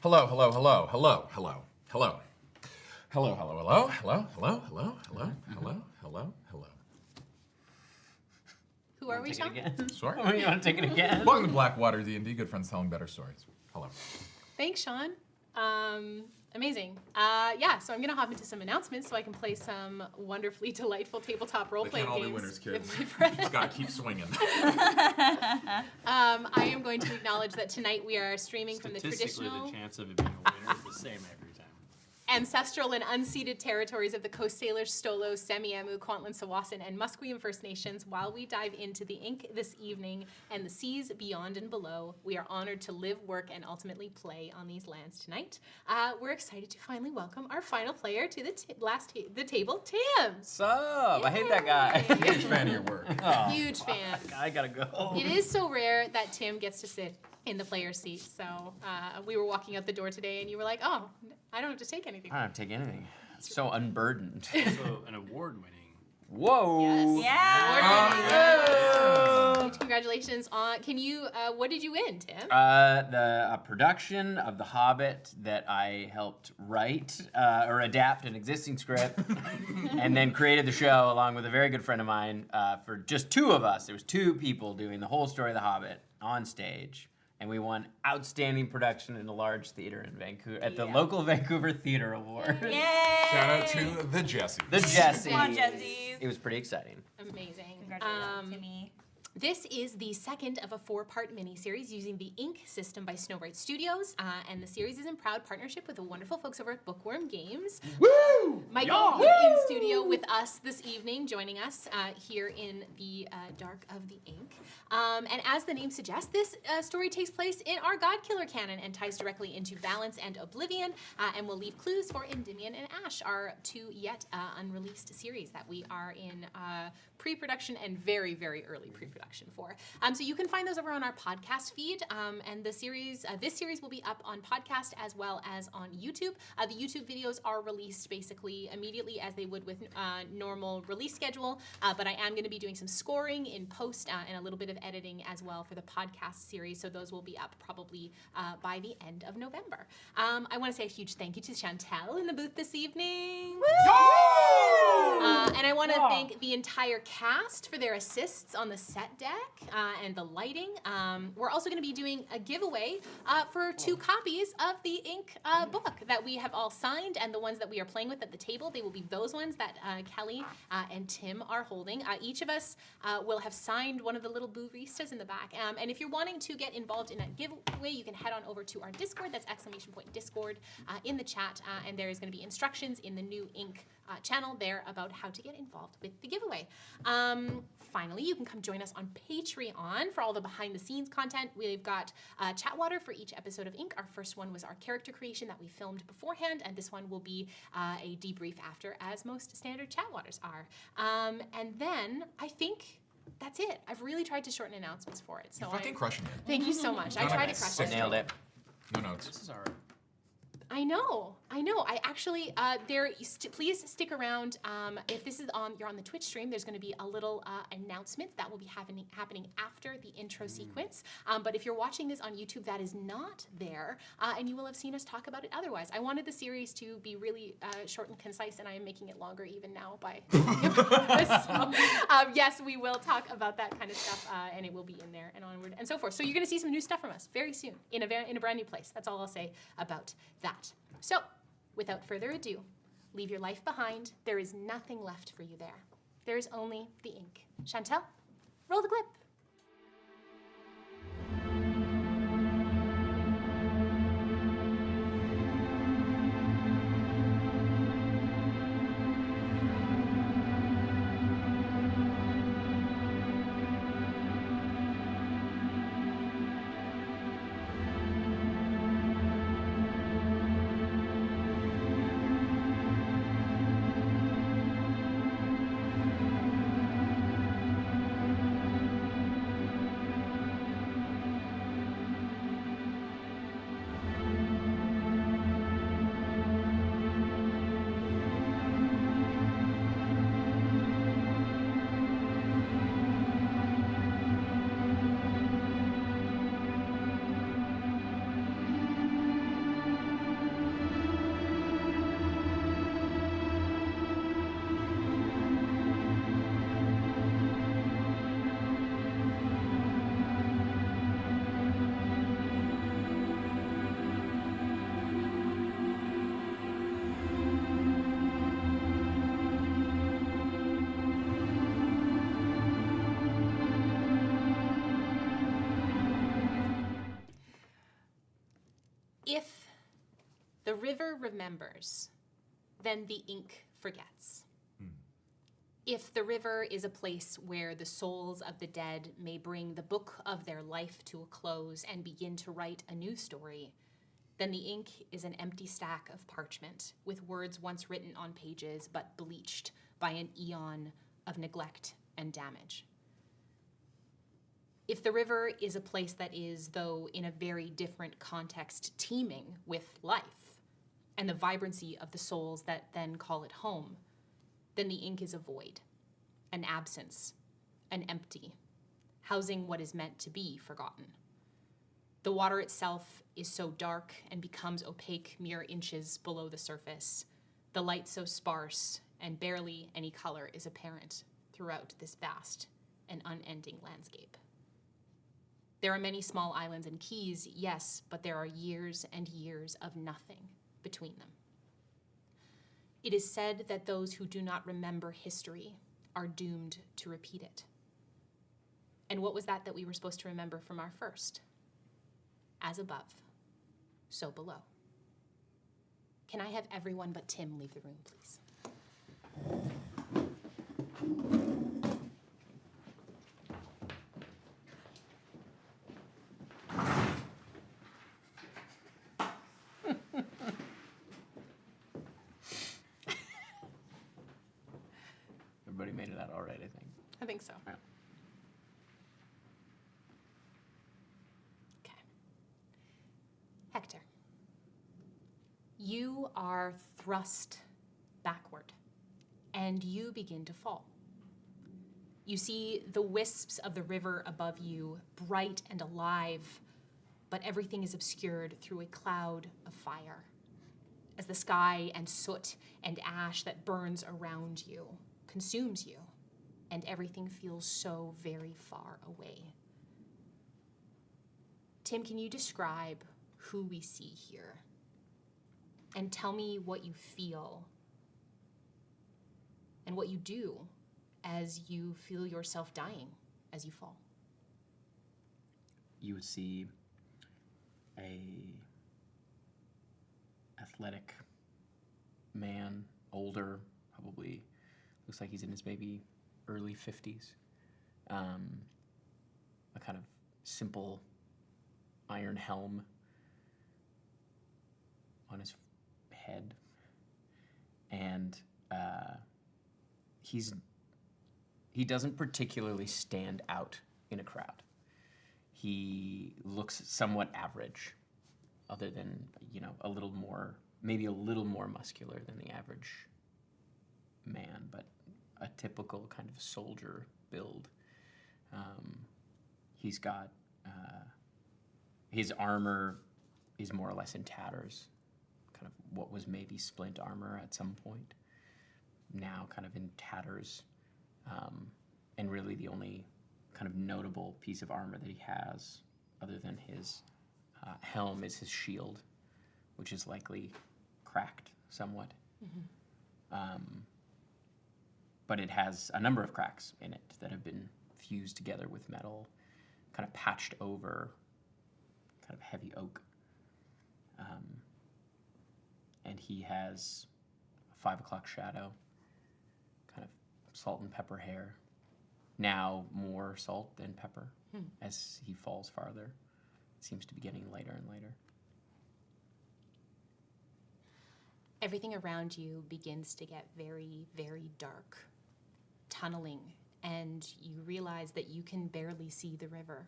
Hello, hello, hello, hello, hello, hello. Hello, hello, hello, hello, hello, hello, hello, hello, hello, hello. Who are we, Sean? Sorry? Oh, you want to take it again? Welcome to BlackwaterDnD, good friends telling better stories. Hello. Thanks, Sean. Amazing. So I'm going to hop into some announcements so I can play some wonderfully delightful tabletop role-playing games. They can't all be winners, kids. With my friends. Just gotta keep swinging. I am going to acknowledge that tonight we are streaming from the traditional... the chance of it being a winner is the same every time. ancestral and unceded territories of the Coast Salish, Stolo, Semiahmoo, Kwantlen, Tsawwassen, and Musqueam First Nations. While we dive into the ink this evening and the seas beyond and below, we are honored to live, work, and ultimately play on these lands tonight. We're excited to finally welcome our final player to the table, Tim. Sup? I hate that guy. Huge fan of your work. Oh, Huge fan. I gotta go. It is so rare that Tim gets to sit in the player's seat. So we were walking out the door today and you were like, oh, I don't have to take anything. I don't have to take anything. So unburdened. So an award-winning. Whoa. Yes. Yeah. Huge congratulations on, can you, what did you win, Tim? The production of The Hobbit that I helped write or adapt an existing script and then created the show along with a very good friend of mine for just two of us. There was two people doing the whole story of The Hobbit on stage. And we won Outstanding Production in a large theater in Vancouver at the local Vancouver Theater Award. Yay! Shout out to the Jessies. The Jessies. Come on, Jessies. It was pretty exciting. Amazing. Congratulations to me. This is the second of a 4-part miniseries using the Ink system by Snowbright Studios, and the series is in proud partnership with the wonderful folks over at Bookwyrm Games. Woo! Michael is in studio with us this evening, joining us here in the dark of the ink. And as the name suggests, this story takes place in our Godkiller canon and ties directly into Balance and Oblivion, and will leave clues for Endymion and Ash, our two yet unreleased series that we are in pre-production and very, very early pre-production for. So you can find those over on our podcast feed, and the series, this series will be up on podcast as well as on YouTube. The YouTube videos are released basically immediately as they would with normal release schedule, but I am going to be doing some scoring in post and a little bit of editing as well for the podcast series, so those will be up probably by the end of November. I want to say a huge thank you to Chantel in the booth this evening. And I want to thank the entire cast for their assists on the set deck and the lighting. We're also going to be doing a giveaway for 2 copies of the Ink book that we have all signed, and the ones that we are playing with at the table, they will be those ones that Kelli and Tim are holding. Each of us will have signed one of the little booristas in the back. And if you're wanting to get involved in that giveaway, you can head on over to our Discord. That's !Discord in the chat, and there is going to be instructions in the new Ink channel there about how to get involved with the giveaway. Finally, you can come join us on Patreon for all the behind-the-scenes content. We've got Chatwater for each episode of Ink. Our first one was our character creation that we filmed beforehand, and this one will be a debrief after, as most standard Chatwaters are. And then, I think that's it. I've really tried to shorten announcements for it. So You're fucking crushing it. Thank you so much. I tried to crush it. Nailed it. No notes. This is our I know. I actually, please stick around. If this is you're on the Twitch stream, there's going to be a little announcement that will be happening after the intro sequence. But if you're watching this on YouTube, that is not there, and you will have seen us talk about it otherwise. I wanted the series to be really short and concise, and I am making it longer even now by so, yes, we will talk about that kind of stuff, and it will be in there and onward and so forth. So you're going to see some new stuff from us very soon in a brand new place. That's all I'll say about that. So, without further ado, leave your life behind. There is nothing left for you there. There is only the ink. Chantel, roll the clip. If the river remembers, then the ink forgets. If the river is a place where the souls of the dead may bring the book of their life to a close and begin to write a new story, then the ink is an empty stack of parchment with words once written on pages but bleached by an eon of neglect and damage. If the river is a place that is, though in a very different context, teeming with life and the vibrancy of the souls that then call it home, then the ink is a void, an absence, an empty, housing what is meant to be forgotten. The water itself is so dark and becomes opaque mere inches below the surface, the light so sparse and barely any color is apparent throughout this vast and unending landscape. There are many small islands and keys, yes, but there are years and years of nothing between them. It is said that those who do not remember history are doomed to repeat it. And what was that we were supposed to remember from our first? As above, so below. Can I have everyone but Tim leave the room, please? Everybody made it out all right, I think. I think so. Yeah. Okay. Hektor, you are thrust backward, and you begin to fall. You see the wisps of the river above you, bright and alive, but everything is obscured through a cloud of fire, as the sky and soot and ash that burns around you consumes you, and everything feels so very far away. Tim, can you describe who we see here? And tell me what you feel and what you do as you feel yourself dying as you fall. You would see a athletic man, older, probably looks like he's in his maybe early 50s. A kind of simple iron helm on his head. And he doesn't particularly stand out in a crowd. He looks somewhat average, other than, maybe a little more muscular than the average man, but a typical kind of soldier build. He's got, his armor is more or less in tatters, kind of what was maybe splint armor at some point, now kind of in tatters. And really the only kind of notable piece of armor that he has, other than his helm, is his shield, which is likely cracked somewhat. But it has a number of cracks in it that have been fused together with metal, kind of patched over, kind of heavy oak. And he has a 5 o'clock shadow, kind of salt and pepper hair. Now more salt than pepper as he falls farther. It seems to be getting lighter and lighter. Everything around you begins to get very, very dark, tunneling, and you realize that you can barely see the river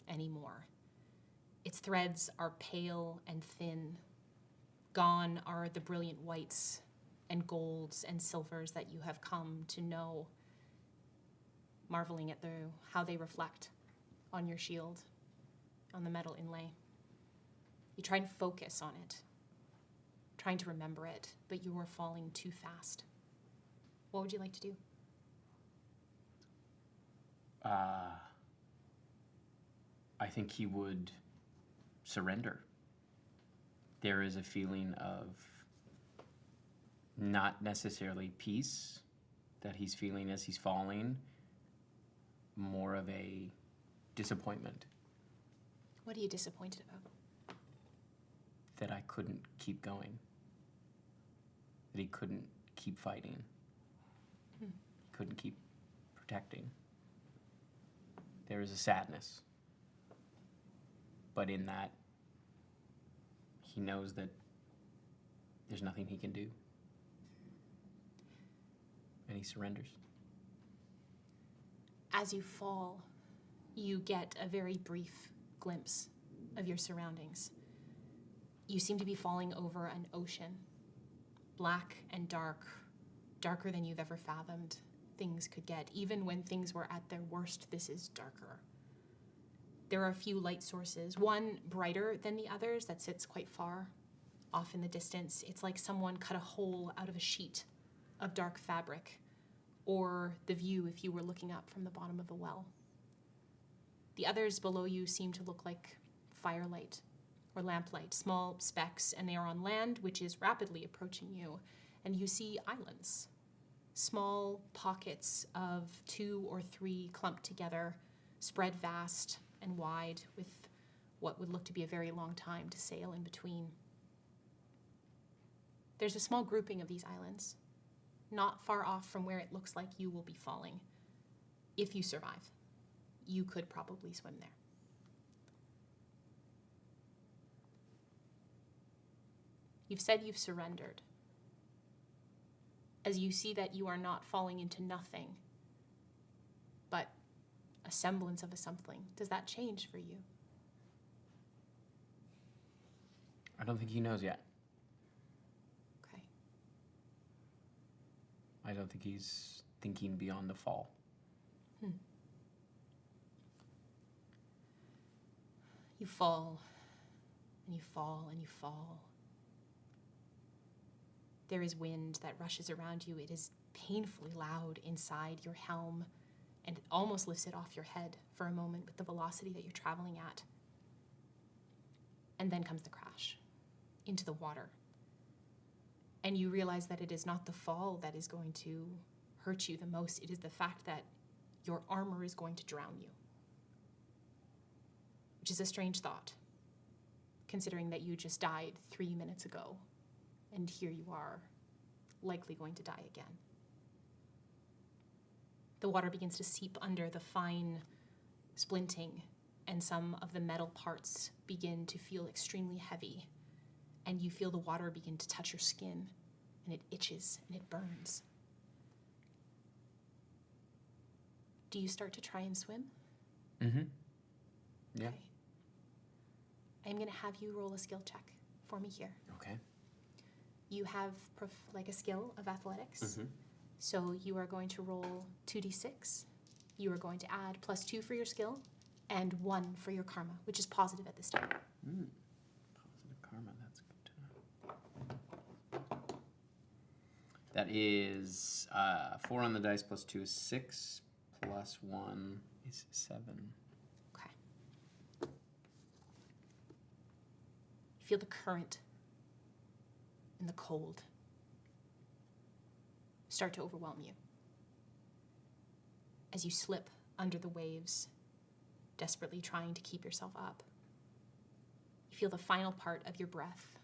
anymore. Its threads are pale and thin. Gone are the brilliant whites and golds and silvers that you have come to know, marveling at how they reflect on your shield, on the metal inlay. You try and focus on it, trying to remember it, but you are falling too fast. What would you like to do? I think he would surrender. There is a feeling of not necessarily peace that he's feeling as he's falling, more of a disappointment. What are you disappointed about? that I couldn't keep going, that he couldn't keep fighting, couldn't keep protecting. There is a sadness, but in that, he knows that there's nothing he can do, and he surrenders. As you fall, you get a very brief glimpse of your surroundings. You seem to be falling over an ocean, black and dark, darker than you've ever fathomed things could get. Even when things were at their worst, this is darker. There are a few light sources, one brighter than the others that sits quite far off in the distance. It's like someone cut a hole out of a sheet of dark fabric, or the view if you were looking up from the bottom of a well. The others below you seem to look like firelight or lamplight, small specks, and they are on land which is rapidly approaching you. And you see islands, small pockets of 2 or 3 clumped together, spread vast and wide with what would look to be a very long time to sail in between. There's a small grouping of these islands, not far off from where it looks like you will be falling. If you survive, you could probably swim there. You've said you've surrendered. As you see that you are not falling into nothing, but a semblance of a something, does that change for you? I don't think he knows yet. Okay. I don't think he's thinking beyond the fall. You fall, and you fall, and you fall. There is wind that rushes around you. It is painfully loud inside your helm, and it almost lifts it off your head for a moment with the velocity that you're traveling at. And then comes the crash into the water. And you realize that it is not the fall that is going to hurt you the most. It is the fact that your armor is going to drown you. Which is a strange thought, considering that you just died 3 minutes ago, and here you are, likely going to die again. The water begins to seep under the fine splinting, and some of the metal parts begin to feel extremely heavy, and you feel the water begin to touch your skin, and it itches and it burns. Do you start to try and swim? Mm-hmm. Yeah. Okay. I'm going to have you roll a skill check for me here. Okay. You have like a skill of athletics. So you are going to roll 2d6. You are going to add +2 for your skill and 1 for your karma, which is positive at this time. Positive karma, that's good to know. That is 4 on the dice +2 is 6, +1 is 7. Okay. You feel the current and the cold start to overwhelm you as you slip under the waves, desperately trying to keep yourself up. You feel the final part of your breath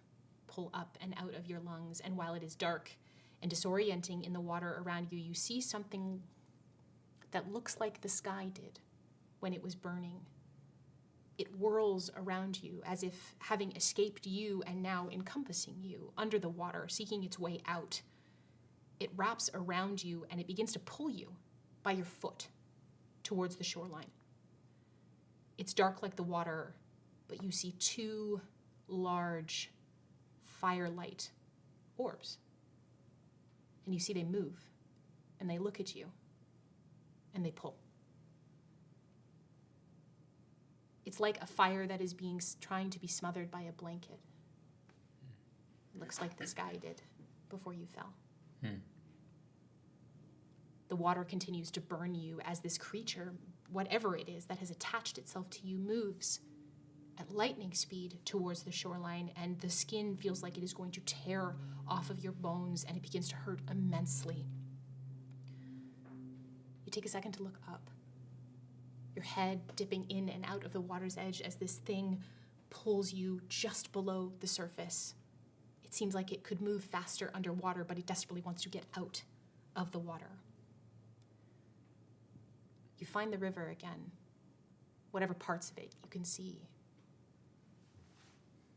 pull up and out of your lungs, and while it is dark and disorienting in the water around you, you see something that looks like the sky did when it was burning. It whirls around you as if having escaped you and now encompassing you under the water, seeking its way out. It wraps around you and it begins to pull you by your foot towards the shoreline. It's dark like the water, but you see 2 large firelight orbs. And you see they move, and they look at you, and they pull. It's like a fire that is trying to be smothered by a blanket. It looks like this guy did before you fell. The water continues to burn you as this creature, whatever it is that has attached itself to you, moves at lightning speed towards the shoreline, and the skin feels like it is going to tear off of your bones, and it begins to hurt immensely. You take a second to look up, your head dipping in and out of the water's edge as this thing pulls you just below the surface. It seems like it could move faster underwater, but it desperately wants to get out of the water. You find the river again, whatever parts of it you can see.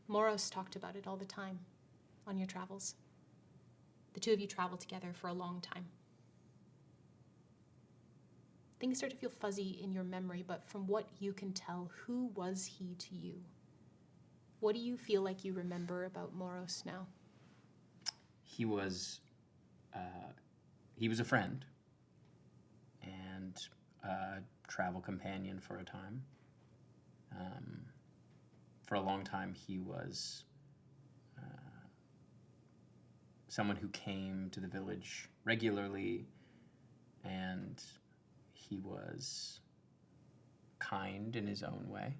Moros talked about it all the time on your travels. The two of you traveled together for a long time. Things start to feel fuzzy in your memory, but from what you can tell, who was he to you? What do you feel like you remember about Moros now? He was a friend and a travel companion for a time. For a long time, he was someone who came to the village regularly, and he was kind in his own way.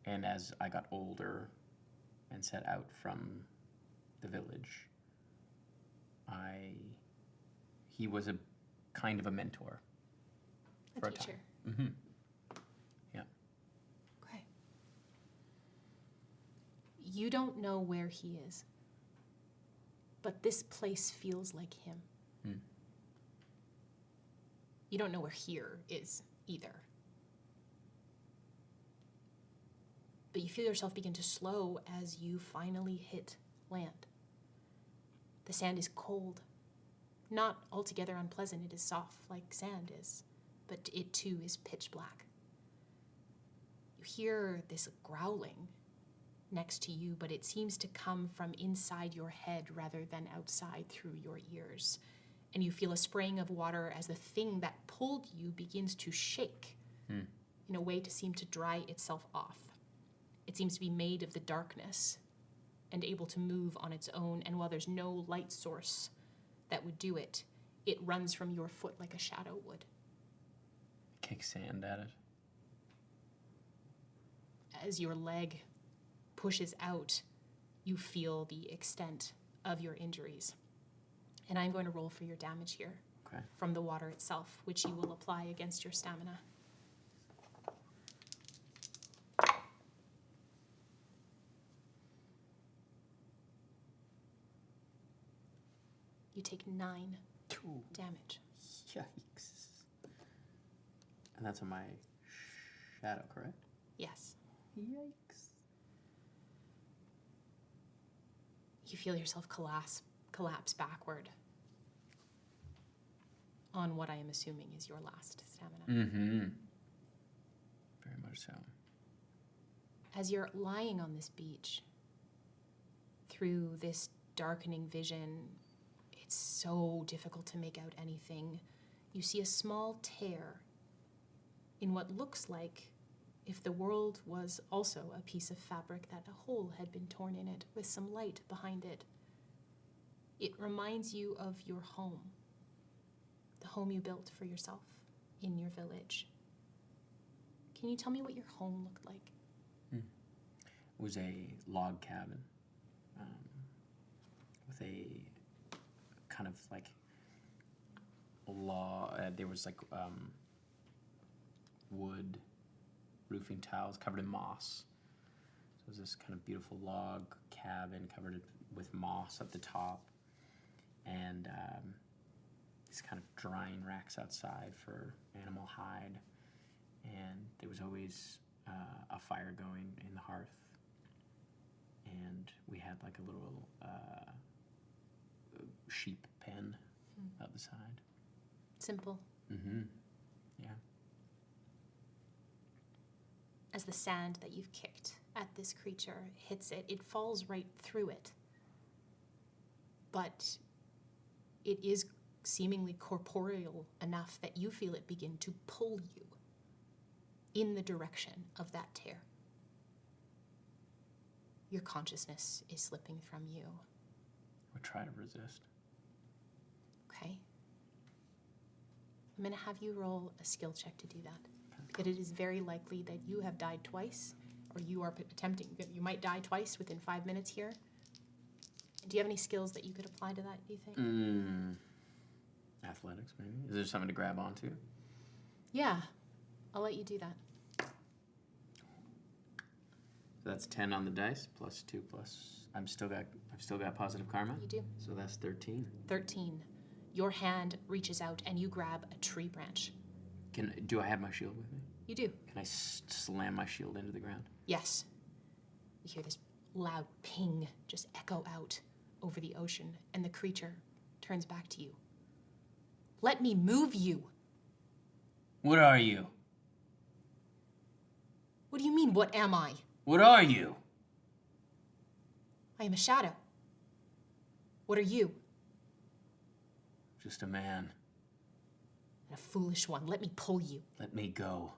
And as I got older and set out from the village, he was a kind of a mentor. A teacher. Mm-hmm. Yeah. Okay. You don't know where he is, but this place feels like him. You don't know where here is either. But you feel yourself begin to slow as you finally hit land. The sand is cold. Not altogether unpleasant, it is soft like sand is, but it too is pitch black. You hear this growling next to you, but it seems to come from inside your head rather than outside through your ears. And you feel a spraying of water as the thing that pulled you begins to shake in a way to seem to dry itself off. It seems to be made of the darkness and able to move on its own, and while there's no light source that would do it, it runs from your foot like a shadow would. Kick sand at it. As your leg pushes out, you feel the extent of your injuries. And I'm going to roll for your damage here from the water itself, which you will apply against your stamina. You take 9 damage. Yikes. And that's on my shadow, correct? Yes. Yikes. You feel yourself collapse backward on what I am assuming is your last stamina. Mm-hmm. Very much so. As you're lying on this beach, through this darkening vision, it's so difficult to make out anything. You see a small tear in what looks like if the world was also a piece of fabric that a hole had been torn in it with some light behind it. It reminds you of your home, the home you built for yourself in your village. Can you tell me what your home looked like? It was a log cabin with a kind of like there was like wood roofing tiles covered in moss. So it was this kind of beautiful log cabin covered with moss at the top, and these kind of drying racks outside for animal hide. And there was always a fire going in the hearth. And we had like a little sheep pen out the side. Simple. Mm-hmm. Yeah. As the sand that you've kicked at this creature hits it, it falls right through it. But it is seemingly corporeal enough that you feel it begin to pull you in the direction of that tear. Your consciousness is slipping from you. We'll try to resist. Okay. I'm going to have you roll a skill check to do that. Because it is very likely that you have died twice, or you are attempting. You might die twice within 5 minutes here. Do you have any skills that you could apply to that, do you think? Athletics, maybe? Is there something to grab onto? Yeah. I'll let you do that. That's 10 on the dice, plus 2 plus. I've still got positive karma. You do. So that's 13. 13. Your hand reaches out and you grab a tree branch. Do I have my shield with me? You do. Can I slam my shield into the ground? Yes. You hear this loud ping just echo out over the ocean, and the creature turns back to you. Let me move you. What are you? What do you mean, what am I? What are you? I am a shadow. What are you? Just a man. A foolish one. Let me pull you. Let me go.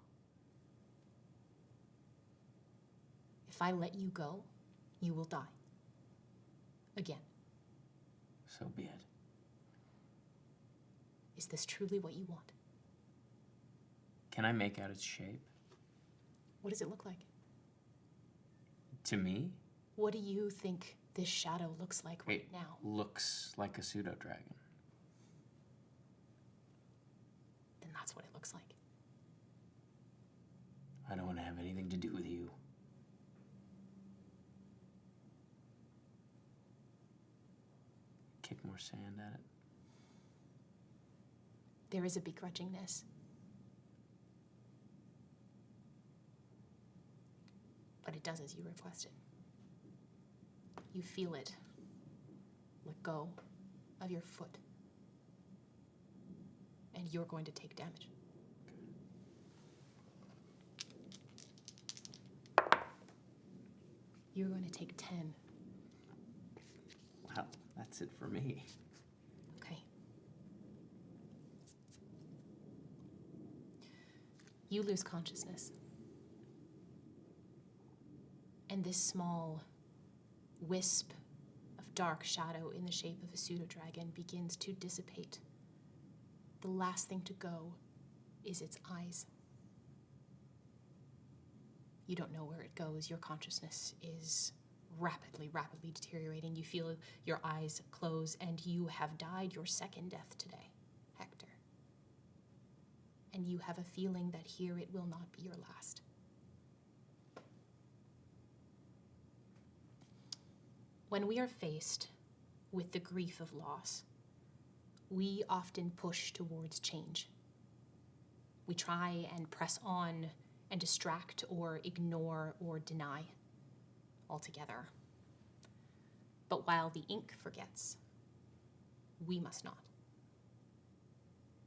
If I let you go, you will die. Again. So be it. Is this truly what you want? Can I make out its shape? What does it look like? To me, What do you think this shadow looks like right it now? looks like a pseudo-dragon. Then that's what it looks like. I don't want to have anything to do with you. Kick more sand at it. There is a begrudgingness. But it does as you requested. You feel it let go of your foot. And you're going to take damage. You're going to take 10. Wow, that's it for me. Okay. You lose consciousness. And this small wisp of dark shadow in the shape of a pseudo-dragon begins to dissipate. The last thing to go is its eyes. You don't know where it goes. Your consciousness is rapidly deteriorating. You feel your eyes close, and you have died your second death today, Hektor. And you have a feeling that here it will not be your last. When we are faced with the grief of loss, we often push towards change. We try and press on and distract or ignore or deny altogether. But while the ink forgets, we must not.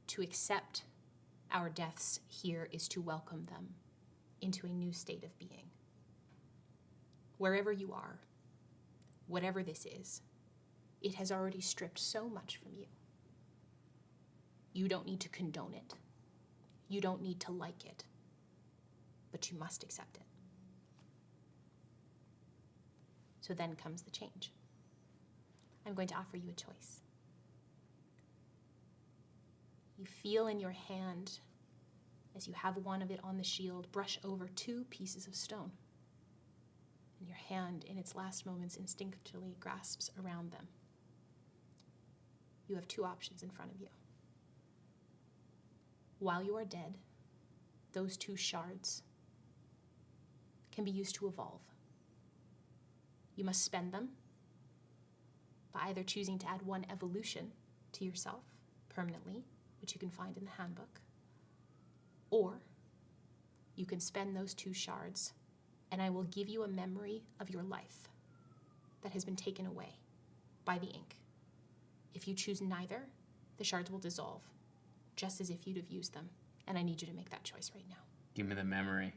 To accept our deaths here is to welcome them into a new state of being. Wherever you are, whatever this is, it has already stripped so much from you. You don't need to condone it. You don't need to like it. But you must accept it. So then comes the change. I'm going to offer you a choice. You feel in your hand, as you have one of it on the shield, brush over 2 pieces of stone. And your hand, in its last moments, instinctually grasps around them. You have 2 options in front of you. While you are dead, those 2 shards can be used to evolve. You must spend them by either choosing to add 1 evolution to yourself permanently, which you can find in the handbook, or you can spend those 2 shards and I will give you a memory of your life that has been taken away by the ink. If you choose neither, the shards will dissolve, just as if you'd have used them, and I need you to make that choice right now. Give me the memory.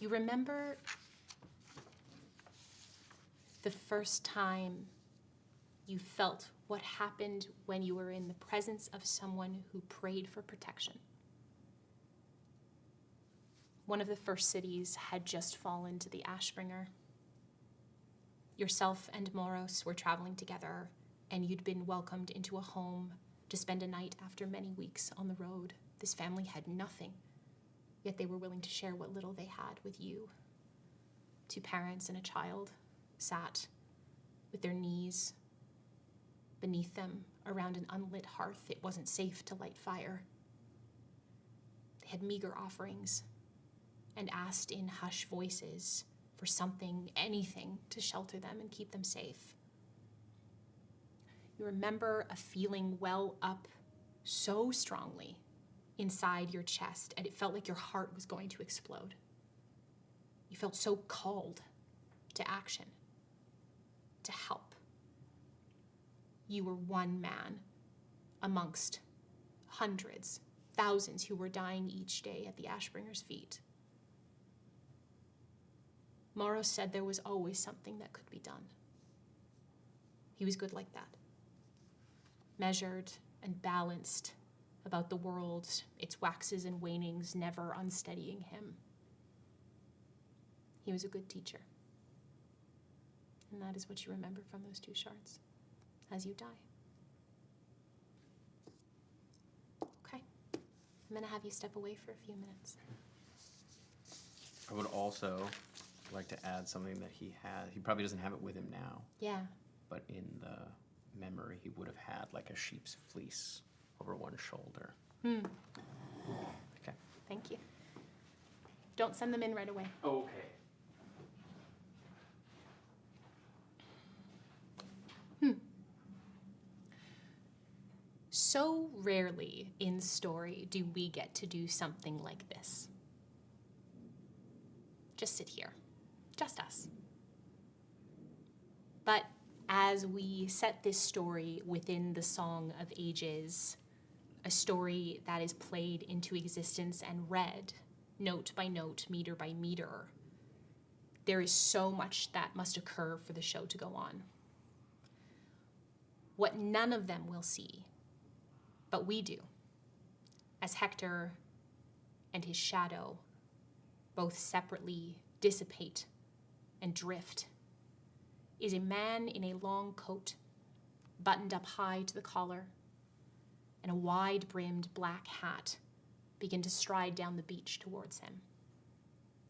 You remember the first time you felt what happened when you were in the presence of someone who prayed for protection. One of the first cities had just fallen to the Ashbringer. Yourself and Moros were traveling together, and you'd been welcomed into a home to spend a night after many weeks on the road. This family had nothing, yet they were willing to share what little they had with you. 2 parents and a child sat with their knees beneath them around an unlit hearth. It wasn't safe to light fire. They had meager offerings and asked in hushed voices for something, anything, to shelter them and keep them safe. You remember a feeling well up so strongly inside your chest, and it felt like your heart was going to explode. You felt so called to action, to help. You were one man amongst hundreds, thousands who were dying each day at the Ashbringer's feet. Morrow said there was always something that could be done. He was good like that. Measured and balanced about the world, its waxes and wanings never unsteadying him. He was a good teacher. And that is what you remember from those 2 shards as you die. Okay. I'm going to have you step away for a few minutes. I would also like to add something that he had. He probably doesn't have it with him now, Yeah. but in the memory, he would have had like a sheep's fleece over one shoulder. Okay. Thank you. Don't send them in right away. Okay. So rarely in story do we get to do something like this. Just sit here. Just us. But as we set this story within the Song of Ages, a story that is played into existence and read, note by note, meter by meter, there is so much that must occur for the show to go on. What none of them will see, but we do, as Hektor and his shadow both separately dissipate and drift, is a man in a long coat, buttoned up high to the collar, and a wide-brimmed black hat begin to stride down the beach towards him.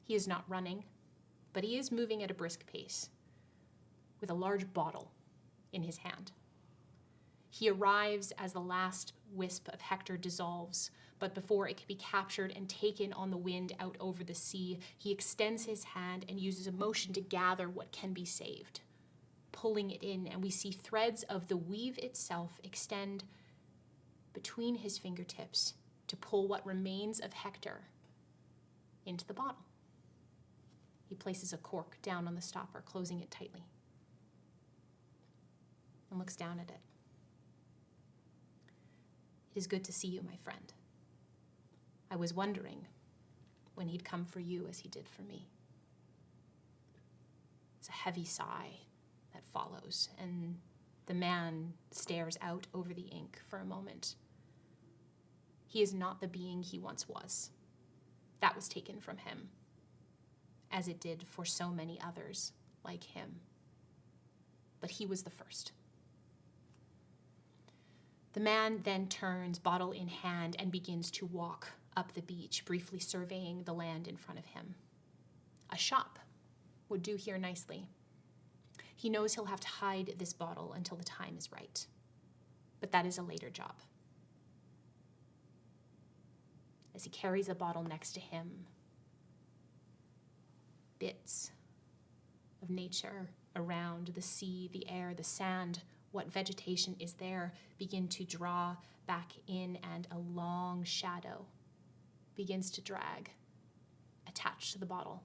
He is not running, but he is moving at a brisk pace, with a large bottle in his hand. He arrives as the last wisp of Hektor dissolves, but before it can be captured and taken on the wind out over the sea, he extends his hand and uses a motion to gather what can be saved, pulling it in, and we see threads of the weave itself extend between his fingertips to pull what remains of Hektor into the bottle. He places a cork down on the stopper, closing it tightly, and looks down at it. It is good to see you, my friend. I was wondering when he'd come for you as he did for me. It's a heavy sigh that follows, and the man stares out over the ink for a moment. He is not the being he once was. That was taken from him, as it did for so many others like him. But he was the first. The man then turns, bottle in hand, and begins to walk up the beach, briefly surveying the land in front of him. A shop would do here nicely. He knows he'll have to hide this bottle until the time is right, but that is a later job. As he carries the bottle next to him, bits of nature around, the sea, the air, the sand, what vegetation is there, begin to draw back in, and a long shadow begins to drag, attached to the bottle.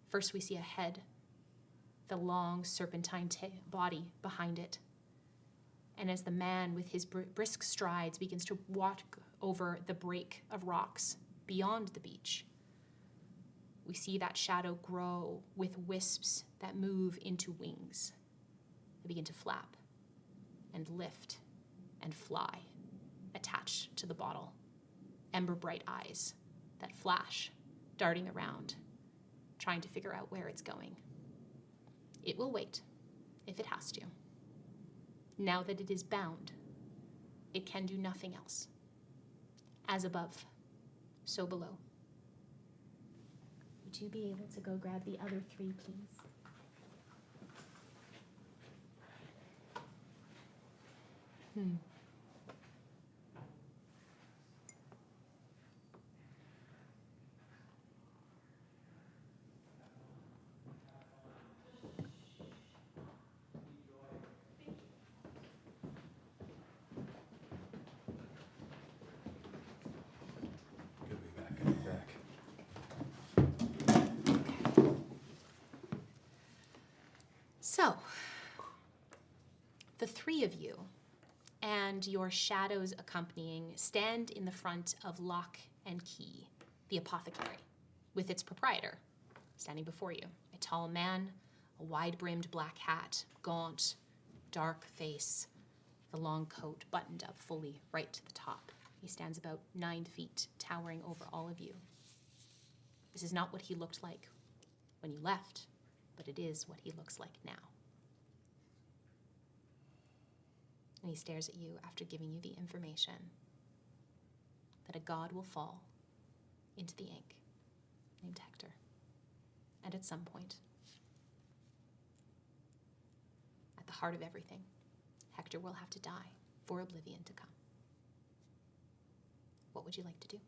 First we see a head, the long serpentine body behind it. And as the man with his brisk strides begins to walk over the break of rocks beyond the beach, we see that shadow grow with wisps that move into wings. They begin to flap and lift and fly, attached to the bottle. Ember bright eyes that flash, darting around, trying to figure out where it's going. It will wait, if it has to. Now that it is bound, it can do nothing else. As above, so below. Would you be able to go grab the other 3, please? Good to be back. Good to be back. So, the three of you and your shadows accompanying stand in the front of Lock and Key, the apothecary, with its proprietor standing before you. A tall man, a wide-brimmed black hat, gaunt, dark face, the long coat buttoned up fully right to the top. He stands about 9 feet, towering over all of you. This is not what he looked like when you left, but it is what he looks like now. And he stares at you after giving you the information that a god will fall into the ink named Hektor. And at some point, at the heart of everything, Hektor will have to die for Oblivion to come. What would you like to do?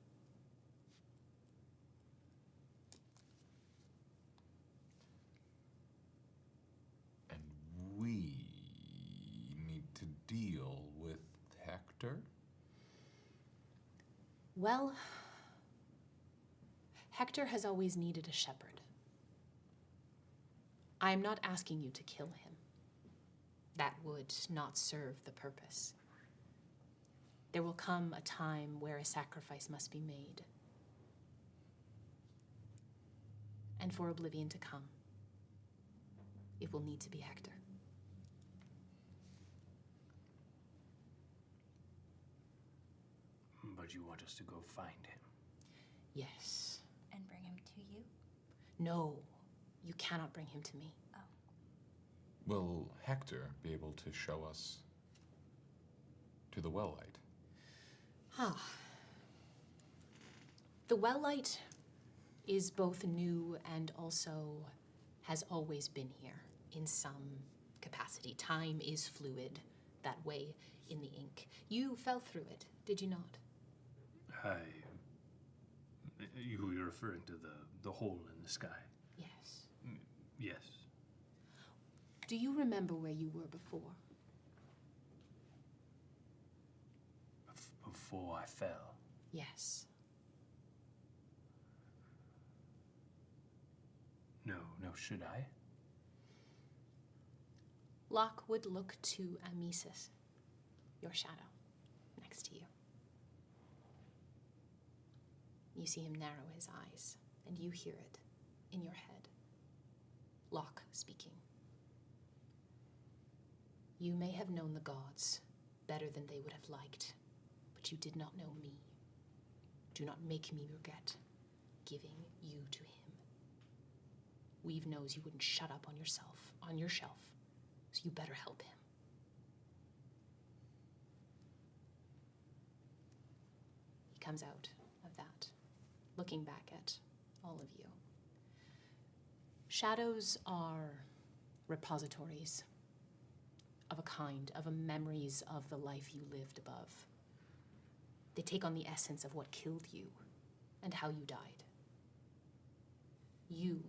And we need to deal with Hektor? Well, Hektor has always needed a shepherd. I am not asking you to kill him. That would not serve the purpose. There will come a time where a sacrifice must be made. And for Oblivion to come, it will need to be Hektor. But you want us to go find him? Yes. And bring him to you? No, you cannot bring him to me. Will Hektor be able to show us to the well light? The well light is both new and also has always been here in some capacity. Time is fluid that way in the ink. You fell through it, did you not? You're referring to the hole in the sky? Yes. Yes. Do you remember where you were before? Before I fell? Yes. No, should I? Locke would look to Amissus, your shadow, next to you. You see him narrow his eyes, and you hear it in your head. Locke speaking. You may have known the gods better than they would have liked, but you did not know me. Do not make me regret giving you to him. Weave knows you wouldn't shut up on your shelf, so you better help him. He comes out of that, looking back at all of you. Shadows are repositories of a kind, of a memories of the life you lived above. They take on the essence of what killed you and how you died. You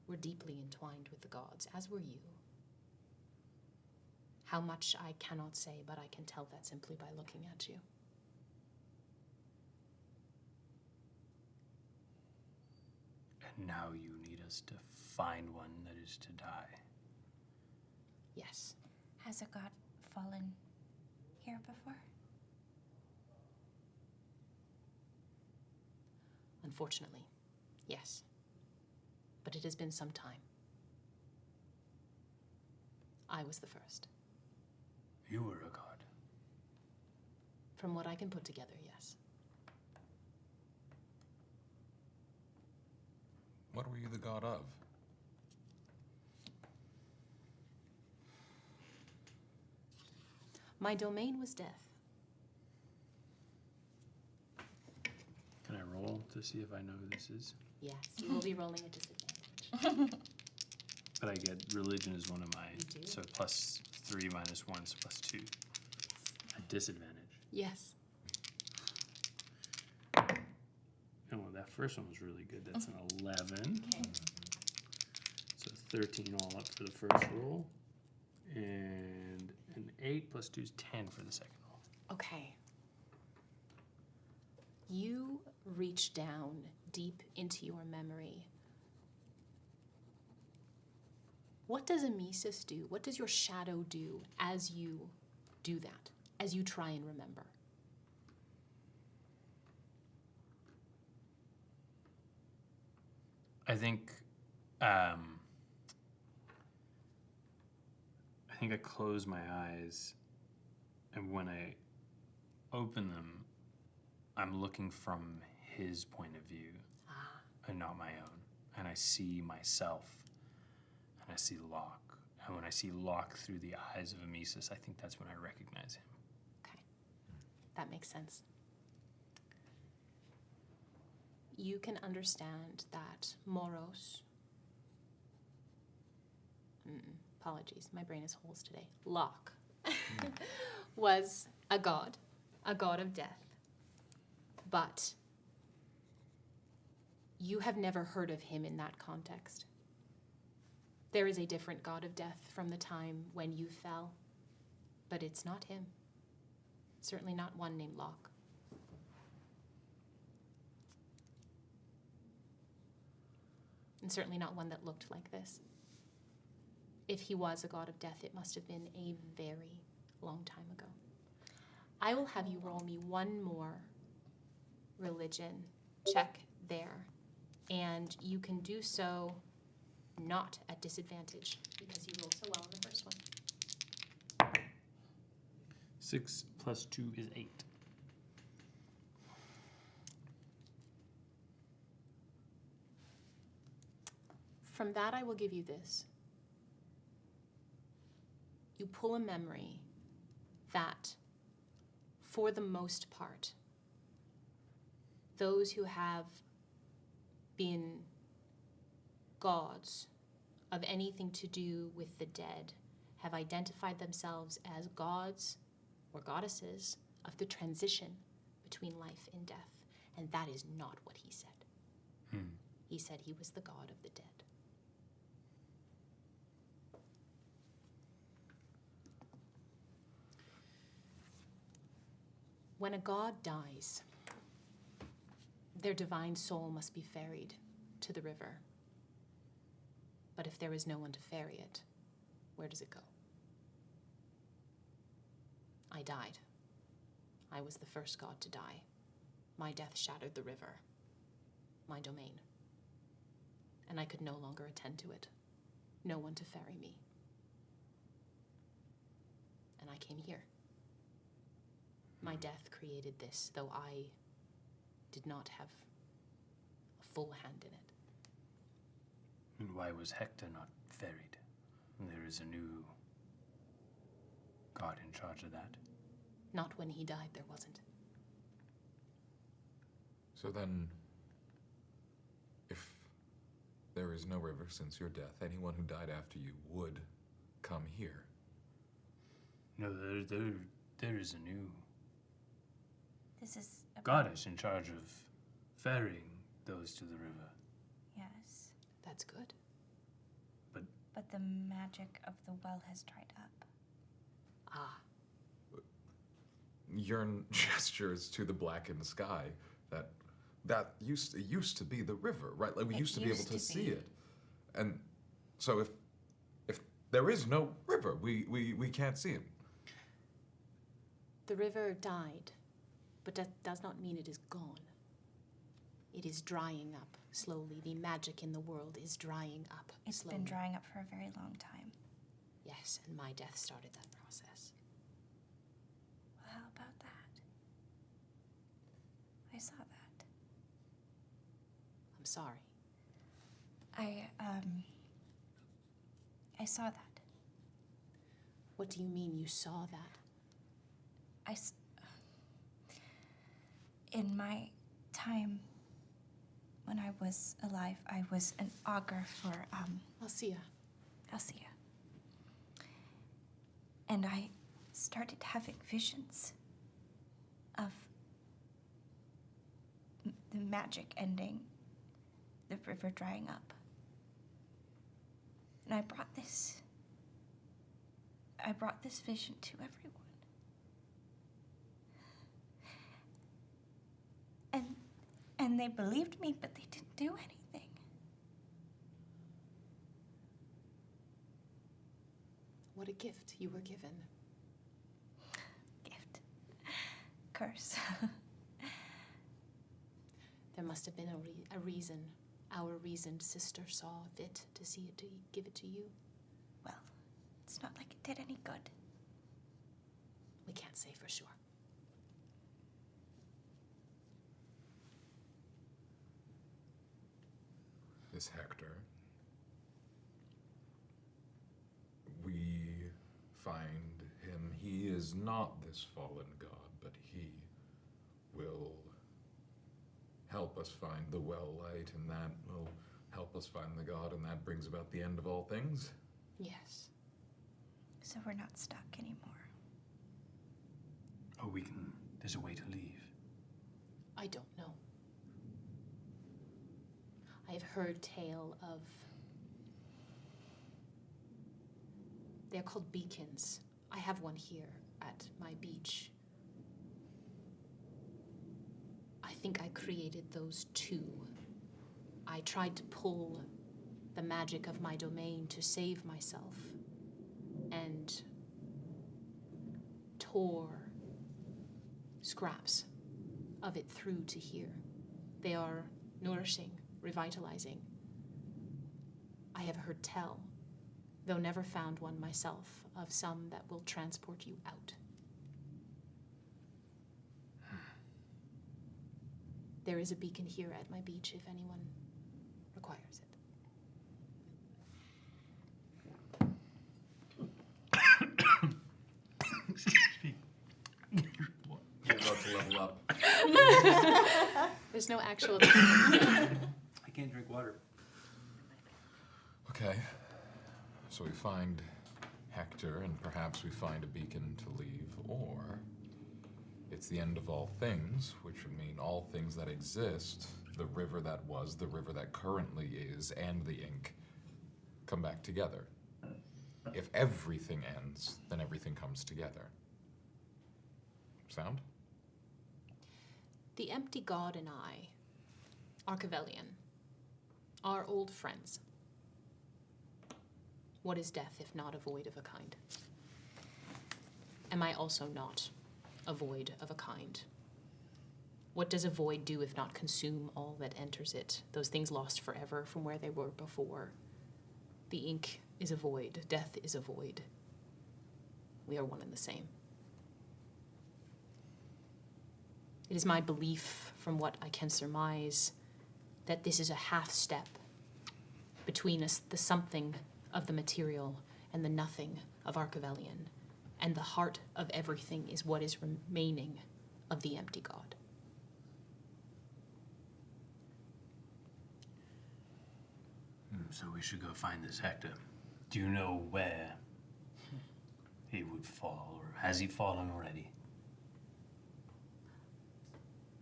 were deeply entwined with the gods, as were you. How much I cannot say, but I can tell that simply by looking at you. And now you need us to find one that is to die. Yes. Has a god fallen here before? Unfortunately, yes. But it has been some time. I was the first. You were a god. From what I can put together, yes. What were you the god of? My domain was death. Can I roll to see if I know who this is? Yes, you will be rolling a disadvantage. But I get religion is one of my, You do. so +3 - 1, so +2. A disadvantage. Yes. Oh, that first one was really good. That's an 11. Okay. So 13 all up for the first roll. And an 8 plus 2 is 10 for the second roll. Okay. You reach down deep into your memory. What does Amissus do? What does your shadow do as you do that, as you try and remember? I think I close my eyes, and when I open them, I'm looking from his point of view and not my own. And I see myself, and I see Locke. And when I see Locke through the eyes of Amissus, I think that's when I recognize him. Okay, that makes sense. You can understand that Moros, apologies, my brain is holes today, Locke, was a god of death. But you have never heard of him in that context. There is a different god of death from the time when you fell, but it's not him. Certainly not one named Locke. And certainly not one that looked like this. If he was a god of death, it must have been a very long time ago. I will have you roll me one more religion check there, and you can do so not at disadvantage because you rolled so well on the first one. 6 plus 2 is 8. From that, I will give you this. You pull a memory that, for the most part, those who have been gods of anything to do with the dead have identified themselves as gods or goddesses of the transition between life and death. And that is not what he said. He said he was the god of the dead. When a god dies, their divine soul must be ferried to the river. But if there is no one to ferry it, where does it go? I died. I was the first god to die. My death shattered the river, my domain. And I could no longer attend to it. No one to ferry me. And I came here. My death created this, though I did not have a full hand in it. And why was Hektor not ferried? There is a new god in charge of that. Not when he died, there wasn't. So then, if there is no river since your death, anyone who died after you would come here. No, there is a new This is about, goddess in charge of ferrying those to the river. yes. That's good. But the magic of the well has dried up. Ah, Yearn gestures to the blackened sky. That used to be the river, right? Like we It used to be able used to to see be. it. And so if there is no river, we can't see it. the river died, but that does not mean it is gone. It is drying up slowly. The magic in the world is drying up It's slowly. been drying up for a very long time. Yes, and my death started that process. Well, how about that? I saw that. I'm sorry. I saw that. What do you mean you saw that? In my time when I was alive, I was an augur for Alcia. Alcia. And I started having visions of the magic ending, the river drying up. And I brought this vision to everyone. And they believed me, but they didn't do anything. What a gift you were given. Gift. Curse. There must have been a reason. Our reasoned sister saw fit to see it, to give it to you. Well, it's not like it did any good. We can't say for sure. This Hektor, we find him. He is not this fallen god, but he will help us find the well light, and that will help us find the god, and that brings about the end of all things. Yes. So we're not stuck anymore. Oh, there's a way to leave. I don't know. I have heard tale of... They're called beacons. I have one here at my beach. I think I created those two. I tried to pull the magic of my domain to save myself and tore scraps of it through to here. They are nourishing, revitalizing. I have heard tell, though never found one myself, of some that will transport you out. There is a beacon here at my beach if anyone requires it. You're about to level up. There's no actual... I can't drink water. Okay, so we find Hektor, and perhaps we find a beacon to leave, or it's the end of all things, which would mean all things that exist, the river that was, the river that currently is, and the ink come back together. If everything ends, then everything comes together. Sound? The empty god and I, Archivelion, are old friends. What is death if not a void of a kind? Am I also not a void of a kind? What does a void do if not consume all that enters it? Those things lost forever from where they were before. The ink is a void. Death is a void. We are one and the same. It is my belief, from what I can surmise, that this is a half step between us, the something of the material and the nothing of Archivelion, and the heart of everything is what is remaining of the empty god. So we should go find this Hektor. Do you know where he would fall, or has he fallen already?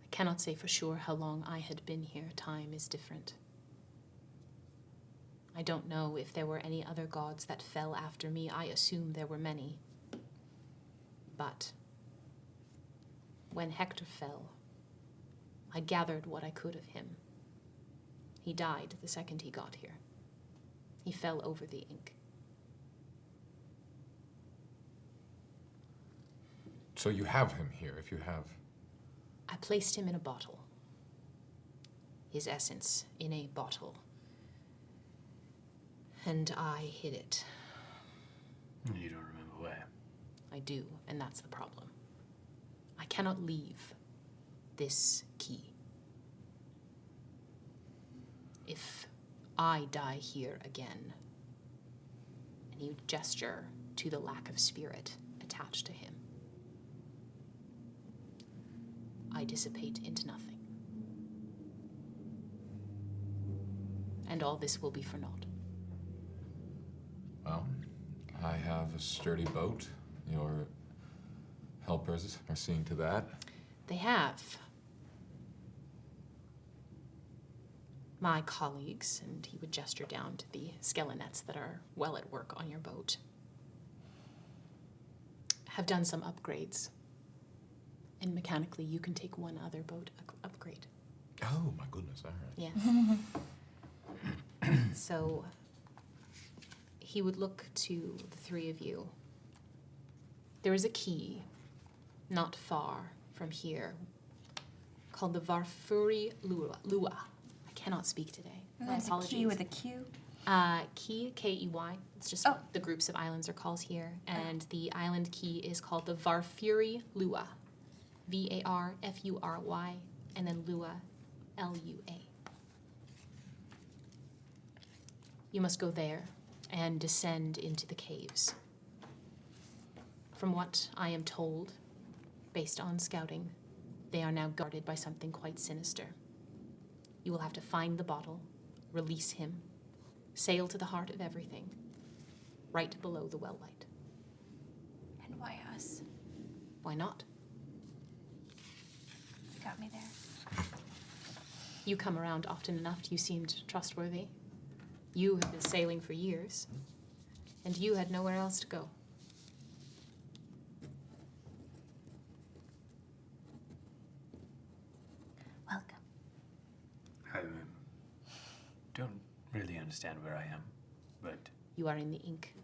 I cannot say for sure how long I had been here. Time is different. I don't know if there were any other gods that fell after me. I assume there were many. But when Hektor fell, I gathered what I could of him. He died the second he got here. He fell over the ink. So you have him here, if you have... I placed him in a bottle. His essence in a bottle. And I hid it. You don't remember where? I do, and that's the problem. I cannot leave this key. If I die here again, and you gesture to the lack of spirit attached to him, I dissipate into nothing. And all this will be for naught. Well, I have a sturdy boat. Your helpers are seeing to that. They have. My colleagues, and he would gesture down to the skelenettes that are well at work on your boat, have done some upgrades. And mechanically, you can take one other boat upgrade. Oh, my goodness, all right. Yes. So he would look to the three of you. There is a key not far from here called the Varfuri Lua. I cannot speak today. And My that's a apologies. key with a Q. Key, K-E-Y. It's just what the groups of islands are called here. And the island key is called the Varfuri Lua. V-A-R-F-U-R-Y. And then Lua, L-U-A. You must go there and descend into the caves. From what I am told, based on scouting, they are now guarded by something quite sinister. You will have to find the bottle, release him, sail to the heart of everything, right below the well light. And why us? Why not? You got me there. You come around often enough, you seemed trustworthy. You have been sailing for years, and you had nowhere else to go. Welcome. I don't really understand where I am, but You are in the ink.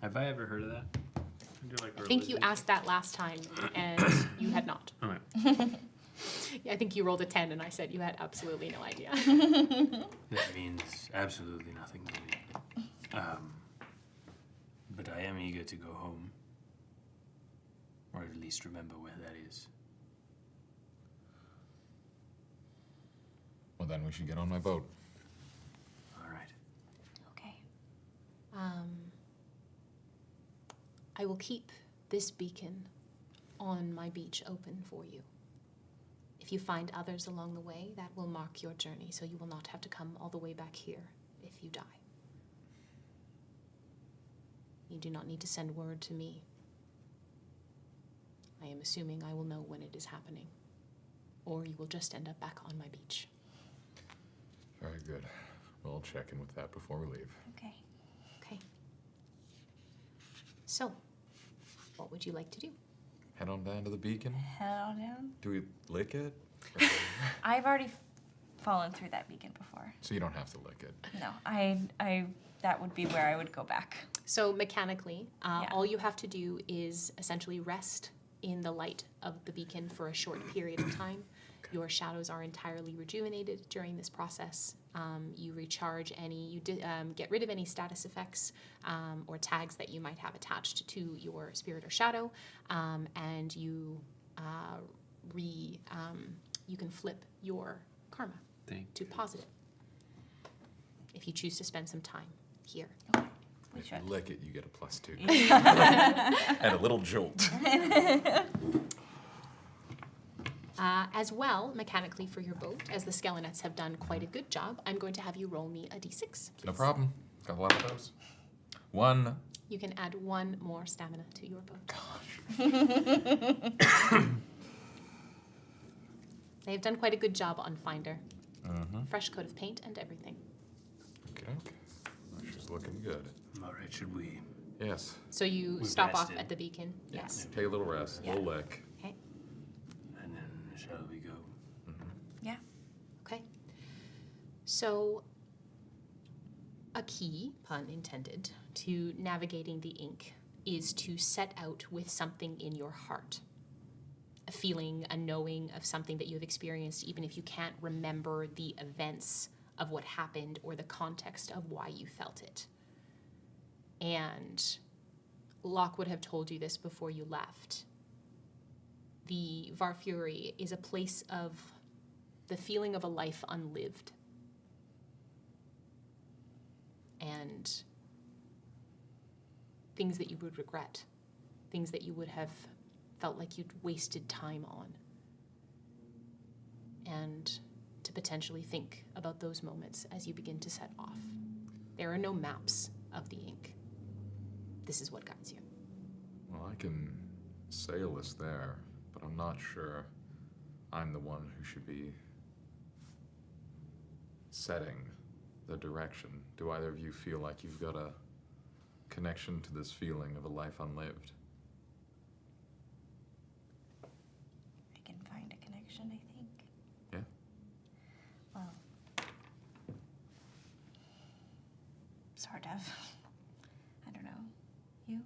have I ever heard of that? I think you asked that last time, and you had not. All right. I think you rolled a 10, and I said you had absolutely no idea. That means absolutely nothing to me. But I am eager to go home, or at least remember where that is. Well, then we should get on my boat. All right. Okay. I will keep this beacon on my beach open for you. If you find others along the way, that will mark your journey, so you will not have to come all the way back here if you die. You do not need to send word to me. I am assuming I will know when it is happening, or you will just end up back on my beach. Very good. We'll check in with that before we leave. Okay. Okay. So, what would you like to do? Head on down to the beacon. Head on down. Do we lick it? I've already fallen through that beacon before. So you don't have to lick it. No, I that would be where I would go back. So mechanically, Yeah. all you have to do is essentially rest in the light of the beacon for a short period of time. Your shadows are entirely rejuvenated during this process. You recharge you get rid of any status effects or tags that you might have attached to your spirit or shadow, and you you can flip your karma to positive if you choose to spend some time here. Okay. We If you should. lick it, you get a +2. And a little jolt. As well, mechanically for your boat, as the skelenettes have done quite a good job, I'm going to have you roll me a d6. Please. No problem. Got a lot of those. 1. You can add 1 more stamina to your boat. Gosh. They've done quite a good job on Finder. Mm-hmm. Fresh coat of paint and everything. Okay. She's looking good. All right, should we? Yes. So you We've stop off rested. at the beacon. Yes. Take a little rest. Yeah. Little lick. Okay. And then shall we go? Yeah. Okay. So a key, pun intended, to navigating the ink is to set out with something in your heart. A feeling, a knowing of something that you have experienced, even if you can't remember the events of what happened or the context of why you felt it. And Locke would have told you this before you left. The Varfuri is a place of the feeling of a life unlived. And things that you would regret, things that you would have felt like you'd wasted time on. And to potentially think about those moments as you begin to set off. There are no maps of the ink. This is what guides you. Well, I can sail us there, but I'm not sure I'm the one who should be setting the direction. Do either of you feel like you've got a connection to this feeling of a life unlived? I can find a connection, I think. Yeah? Well, sort of. I don't know. You?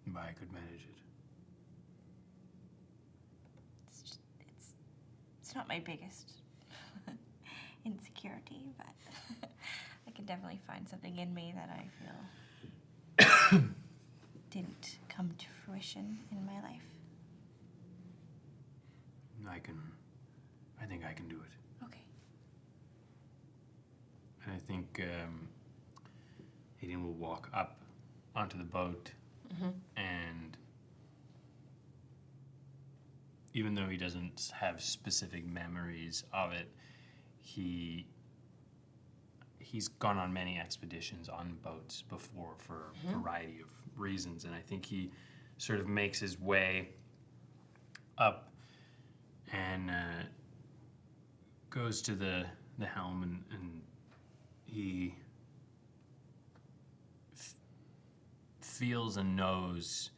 But I could manage it. It's not my biggest insecurity, but I can definitely find something in me that I feel didn't come to fruition in my life. I think I can do it. Okay. And I think Hadeon will walk up onto the boat, and even though he doesn't have specific memories of it, he's gone on many expeditions on boats before for a variety of reasons, and I think he sort of makes his way up and goes to the helm, and he feels and knows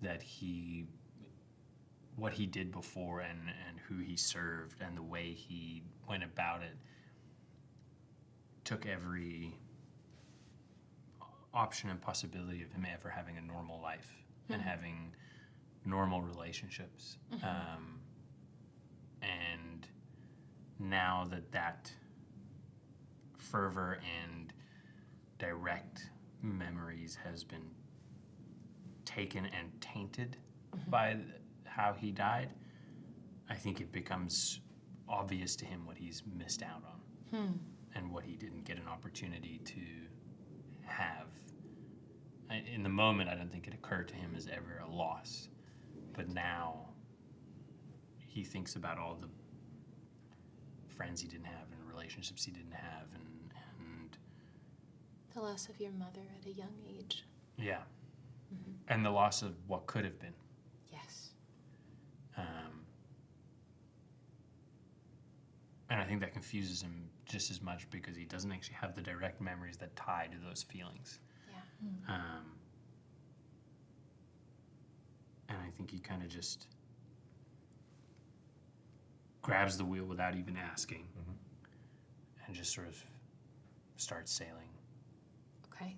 that what he did before and who he served and the way he went about it took every option and possibility of him ever having a normal life and having normal relationships. And now that fervor and direct memories has been taken and tainted by how he died, I think it becomes obvious to him what he's missed out on and what he didn't get an opportunity to have. In the moment, I don't think it occurred to him as ever a loss, but now he thinks about all the friends he didn't have and relationships he didn't have, and The loss of your mother at a young age. yeah, and the loss of what could have been. Yes. And I think that confuses him just as much because he doesn't actually have the direct memories that tie to those feelings. Yeah. And I think he kind of just grabs the wheel without even asking and just sort of starts sailing. Okay.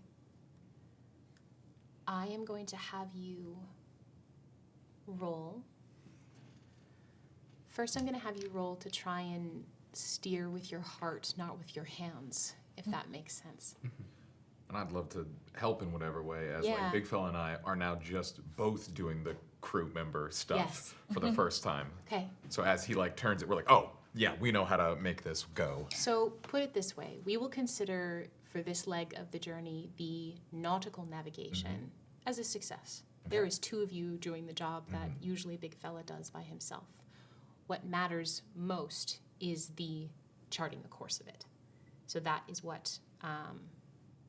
I am going to have you roll. First, I'm going to have you roll to try and steer with your heart, not with your hands, if that makes sense. And I'd love to help in whatever way, as Yeah. like Big Fella and I are now just both doing the crew member stuff Yes. for the first time. Okay. So as he like turns it, we're like, oh yeah, we know how to make this go. So put it this way, we will consider for this leg of the journey the nautical navigation as a success. There is two of you doing the job that usually Big Fella does by himself. What matters most is the charting the course of it. So that is what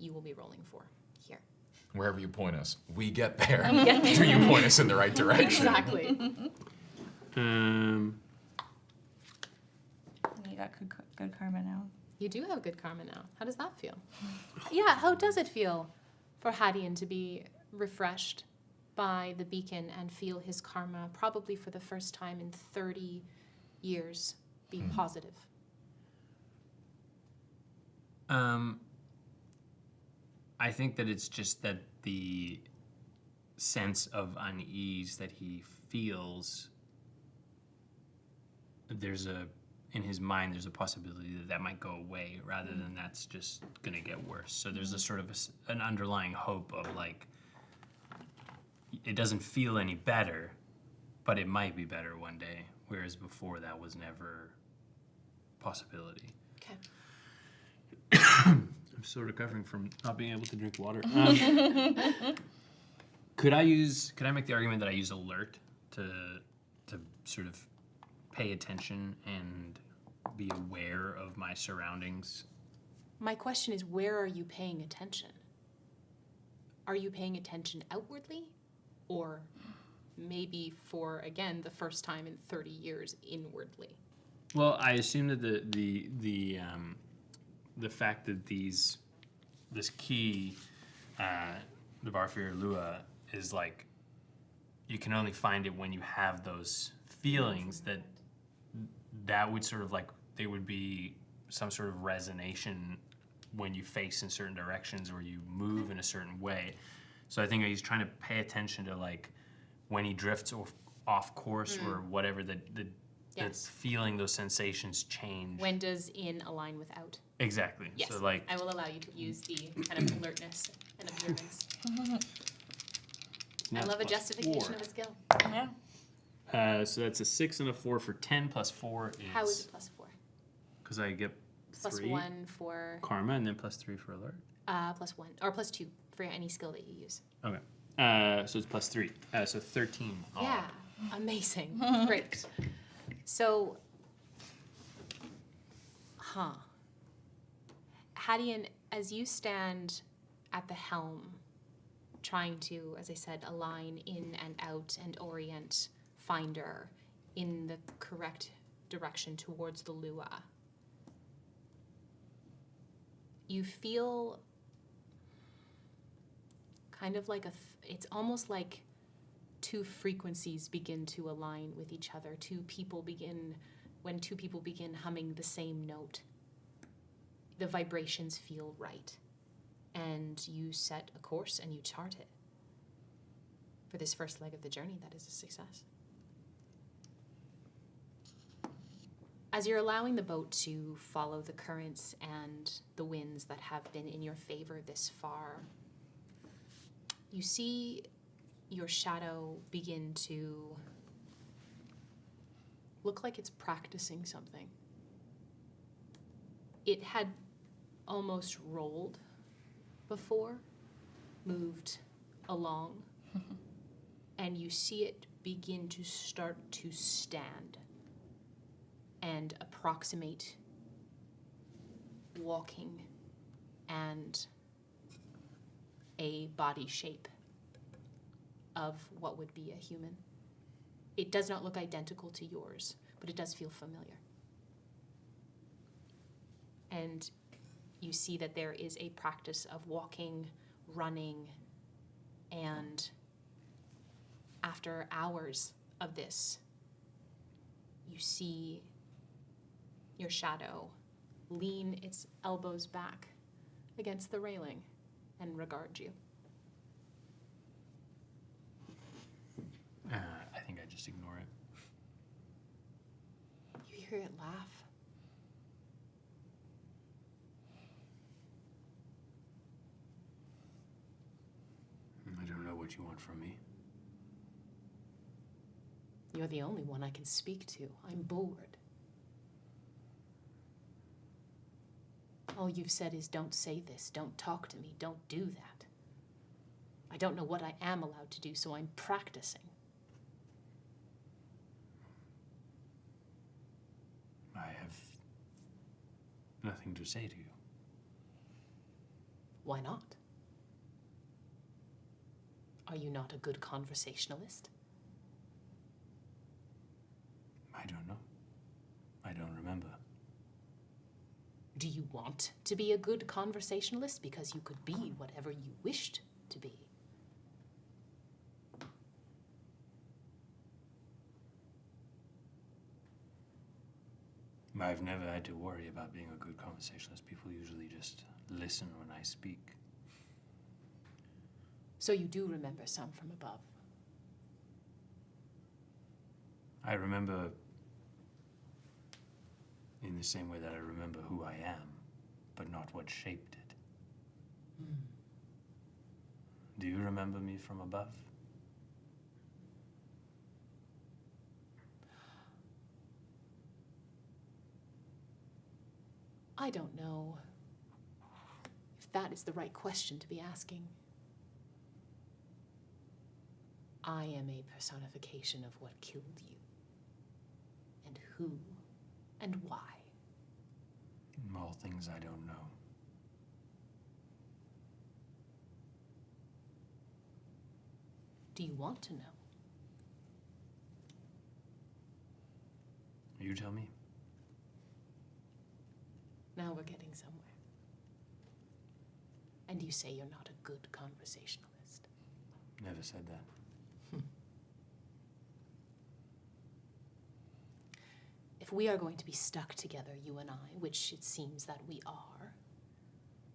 you will be rolling for here. Wherever you point us, we get there. get there. Do you point us in the right direction? Exactly. You got good karma now. You do have good karma now. How does that feel? Yeah, how does it feel for Hadeon to be refreshed by the beacon and feel his karma, probably for the first time in 30 years, be positive? I think that it's just that the sense of unease that he feels, in his mind, there's a possibility that might go away rather than that's just going to get worse. So there's a sort of an underlying hope of like, it doesn't feel any better, but it might be better one day, whereas before that was never a possibility. Okay. I'm still recovering from not being able to drink water. Could I make the argument that I use alert to sort of pay attention and be aware of my surroundings. My question is, where are you paying attention? Are you paying attention outwardly? Or maybe for, again, the first time in 30 years, inwardly? Well, I assume that the fact that this key, the Barfir Lua, is like, you can only find it when you have those feelings, that would sort of like, they would be some sort of resonation when you face in certain directions or you move in a certain way. So I think he's trying to pay attention to like when he drifts off course or whatever, that's feeling those sensations change. When does in align with out? Exactly. Yes, So like, I will allow you to use the kind of alertness and observance. I love a justification of a skill. Yeah. so that's a 6 and a 4 for 10 plus 4 is... How is it plus 4? Because I get Plus 3 1 for karma and then plus 3 for alert. plus 1 or plus 2 for any skill that you use. Okay. So it's plus 3. So 13. Yeah, amazing. Great. So, Hadeon, as you stand at the helm, trying to, as I said, align in and out and orient Finder in the correct direction towards the Lua, you feel kind of like it's almost like two frequencies begin to align with each other. When two people begin humming the same note, the vibrations feel right. And you set a course and you chart it. For this first leg of the journey, that is a success. As you're allowing the boat to follow the currents and the winds that have been in your favor this far, you see your shadow begin to look like it's practicing something. It had almost rolled before, moved along, and you see it begin to start to stand and approximate walking and a body shape of what would be a human. It does not look identical to yours, but it does feel familiar. And you see that there is a practice of walking, running, and after hours of this, you see your shadow lean its elbows back against the railing and regard you. I think I just ignore it. You hear it laugh. I don't know what you want from me. You're the only one I can speak to. I'm bored. All you've said is don't say this, don't talk to me, don't do that. I don't know what I am allowed to do, so I'm practicing. I have nothing to say to you. Why not? Are you not a good conversationalist? I don't know. I don't remember. Do you want to be a good conversationalist? Because you could be whatever you wished to be. I've never had to worry about being a good conversationalist. People usually just listen when I speak. So you do remember some from above? I remember in the same way that I remember who I am, but not what shaped it. Do you remember me from above? I don't know if that is the right question to be asking. I am a personification of what killed you, and who, and why. All things I don't know. Do you want to know? You tell me. Now we're getting somewhere. And you say you're not a good conversationalist. Never said that. If we are going to be stuck together, you and I, which it seems that we are,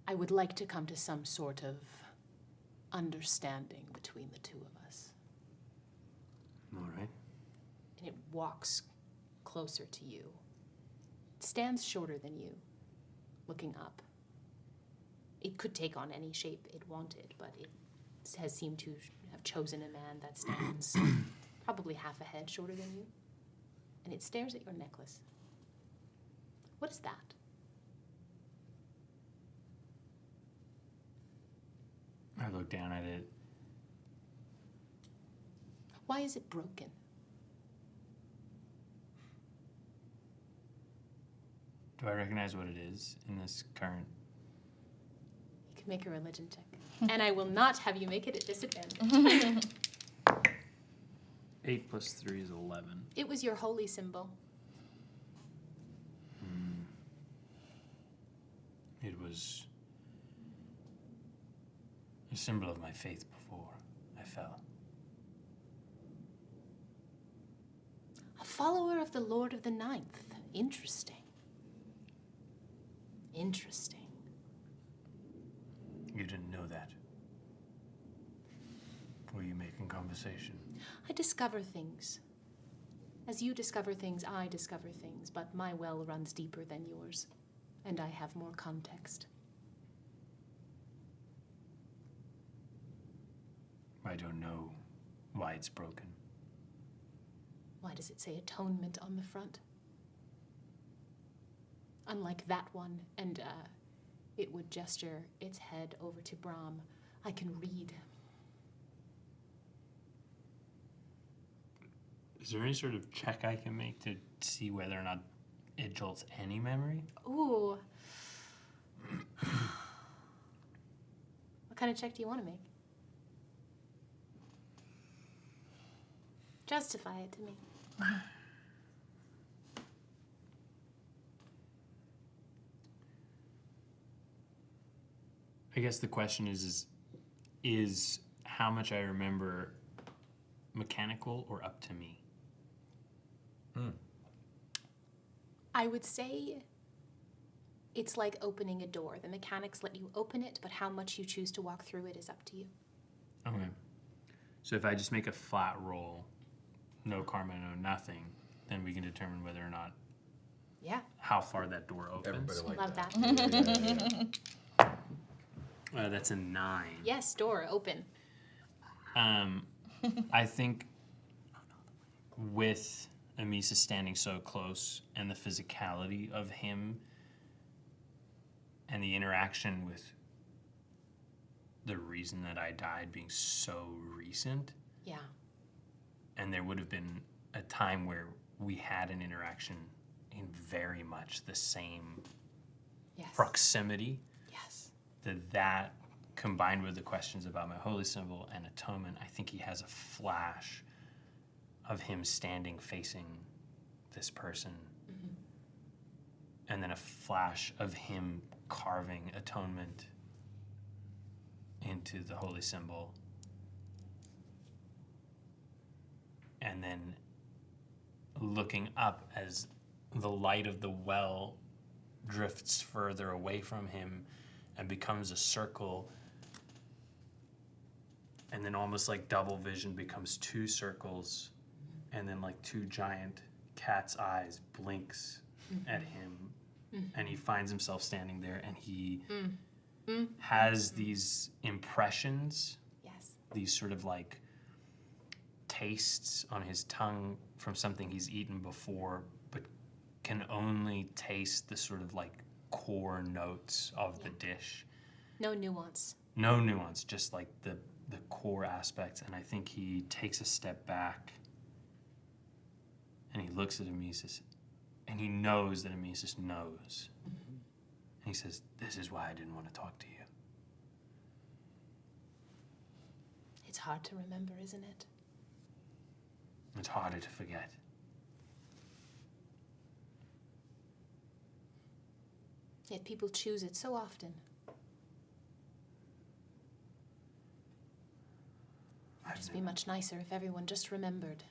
I would like to come to some sort of understanding between the two of us. All right. And it walks closer to you. It stands shorter than you, looking up. It could take on any shape it wanted, but it has seemed to have chosen a man that stands probably half a head shorter than you. And it stares at your necklace. What is that? I look down at it. Why is it broken? Do I recognize what it is in this current? You can make a religion check. And I will not have you make it at disadvantage. 8 plus 3 is 11. It was your holy symbol. It was a symbol of my faith before I fell. A follower of the Lord of the Ninth. Interesting. Interesting. You didn't know that. Were you making conversation? I discover things. As you discover things, I discover things, but my well runs deeper than yours, and I have more context. I don't know why it's broken. Why does it say atonement on the front? Unlike that one, and it would gesture its head over to Brahm, I can read. Is there any sort of check I can make to see whether or not it jolts any memory? Ooh. What kind of check do you want to make? Justify it to me. I guess the question is how much I remember mechanical or up to me? I would say it's like opening a door. The mechanics let you open it, but how much you choose to walk through it is up to you. Okay. So if I just make a flat roll, no karma, no nothing, then we can determine whether or not Yeah, how far that door opens. Everybody like love that. that. Yeah. That's a 9. Yes, door open. I think with Amissus standing so close and the physicality of him and the interaction with the reason that I died being so recent, Yeah. and there would have been a time where we had an interaction in very much the same Yes. proximity, Yes. that combined with the questions about my holy symbol and atonement, I think he has a flash of him standing facing this person, and then a flash of him carving atonement into the holy symbol, and then looking up as the light of the well drifts further away from him and becomes a circle, and then almost like double vision becomes 2 circles, and then like 2 giant cat's eyes blinks at him, and he finds himself standing there, and he has these impressions, Yes. these sort of like tastes on his tongue from something he's eaten before, but can only taste the sort of like core notes of the dish. No nuance. No nuance, just like the core aspects. And I think he takes a step back and he looks at Amissus, and he knows that Amissus knows. he says, "This is why I didn't want to talk to you." It's hard to remember, isn't it? It's harder to forget. Yet people choose it so often. It'd just be much nicer if everyone just remembered.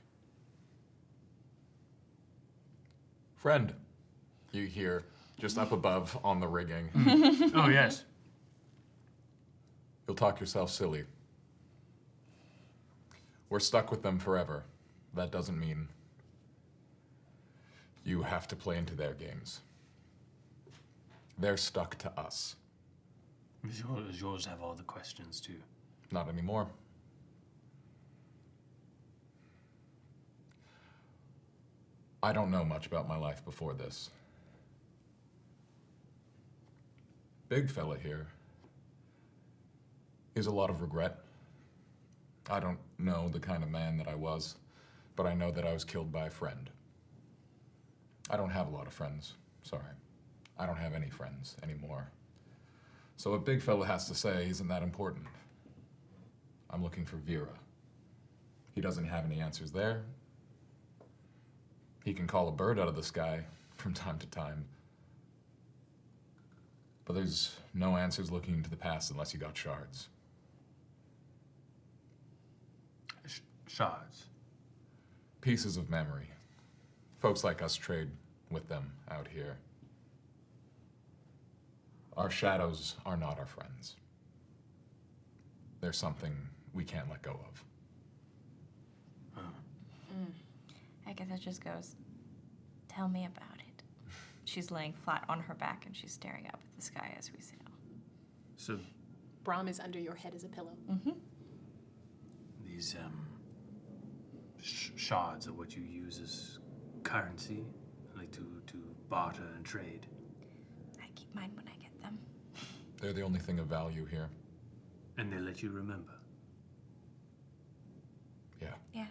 Friend, you hear just up above on the rigging. Oh, yes. You'll talk yourself silly. We're stuck with them forever. That doesn't mean you have to play into their games. They're stuck to us. Does yours have all the questions, too? Not anymore. I don't know much about my life before this. Big fella here. He has a lot of regret. I don't know the kind of man that I was, but I know that I was killed by a friend. I don't have a lot of friends, sorry. I don't have any friends anymore. So what big fella has to say isn't that important. I'm looking for Vera. He doesn't have any answers there. He can call a bird out of the sky from time to time. But there's no answers looking into the past unless you got shards. Shards. Pieces of memory. Folks like us trade with them out here. Our shadows are not our friends. They're something we can't let go of. Agatha just goes, "Tell me about it." She's laying flat on her back and she's staring up at the sky as we sail. So Brahm is under your head as a pillow. these shards are what you use as currency, like to barter and trade. I keep mine when I get them. They're the only thing of value here. And they let you remember. Yeah. Yeah.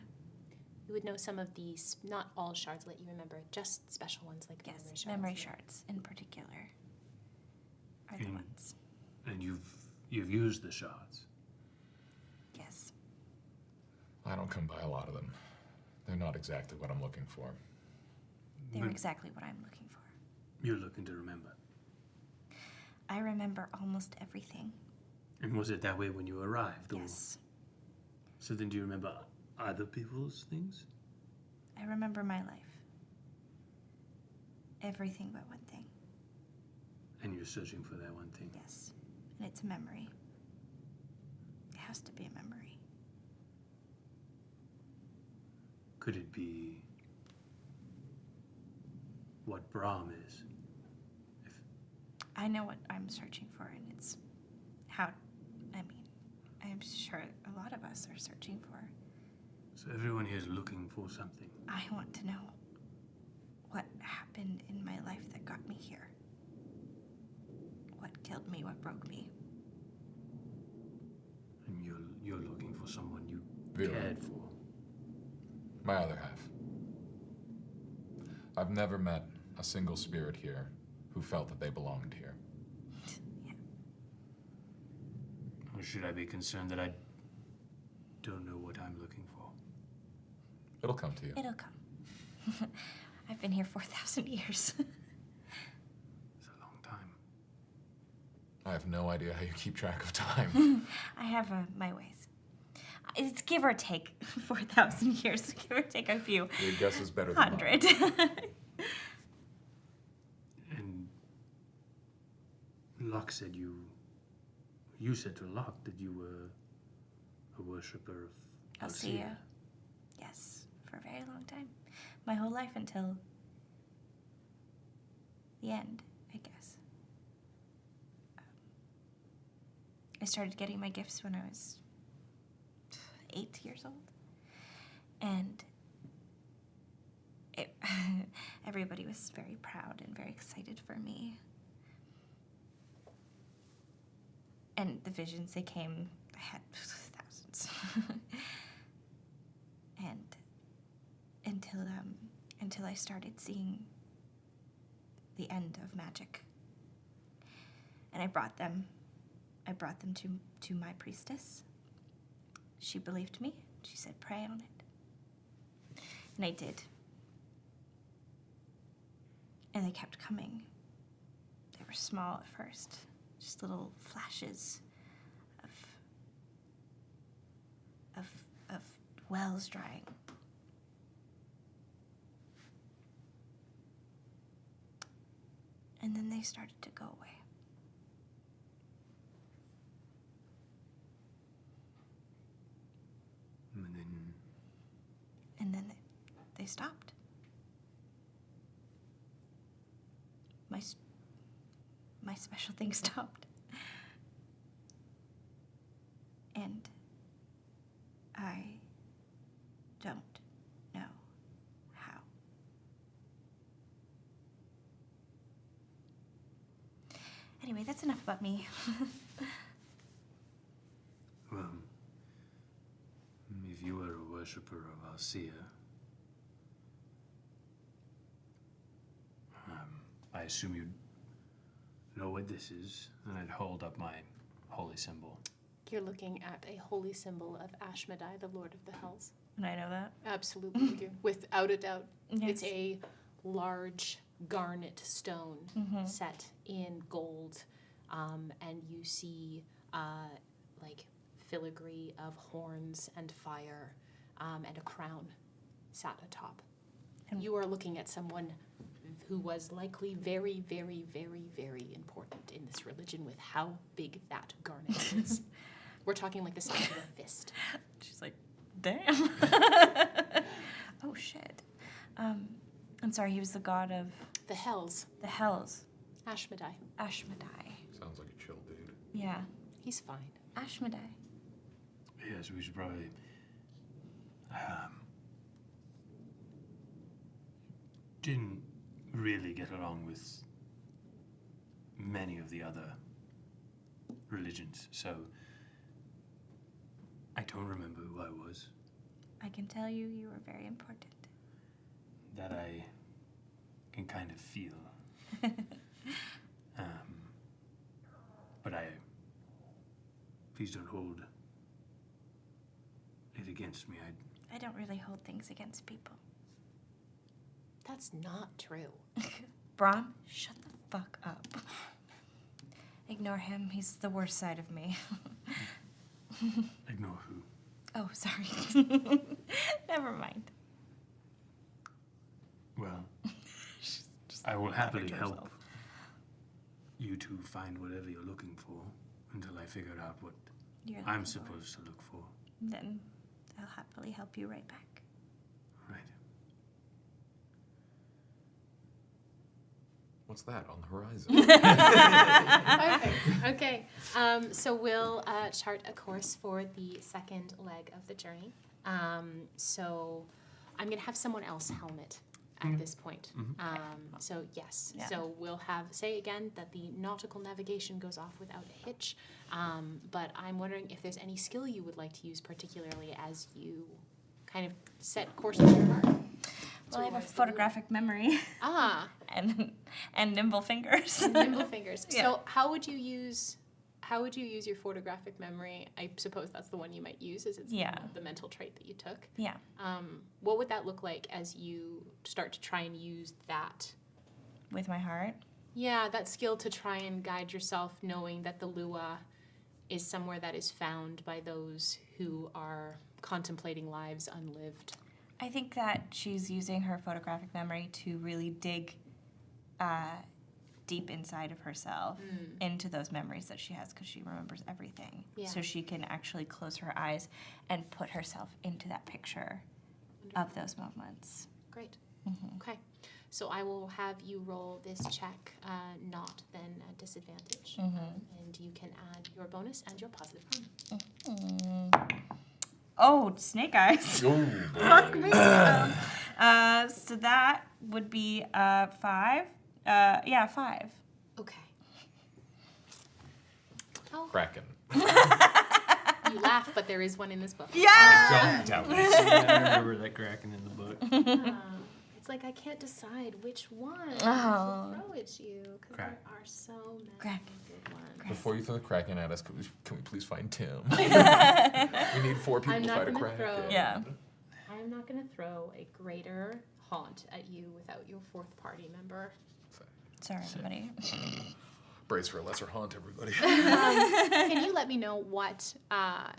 You would know some of these, not all shards let you remember, just special ones like the Yes, memory shards. memory shards in particular are the Mm. ones. And you've used the shards. Yes. I don't come by a lot of them. They're not exactly what I'm looking for. They're But exactly what I'm looking for. you're looking to remember. I remember almost everything. And was it that way when you arrived? Or... Yes. So then do you remember other people's things? I remember my life. Everything but one thing. And you're searching for that one thing? Yes. And it's a memory. It has to be a memory. Could it be what Brahm is? I know what I'm searching for, and it's how, I'm sure a lot of us are searching for. So everyone here is looking for something. I want to know what happened in my life that got me here. What killed me, what broke me. And you're looking for someone you Vera. cared for. My other half. I've never met a single spirit here who felt that they belonged here. Yeah. Or should I be concerned that I don't know what I'm looking for? It'll come to you. It'll come. I've been here 4,000 years. It's a long time. I have no idea how you keep track of time. I have my ways. It's give or take 4,000 years, give or take a few Your guess is better than mine. hundred. And Locke said you said to Locke that you were a worshipper of Alcea. Yes, for a very long time. My whole life until the end, I guess. I started getting my gifts when I was 8 years old. And everybody was very proud and very excited for me. And the visions, they came, I had thousands. And until I started seeing the end of magic. And I brought them to my priestess. She believed me. She said, pray on it. And I did. And they kept coming. They were small at first, just little flashes of wells drying. And then they started to go away. And then they stopped. My special thing stopped. And I don't know how. Anyway, that's enough about me. Well, if you were a worshipper of Alcea, I assume you'd know what this is, and I'd hold up my holy symbol. You're looking at a holy symbol of Ashmedai, the Lord of the Hells. And I know that. Absolutely, you do. Without a doubt. Yes. It's a large garnet stone set in gold, and you see like filigree of horns and fire, and a crown sat atop. And you are looking at someone who was likely very, very, very, very important in this religion with how big that garnet is. We're talking like the size of a fist. She's like, damn. Oh, shit. I'm sorry, he was the god of The Hells. the Hells. Ashmedai. Ashmedai. Sounds like a chill dude. Yeah. He's fine. Ashmedai. Yes, we should probably didn't really get along with many of the other religions, so I don't remember who I was. I can tell you were very important. That I can kind of feel. But please don't hold it against me. I don't really hold things against people. That's not true. Brahm, shut the fuck up. Ignore him. He's the worst side of me. Ignore who? Oh, sorry. Never mind. Well, I will happily to help herself. you to find whatever you're looking for until I figure out what You're I'm looking for. supposed to look for. Then I'll happily help you right back. Right. What's that on the horizon? Okay. So we'll chart a course for the second leg of the journey. So I'm going to have someone else helm it at this point. So yes. Yeah. So we'll say again that the nautical navigation goes off without a hitch. But I'm wondering if there's any skill you would like to use particularly as you kind of set course on your mark. Well, I have a photographic memory and nimble fingers. Nimble fingers. Yeah. So how would you use your photographic memory? I suppose that's the one you might use, is it's the mental trait that you took. Yeah. What would that look like as you start to try and use that? With my heart. Yeah, that skill to try and guide yourself, knowing that the Lua is somewhere that is found by those who are contemplating lives unlived. I think that she's using her photographic memory to really dig deep inside of herself into those memories that she has, because she remembers everything. Yeah. So she can actually close her eyes and put herself into that picture of those moments. Great. Okay. So I will have you roll this check, not then a disadvantage. And you can add your bonus and your positive harm. Oh, snake eyes. Fuck me. So that would be 5. 5. Okay. Oh, Kraken. you laugh, but there is one in this book. Yeah. Don't doubt it. I remember that Kraken in the book. It's like I can't decide which one Oh. to throw at you because there Crack. are so many Crack. good ones. Before you throw the Kraken at us, can we please find Tim? We need 4 people I'm to not fight a gonna Kraken. throw- Yeah. I'm not going to throw a greater haunt at you without your 4th party member. Sorry, everybody. Brace for a lesser haunt, everybody. Can you let me know what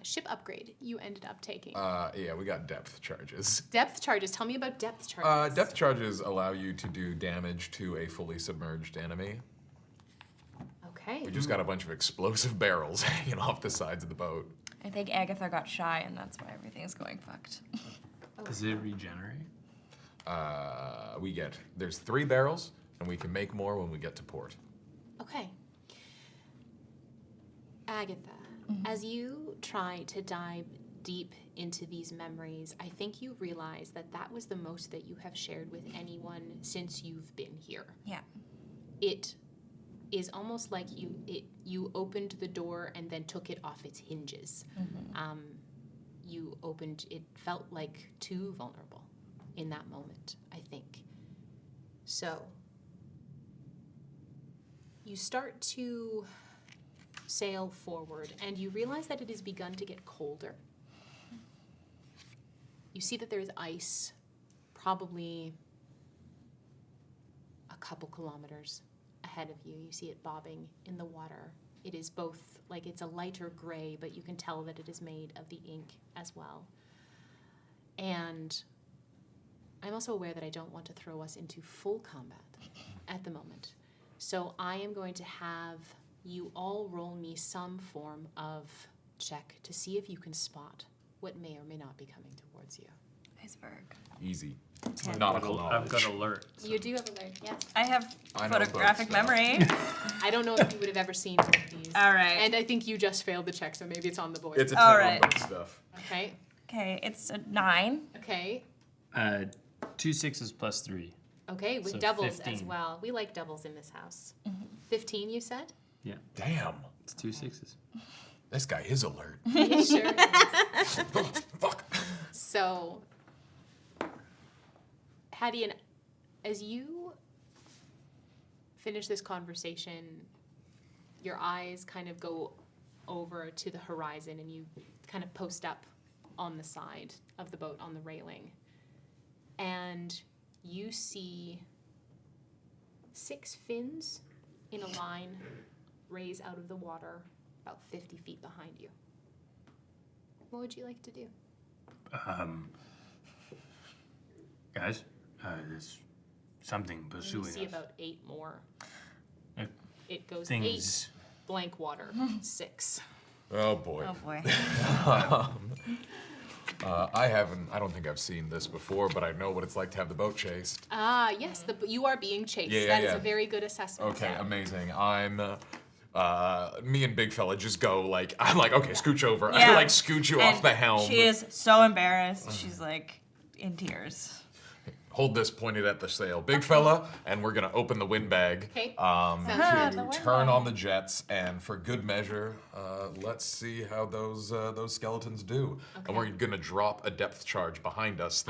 ship upgrade you ended up taking? Yeah, we got depth charges. Depth charges. Tell me about depth charges. Depth charges allow you to do damage to a fully submerged enemy. Okay. We just got a bunch of explosive barrels hanging off the sides of the boat. I think Agatha got shy, and that's why everything's going fucked. Does it regenerate? There's 3 barrels, and we can make more when we get to port. Okay. Agatha, as you try to dive deep into these memories, I think you realize that that was the most that you have shared with anyone since you've been here. Yeah. It is almost like you opened the door and then took it off its hinges. It felt like too vulnerable in that moment, I think. So you start to sail forward and you realize that it has begun to get colder. You see that there is ice probably a couple kilometers ahead of you. You see it bobbing in the water. It is both, like it's a lighter gray, but you can tell that it is made of the ink as well. And I'm also aware that I don't want to throw us into full combat at the moment. So I am going to have you all roll me some form of check to see if you can spot what may or may not be coming towards you. Iceberg. Easy. 10. Nautical I've got knowledge. alert. You do have alert, yes. I have I know photographic both stuff. memory. I don't know if you would have ever seen one of these. All right. And I think you just failed the check, so maybe it's on the board. It's a All 10 right. on both stuff. Okay. Okay, it's a 9. Okay. 2 6s plus 3. Okay, with So doubles as 15. well. We like doubles in this house. 15, you said? Yeah, Damn. it's 2 6s. This guy is alert. He sure is. Fuck. So, Hadeon, as you finish this conversation, your eyes kind of go over to the horizon and you kind of post up on the side of the boat on the railing. And you see 6 fins in a line raise out of the water about 50 feet behind you. What would you like to do? Guys, there's something And pursuing you see us. about 8 more. Uh, It goes Things. 8, blank water, 6. Oh boy. Oh boy. I don't think I've seen this before, but I know what it's like to have the boat chased. Ah, yes, you are being chased. Yeah, That is yeah. a very good assessment. Okay, amazing. Me and Big Fella just go I'm like, okay, scooch over. Yeah. I scooch you off And the helm. She is so embarrassed. She's like in tears. Hold this pointed at the sail, Big Fella, and we're gonna open the windbag Okay. The to turn on the jets, and for good measure, let's see how those skeletons do. Okay. And we're gonna drop a depth charge behind us,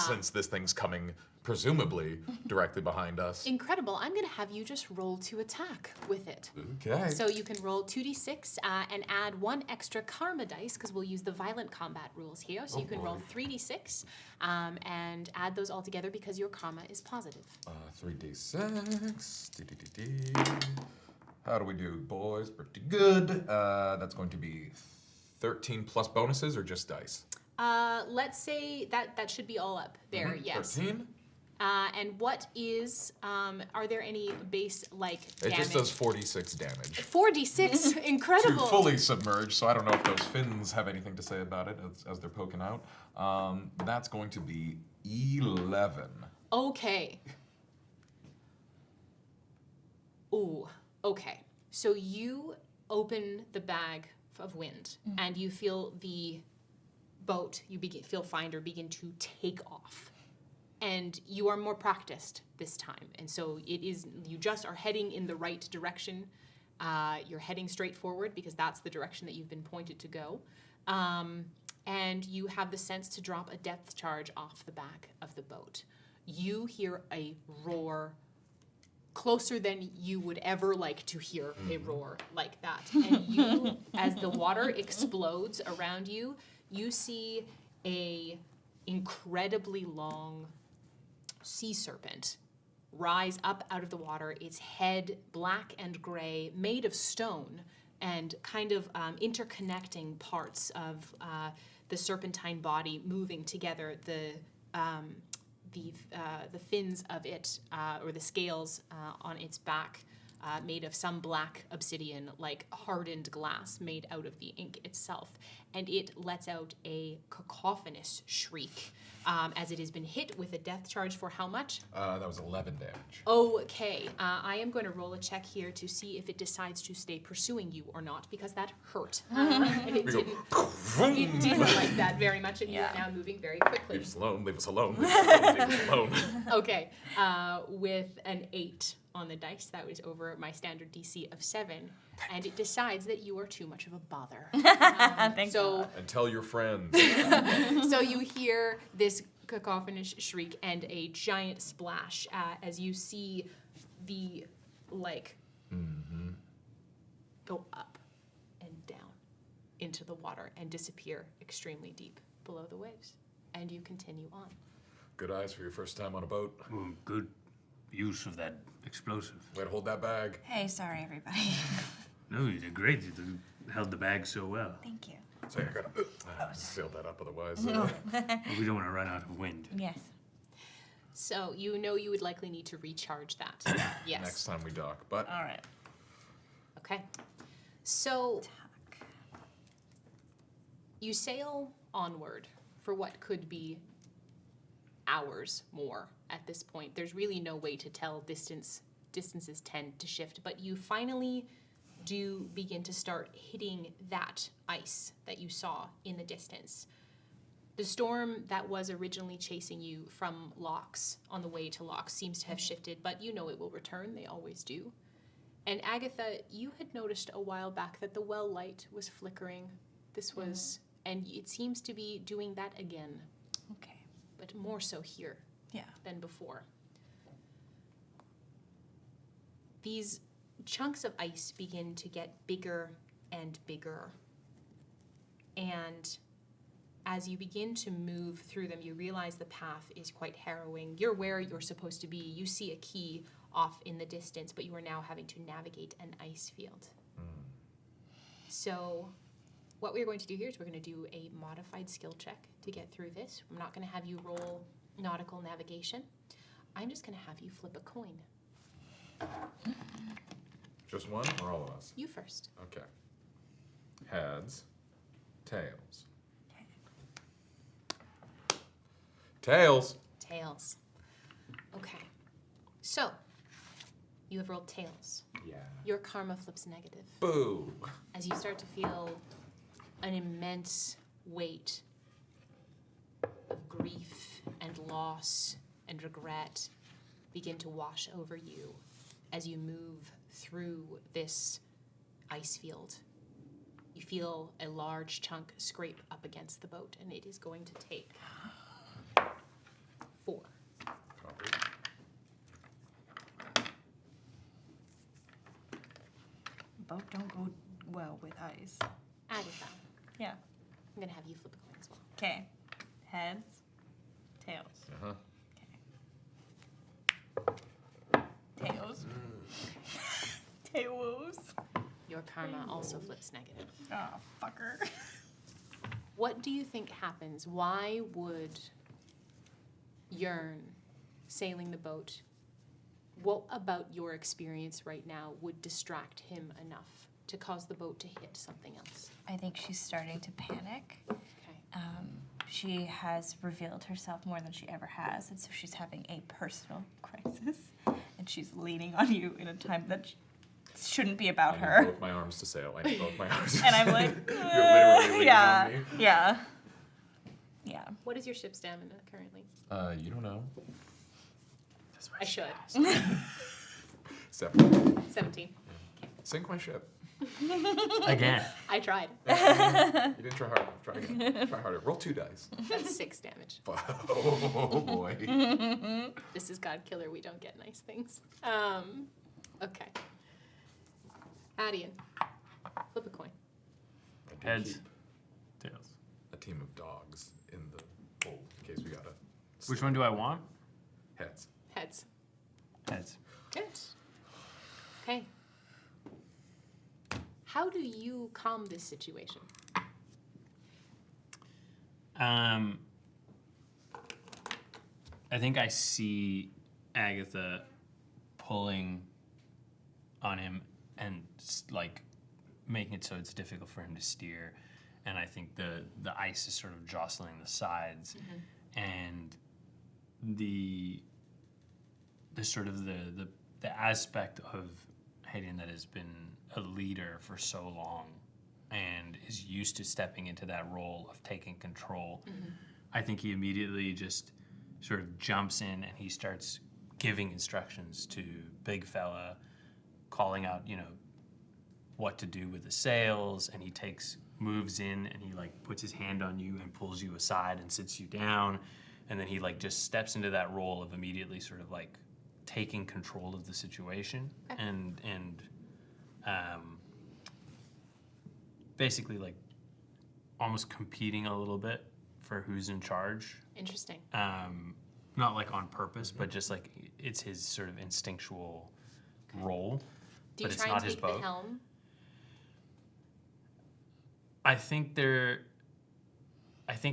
since this thing's coming presumably directly behind us. Incredible. I'm going to have you just roll to attack with it. Okay. So you can roll 2d6 and add 1 extra karma dice, because we'll use the violent combat rules here. So you can roll 3d6 and add those all together because your karma is positive. 3d6. How do we do, boys? Pretty good. That's going to be 13 plus bonuses or just dice? Let's say that should be all up there, yes. 13? And what is, are there any base, like, It damage? just does 46 damage. 4d6, To incredible. fully submerged, so I don't know if those fins have anything to say about it as they're poking out. That's going to be 11. Okay. Ooh, okay. So you open the bag of wind, and you feel the boat, feel Finder begin to take off. And you are more practiced this time. And so you just are heading in the right direction. You're heading straight forward because that's the direction that you've been pointed to go. And you have the sense to drop a depth charge off the back of the boat. you hear a roar closer than you would ever like to hear a roar like that. And you, as the water explodes around you, you see a incredibly long sea serpent rise up out of the water, its head black and gray, made of stone, and kind of interconnecting parts of the serpentine body moving together. The fins of it, or the scales on its back, made of some black obsidian, like hardened glass made out of the ink itself. And it lets out a cacophonous shriek as it has been hit with a death charge for how much? That was 11 damage. Okay, I am going to roll a check here to see if it decides to stay pursuing you or not, because that hurt. And it didn't like that very much, and you're now moving very quickly. Leave us alone, leave us alone, leave us alone, leave us alone. Okay, with an 8 on the dice, that was over my standard DC of 7, and it decides that you are too much of a bother. Thank So, And tell your friends. so you hear this cacophonous shriek and a giant splash as you see the go up and down into the water and disappear extremely deep below the waves. And you continue on. Good eyes for your first time on a boat. Well, good use of that explosive. Way to hold that bag. Hey, sorry, everybody. No, you did great. You held the bag so well. Thank you. So you're gonna seal that up otherwise. We don't want to run out of wind. Yes. So you know you would likely need to recharge that. Yes. Next time we dock. But All right. Okay. So you sail onward for what could be hours more at this point. There's really no way to tell distances tend to shift, but you finally do begin to start hitting that ice that you saw in the distance. The storm that was originally chasing you from Locks on the way to Locks seems to have shifted, but you know it will return. They always do. And Agatha, you had noticed a while back that the well light was flickering. This was, and it seems to be doing that again, Okay. but more so here Yeah. than before. These chunks of ice begin to get bigger and bigger. And as you begin to move through them, you realize the path is quite harrowing. You're where you're supposed to be. You see a key off in the distance, but you are now having to navigate an ice field. So what we're going to do here is we're going to do a modified skill check to get through this. I'm not going to have you roll nautical navigation. I'm just going to have you flip a coin. just one or all of us? You first. Okay. Heads, tails. Tails. Tails. Okay. So, you have rolled tails. Yeah. Your karma flips negative Boo. as you start to feel an immense weight of grief and loss and regret begin to wash over you as you move through this ice field. You feel a large chunk scrape up against the boat, and it is going to take 4. Copy. Boat don't go well with ice. Agatha, Yeah. I'm going to have you flip a coin as well. Okay. Heads, tails. Uh-huh. Tails. Tails. Your karma also flips negative. Oh, fucker. What do you think happens? Why would Yearn sailing the boat, what about your experience right now would distract him enough to cause the boat to hit something else? I think she's starting to panic. Okay. She has revealed herself more than she ever has, and so she's having a personal crisis. And she's leaning on you in a time that shouldn't be about I her. need both my arms to sail. I need both my arms to And I'm sail. like, You're literally leaning yeah, on me. yeah, yeah. What is your ship stamina currently? You don't know. I should. 7. 17. Sink my ship. Again. I tried. You didn't try hard enough. Try again. Try harder. Roll 2 dice. That's 6 damage. Oh boy. This is Godkiller. We don't get nice things. Okay. Hadeon, flip a coin. I do Heads. keep Tails. a team of dogs in the bowl in case we gotta. Which one do I want? Heads. Heads. Heads. Good. Okay. How do you calm this situation? I think I see Agatha pulling on him and like making it so it's difficult for him to steer, and I think the ice is sort of jostling the sides, and the sort of the aspect of Hadeon that has been a leader for so long and is used to stepping into that role of taking control. I think he immediately just sort of jumps in and he starts giving instructions to Big Fella, calling out, what to do with the sails, and he moves in and he like puts his hand on you and pulls you aside and sits you down, and then he like just steps into that role of immediately sort of like taking control of the situation and basically like almost competing a little bit for who's in charge. Interesting. Not like on purpose, but just like it's his sort of instinctual role. Do you but it's try not and his take the boat. helm? I think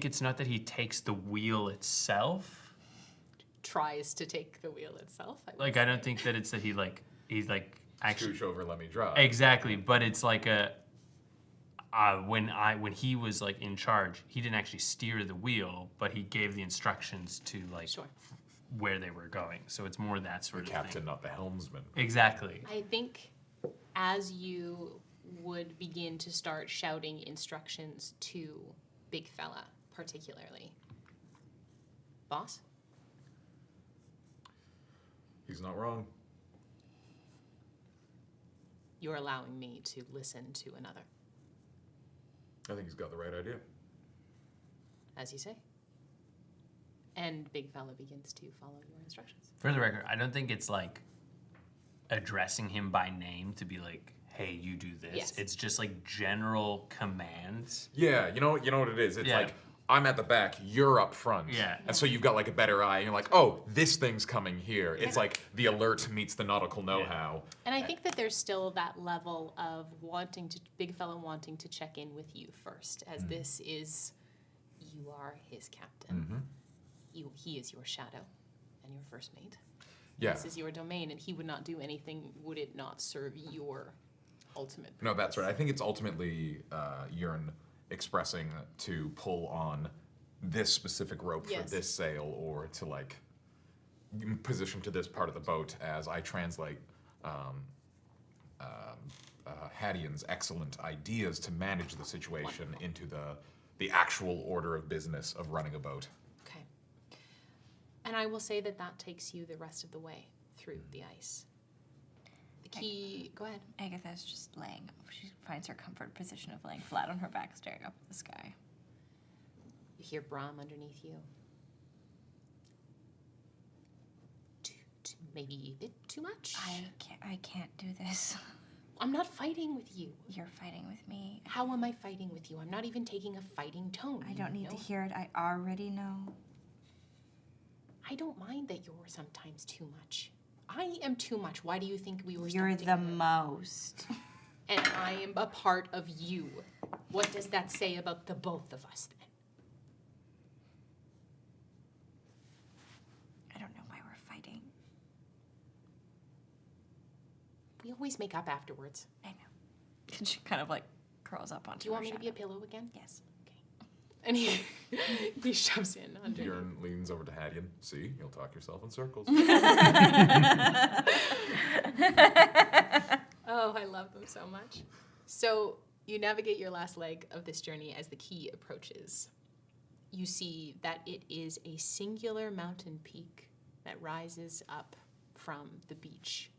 it's not that he takes the wheel itself. Tries to take the wheel itself. I don't think that it's that he's actually Scooch over, let me drive. exactly, but it's like when he was like in charge, he didn't actually steer the wheel, but he gave the instructions to like Sure. where they were going. So it's more that sort The of captain, thing. not the helmsman. Exactly. I think as you would begin to start shouting instructions to Big Fella, particularly. Boss? He's not wrong. You're allowing me to listen to another, I think he's got the right idea. as you say. And Big Fella begins to follow your instructions. For the record, I don't think it's like addressing him by name to be like, hey, you do this. Yes. It's just like general commands. Yeah, you know what it is? It's Yeah. like, I'm at the back, you're up front. Yeah. And so you've got like a better eye, and you're like, oh, this thing's coming here. It's like the alert meets the nautical know-how. And I think that there's still that level of Big Fella wanting to check in with you first, as this is, you are his captain. He is your shadow and your first mate. Yeah. This is your domain, and he would not do anything would it not serve your ultimate purpose. No, that's right. I think it's ultimately Yearn expressing to pull on this specific rope Yes. for this sail, or to like position to this part of the boat as I translate Hadeon's excellent ideas to manage the situation into the actual order of business of running a boat. Okay. And I will say that takes you the rest of the way through the ice. The key, go ahead. Agatha's just laying. She finds her comfort position of laying flat on her back, staring up at the sky. You hear Brahm underneath you. Maybe a bit too much? I can't do this. I'm not fighting with you. You're fighting with me. How am I fighting with you? I'm not even taking a fighting tone. I don't need to know? hear it. I already know. I don't mind that you're sometimes too much. I am too much. Why do you think we were You're stuck the together? most. And I am a part of you. What does that say about the both of us then? I don't know why we're fighting. We always make up afterwards. I know. And she kind of like curls up onto Do you want her me to be a shadow. pillow again? Yes. And he shoves in underneath. Yearn leans over to Hadeon. See, you'll talk yourself in circles. Oh, I love them so much. So you navigate your last leg of this journey as the key approaches. You see that it is a singular mountain peak that rises up from the beach,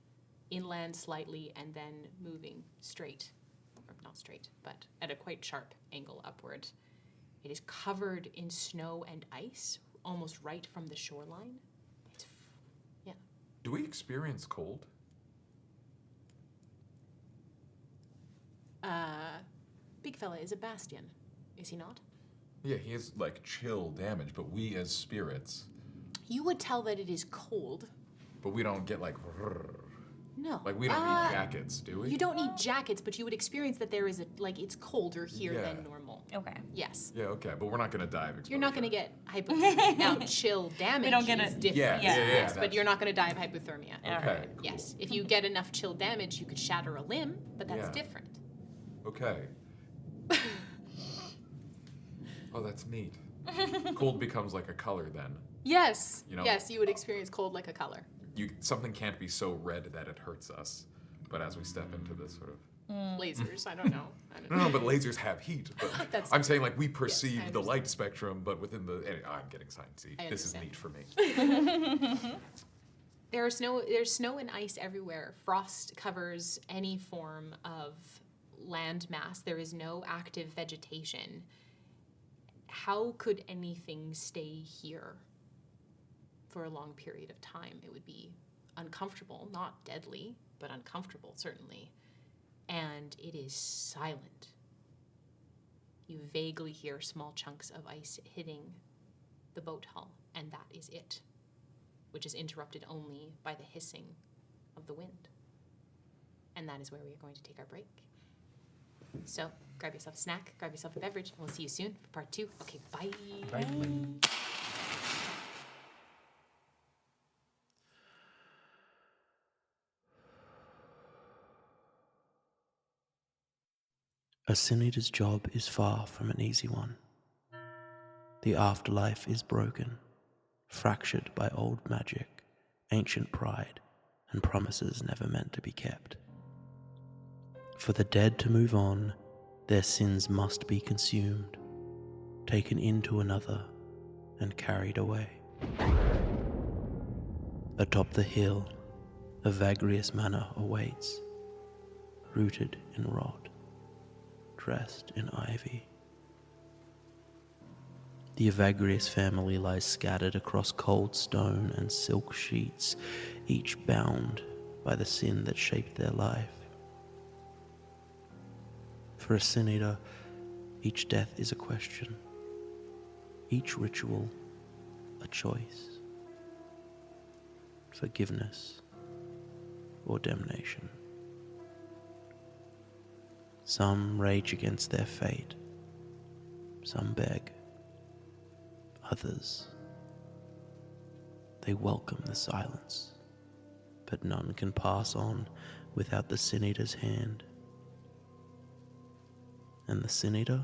inland slightly and then moving straight not straight, but at a quite sharp angle upward. It is covered in snow and ice, almost right from the shoreline. Yeah. Do we experience cold? Big fella is a Bastion, is he not? Yeah, he has like chill damage, but we as spirits, You would tell that it is cold. but we don't get like, No. like we don't need jackets, do we? You don't need jackets, but you would experience that there is it's colder here Yeah. than normal. Okay. Yes. Yeah, okay, but we're not gonna die of exposure. You're not going to get hypothermia. Now, chill damage don't get is it. different. Yeah, Yes, that's- but you're not going to die of hypothermia. Okay, cool. Yes. If you get enough chill damage, you could shatter a limb, but that's Yeah. different. Okay. Oh, that's neat. Cold becomes like a color then. Yes. You know- Yes, you would experience cold like a color. Something can't be so red that it hurts us. But as we step into this sort of Lasers, I don't know. no, but lasers have heat. But That's- I'm saying like we I perceive the understand. light spectrum, but within the. Anyway, I'm getting sciencey. I This is understand. neat for me. There's snow and ice everywhere. Frost covers any form of land mass. There is no active vegetation. How could anything stay here for a long period of time? It would be uncomfortable, not deadly, but uncomfortable, certainly. And it is silent. You vaguely hear small chunks of ice hitting the boat hull, and that is it, which is interrupted only by the hissing of the wind. And that is where we are going to take our break. So grab yourself a snack, grab yourself a beverage, and we'll see you soon for part 2. Okay, bye. A sin eater's job is far from an easy one. The afterlife is broken, fractured by old magic, ancient pride, and promises never meant to be kept. For the dead to move on, their sins must be consumed, taken into another, and carried away. Atop the hill, a Vagrius manor awaits, rooted in rot, dressed in ivy. The Evagrius family lies scattered across cold stone and silk sheets, each bound by the sin that shaped their life. For a sin eater, each death is a question, each ritual a choice. Forgiveness or damnation. Some rage against their fate, some beg, others, they welcome the silence, but none can pass on without the Sin Eater's hand. And the Sin Eater,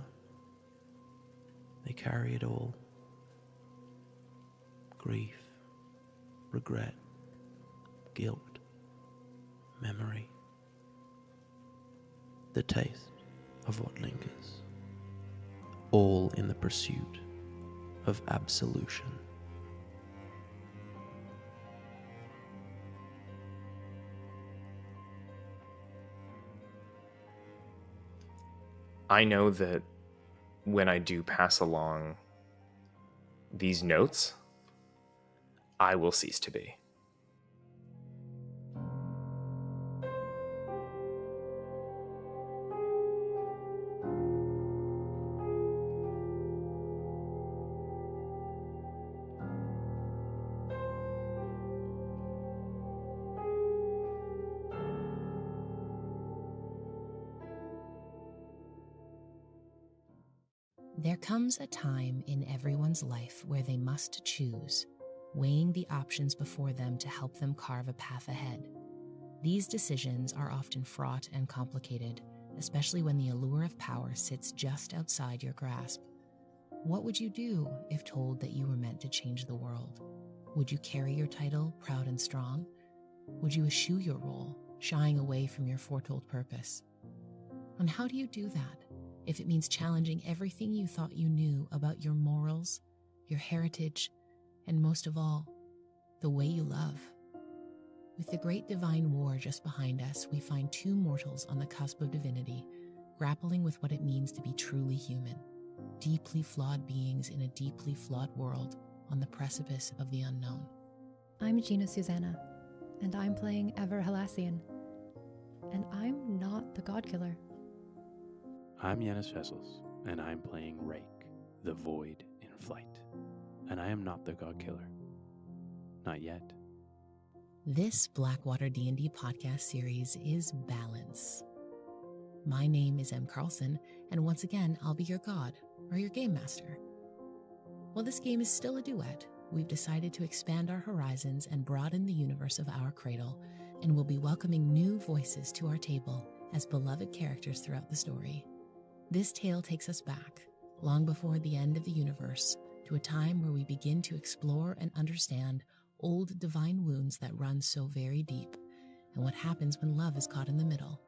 they carry it all. Grief, regret, guilt, memory. The taste of what lingers, all in the pursuit of absolution. I know that when I do pass along these notes, I will cease to be. There comes a time in everyone's life where they must choose, weighing the options before them to help them carve a path ahead. These decisions are often fraught and complicated, especially when the allure of power sits just outside your grasp. What would you do if told that you were meant to change the world? Would you carry your title proud and strong? Would you eschew your role, shying away from your foretold purpose? And how do you do that if it means challenging everything you thought you knew about your morals, your heritage, and most of all, the way you love? With the great divine war just behind us, we find two mortals on the cusp of divinity, grappling with what it means to be truly human, deeply flawed beings in a deeply flawed world on the precipice of the unknown. I'm Gina Susanna, and I'm playing Ever Halassian. And I'm not the Godkiller. I'm Yanis Vessels, and I'm playing Rake, the Void in Flight. And I am not the Godkiller. Not yet. This Blackwater D&D podcast series is Balance. My name is M. Carlson, and once again, I'll be your god, or your game master. While this game is still a duet, we've decided to expand our horizons and broaden the universe of our cradle, and we'll be welcoming new voices to our table as beloved characters throughout the story. This tale takes us back, long before the end of the universe, to a time where we begin to explore and understand old divine wounds that run so very deep, and what happens when love is caught in the middle.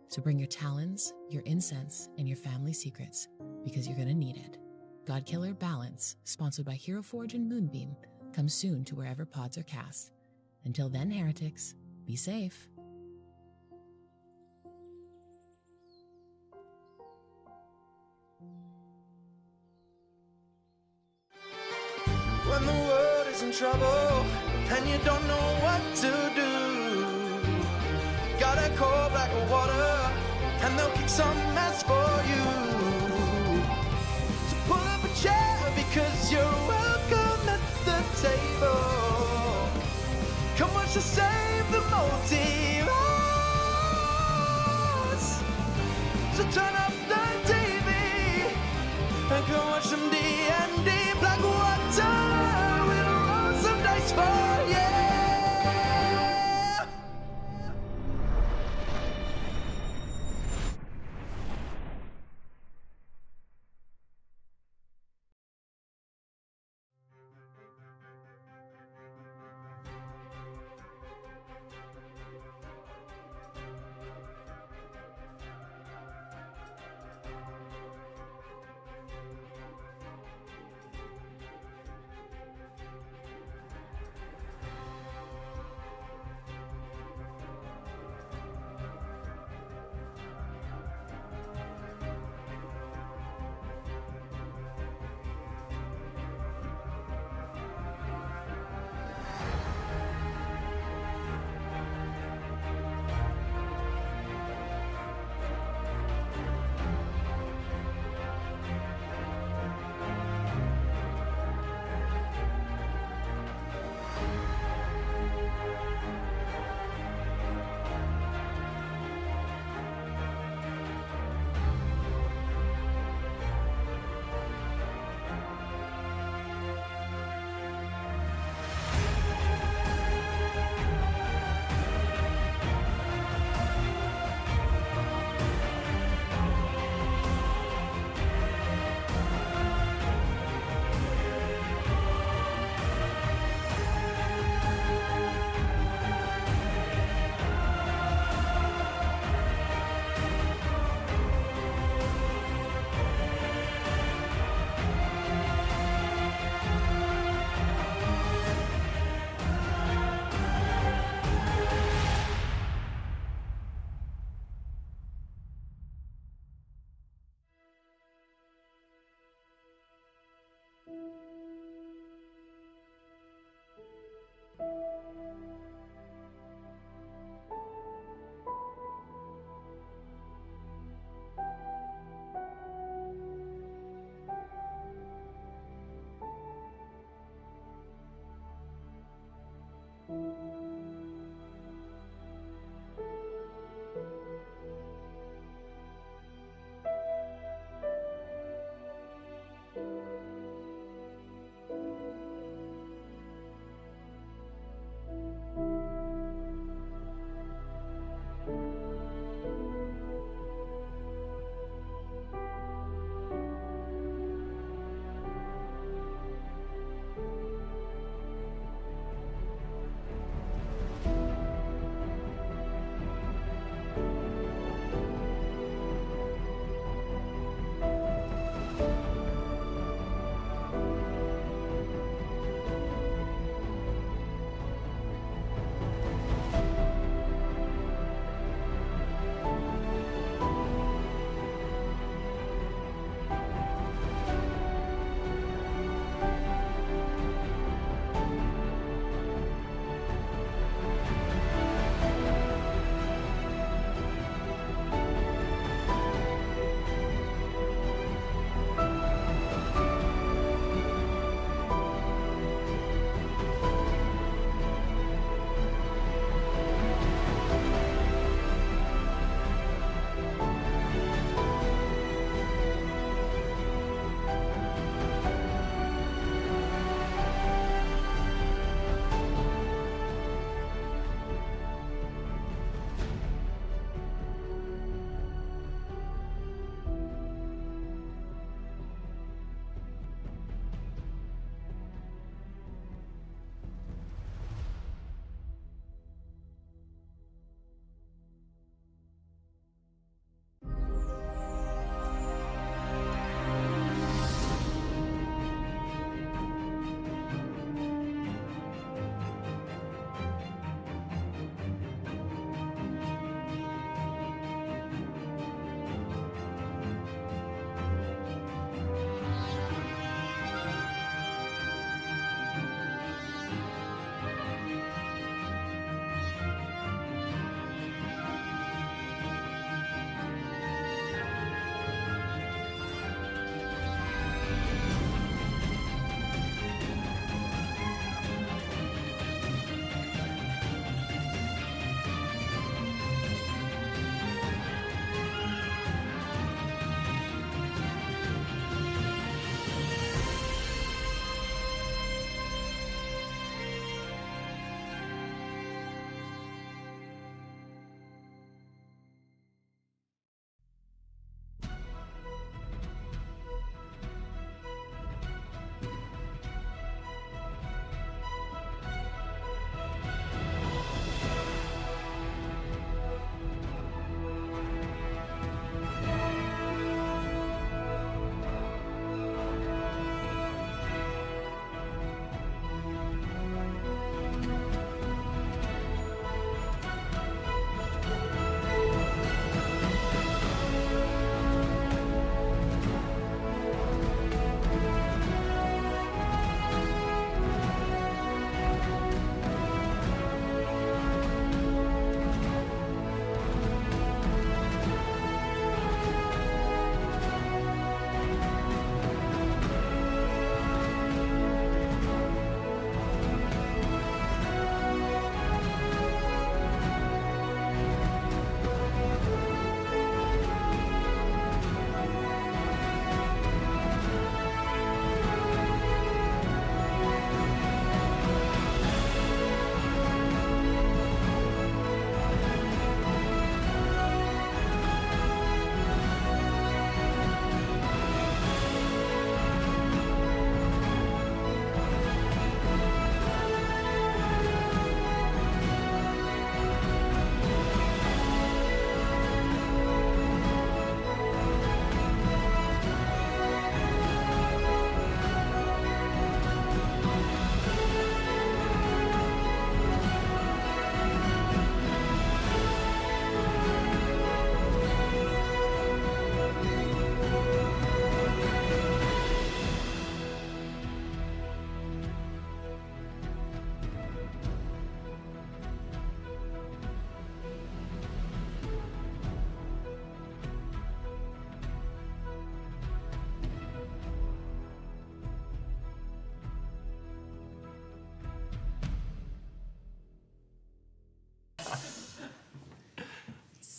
So bring your talons, your incense, and your family secrets, because you're gonna need it. Godkiller Balance, sponsored by Hero Forge and Moonbeam, comes soon to wherever pods are cast. Until then, heretics, be safe. When the world is in trouble and you don't know what to do, gotta call Blackwater and they'll kick some mess for you. So pull up a chair because you're welcome at the table. Come watch us save the multiverse. So turn up the TV and come watch some D&D. Blackwater, we'll roll some dice for you.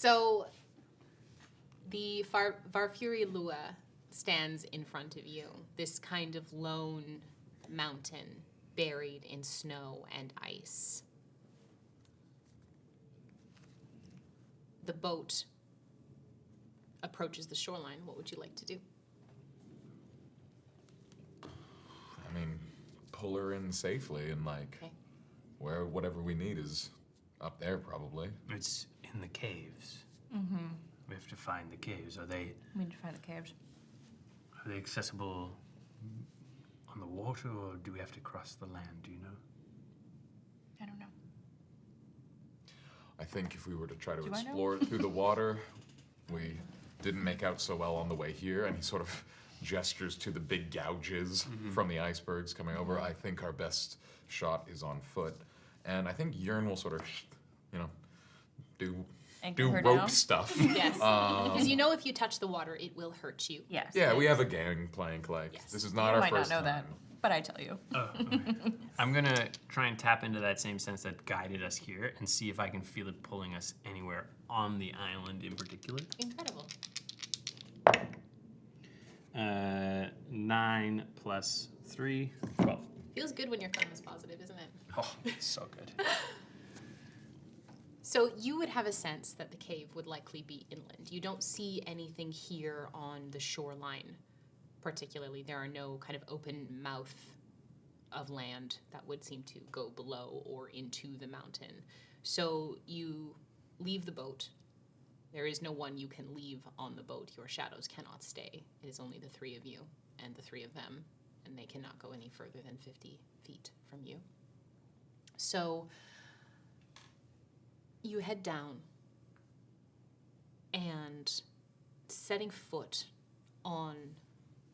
So the Varfuri Lua stands in front of you, this kind of lone mountain buried in snow and ice. The boat approaches the shoreline. What would you like to do? I mean, pull her in safely and Okay. where whatever we need is up there probably. It's in the caves. Mm-hmm. We have to find the caves. Are they We need to find the caves. accessible on the water, or do we have to cross the land? Do you know? I don't know. I think if we were to try to Do I know? explore it through the water, we didn't make out so well on the way here, and he sort of gestures to the big gouges from the icebergs coming over. I think our best shot is on foot, and I think Yearn will sort of, do Anchor her rope down? stuff. Yes. Because you know if you touch the water, it will hurt you. Yes. Yeah, we have a gangplank. Yes. This is not You our might first not know time. that, but I tell you. Oh, okay. I'm gonna try and tap into that same sense that guided us here and see if I can feel it pulling us anywhere on the island in particular. Incredible. 9 plus 3, 12. Feels good when your thumb is positive, isn't it? Oh, so good. So you would have a sense that the cave would likely be inland. You don't see anything here on the shoreline particularly. There are no kind of open mouth of land that would seem to go below or into the mountain. So you leave the boat. There is no one you can leave on the boat. Your shadows cannot stay. It is only the three of you and the three of them, and they cannot go any further than 50 feet from you. So you head down, and setting foot on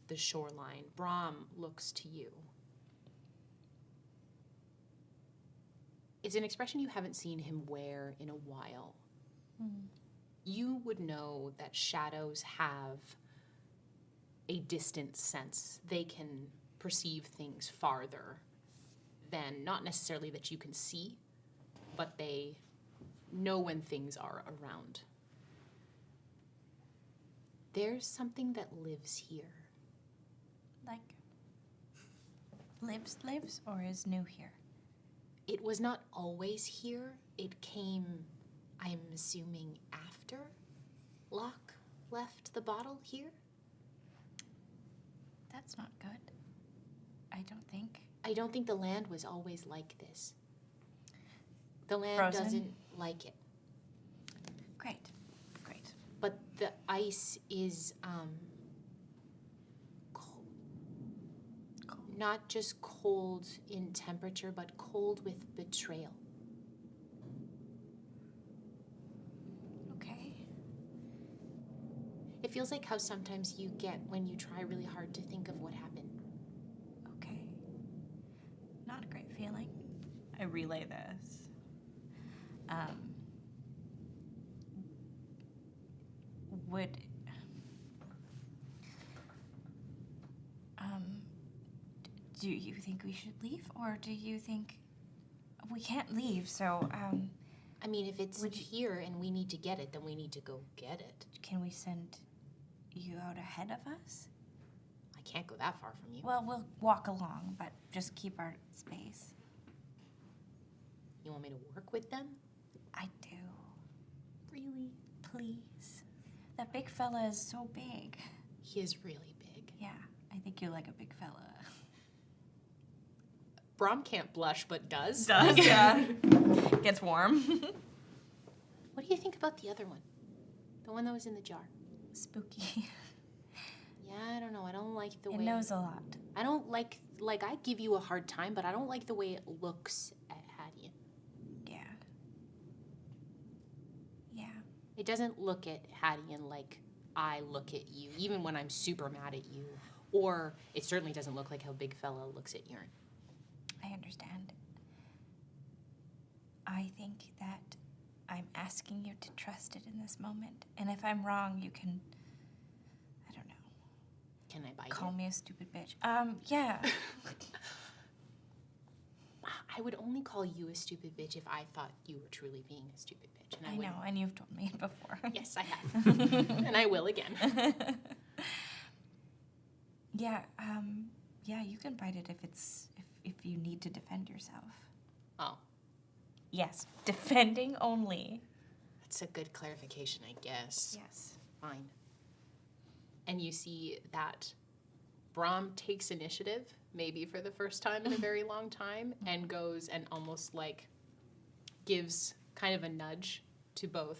the shoreline, Brahm looks to you. It's an expression you haven't seen him wear in a while. You would know that shadows have a distant sense. They can perceive things farther than, not necessarily that you can see, but they know when things are around. There's something that lives here. Like, lives, or is new here? It was not always here. It came, I'm assuming, after Locke left the bottle here. That's not good. I don't think. I don't think the land was always like this. The land Frozen? doesn't like it. Great. But the ice is cold. Not just cold in temperature, but cold with betrayal. Okay. It feels like how sometimes you get when you try really hard to think of what happened. Okay. Not a great feeling. I relay this. Do you think we should leave, or do you think we can't leave? So, I mean, if it's Would you- here and we need to get it, then we need to go get it. can we send you out ahead of us? I can't go that far from you. Well, we'll walk along, but just keep our space. You want me to work with them? I do. Really? Please. That big fella is so big. He is really big. Yeah, I think you like a big fella. Brahm can't blush, but does. Yeah. Gets warm. What do you think about the other one? The one that was in the jar? Spooky. Yeah, I don't know. I don't like the It way... knows a lot. I don't like I give you a hard time, but I don't like the way it looks at Hadeon. Yeah. Yeah. It doesn't look at Hadeon like I look at you, even when I'm super mad at you. Or it certainly doesn't look like how Big Fella looks at Yearn. I understand. I think that I'm asking you to trust it in this moment. And if I'm wrong, you can, I don't know, Can I buy call you? me a stupid bitch. Yeah. I I would only call you a stupid bitch if I thought you were truly being a stupid bitch. And I know, and you've told me before. Yes, I have. And I will again. Yeah, yeah, you can bite it if you need to defend yourself. Oh, Yes, defending only. that's a good clarification, I guess. Yes. Fine. And you see that Brahm takes initiative, maybe for the first time in a very long time, and goes and almost like gives kind of a nudge to both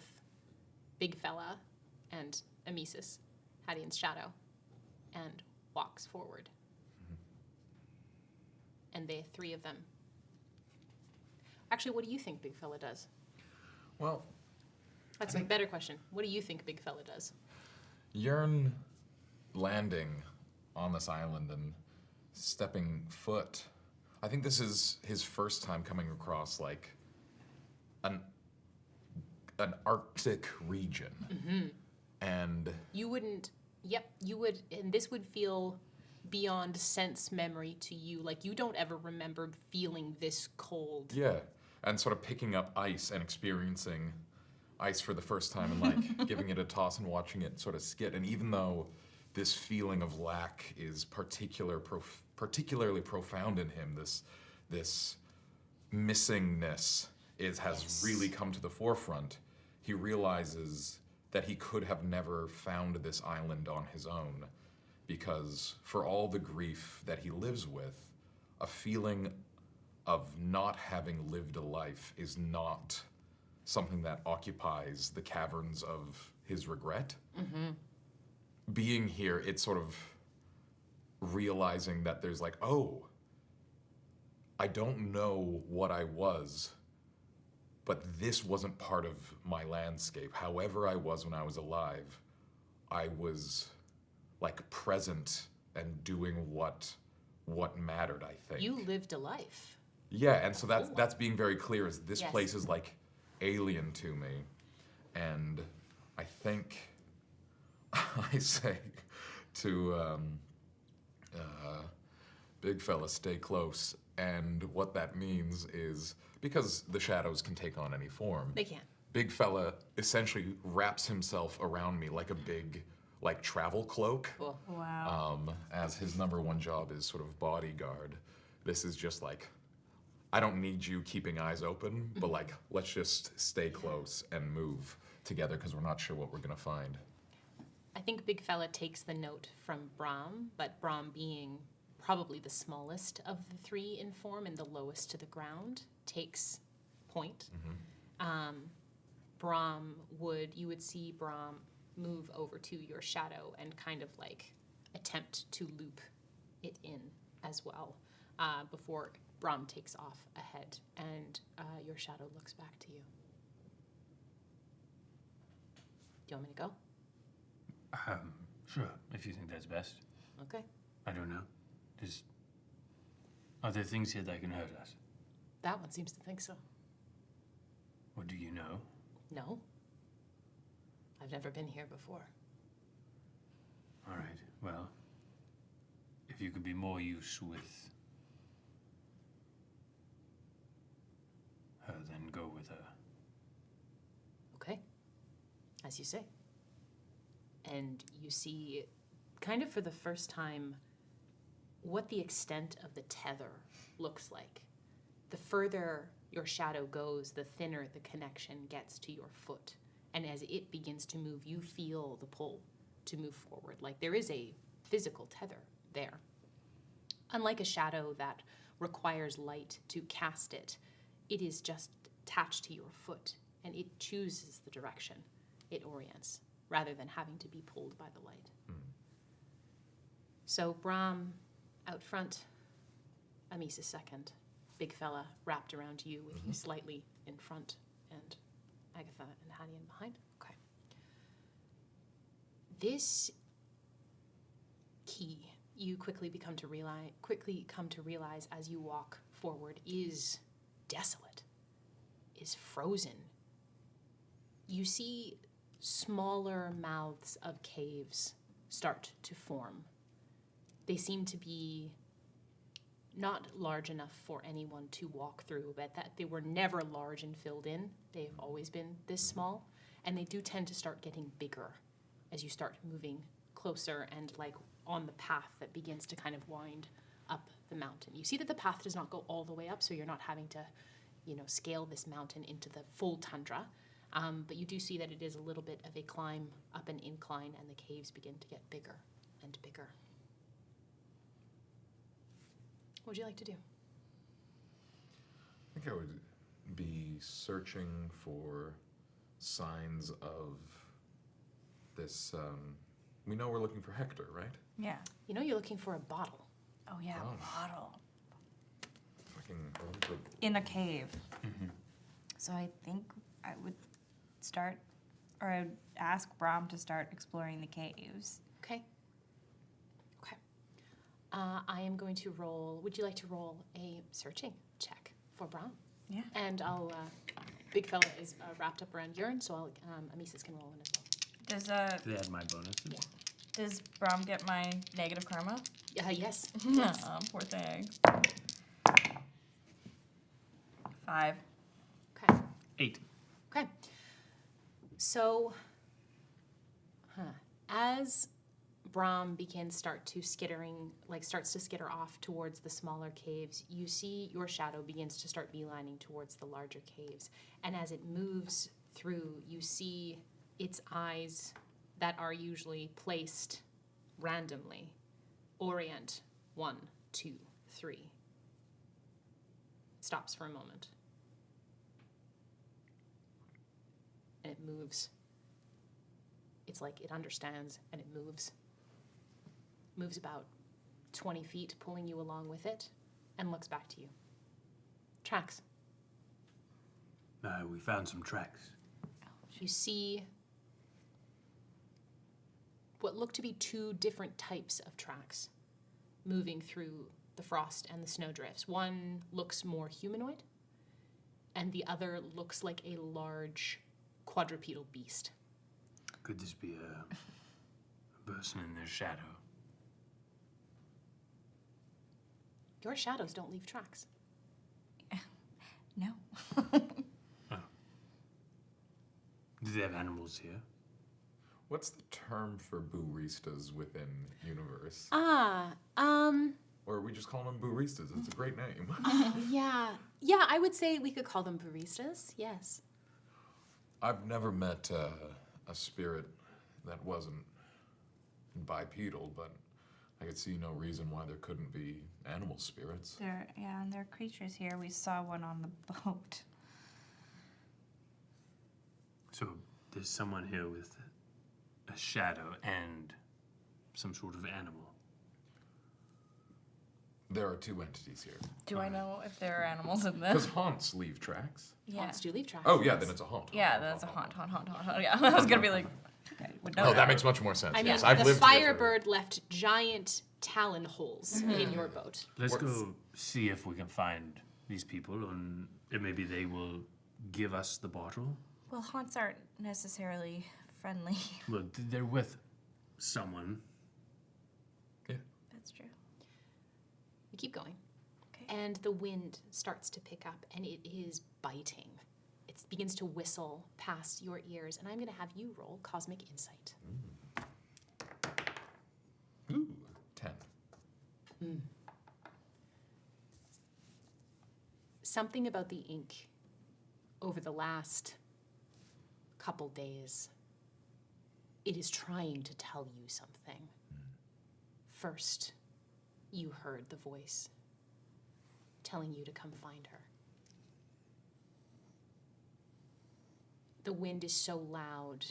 Big Fella and Amissus, Hadeon's shadow, and walks forward. And the three of them. Actually, what do you think Big Fella does? Well, That's a better question. What do you think Big Fella does? Yearn landing on this island and stepping foot. I think this is his first time coming across like an Arctic region. And You wouldn't, you would, and this would feel beyond sense memory to you. Like, you don't ever remember feeling this cold. yeah, and sort of picking up ice and experiencing ice for the first time and like giving it a toss and watching it sort of skid. And even though this feeling of lack is particularly profound in him, this missingness has really come to the forefront. He realizes that he could have never found this island on his own, because for all the grief that he lives with, a feeling of not having lived a life is not something that occupies the caverns of his regret. Being here, it's sort of realizing that there's like, oh, I don't know what I was, but this wasn't part of my landscape. However I was when I was alive, I was like present and doing what mattered, I think. You lived a life. Yeah, and so that's being very clear, is this Yes. place is like alien to me. And I think I say to Big Fella, stay close. And what that means is, because the shadows can take on any form, They can. Big Fella essentially wraps himself around me like a big like travel cloak. Cool. Wow. As his number one job is sort of bodyguard. This is just like, I don't need you keeping eyes open, but like, let's just stay close and move together because we're not sure what we're gonna find. I think Big Fella takes the note from Brahm, but Brahm being probably the smallest of the three in form and the lowest to the ground, takes point. You would see Brahm move over to your shadow and kind of like attempt to loop it in as well before Brahm takes off ahead, and your shadow looks back to you. Do you want me to go? Sure, if you think that's best. Okay. I don't know. Are there things here that can hurt us? That one seems to think so. Or do you know? No. I've never been here before. All right, well, if you could be more use with her, then go with her. Okay. As you say. And you see, kind of for the first time, what the extent of the tether looks like. The further your shadow goes, the thinner the connection gets to your foot. And as it begins to move, you feel the pull to move forward. Like there is a physical tether there. Unlike a shadow that requires light to cast it, it is just attached to your foot, and it chooses the direction it orients, rather than having to be pulled by the light. So Brahm out front, Amissus second, Big Fella wrapped around you with you slightly in front, and Agatha and Hadeon behind. Okay. This key you quickly come to realize as you walk forward is desolate, is frozen. You see smaller mouths of caves start to form. They seem to be not large enough for anyone to walk through, but that they were never large and filled in. They've always been this small, and they do tend to start getting bigger as you start moving closer and like on the path that begins to kind of wind up the mountain. You see that the path does not go all the way up, so you're not having to, scale this mountain into the full tundra. But you do see that it is a little bit of a climb up an incline, and the caves begin to get bigger and bigger. What would you like to do? I think I would be searching for signs of this. We know we're looking for Hektor, right? Yeah. You're looking for a bottle. Oh, yeah, Oh. bottle. Fucking. In a cave. So I think I would start, or I would ask Brahm to start exploring the caves. Okay. I am going to roll. Would you like to roll a searching check for Brahm? Yeah. And I'll. Big fella is wrapped up around Yearn, so Amissus can roll in as well. Does They add my bonuses. Yeah. does Brahm get my negative karma? Yes. Aw, poor thing. 5. Okay. 8. Okay. So, as Brahm starts to skitter off towards the smaller caves, you see your shadow begins to start beelining towards the larger caves. And as it moves through, you see its eyes that are usually placed randomly. Orient 1, 2, 3. Stops for a moment. And it moves. It's like it understands and it moves. Moves about 20 feet, pulling you along with it, and looks back to you. Tracks. We found some tracks. You see what look to be 2 different types of tracks moving through the frost and the snowdrifts. One looks more humanoid, and the other looks like a large quadrupedal beast. Could this be a person in their shadow? Your shadows don't leave tracks. No. Do they have animals here? What's the term for booristas within universe? Or are we just calling them booristas? It's a great name. Yeah, I would say we could call them baristas, yes. I've never met a spirit that wasn't bipedal, but I could see no reason why there couldn't be animal spirits. And there are creatures here. We saw one on the boat. So there's someone here with a shadow and some sort of animal. There are 2 entities here. Do I know if there are animals in Because this? haunts leave tracks. Yeah. Haunts do leave tracks. Oh, yeah, then it's a haunt. Yeah, that's a haunt. Yeah, I was gonna be like, okay, would know Oh, that makes much more sense. I mean, yes, I've the lived here for- Firebird left giant talon holes in your boat. Let's go see if we can find these people, and maybe they will give us the bottle. Well, haunts aren't necessarily friendly. Well, they're with someone. Yeah. That's true. You keep going. Okay. And the wind starts to pick up, and it is biting. It begins to whistle past your ears, and I'm going to have you roll Cosmic Insight. Ooh, 10. Something about the ink over the last couple days, it is trying to tell you something. First, you heard the voice telling you to come find her. The wind is so loud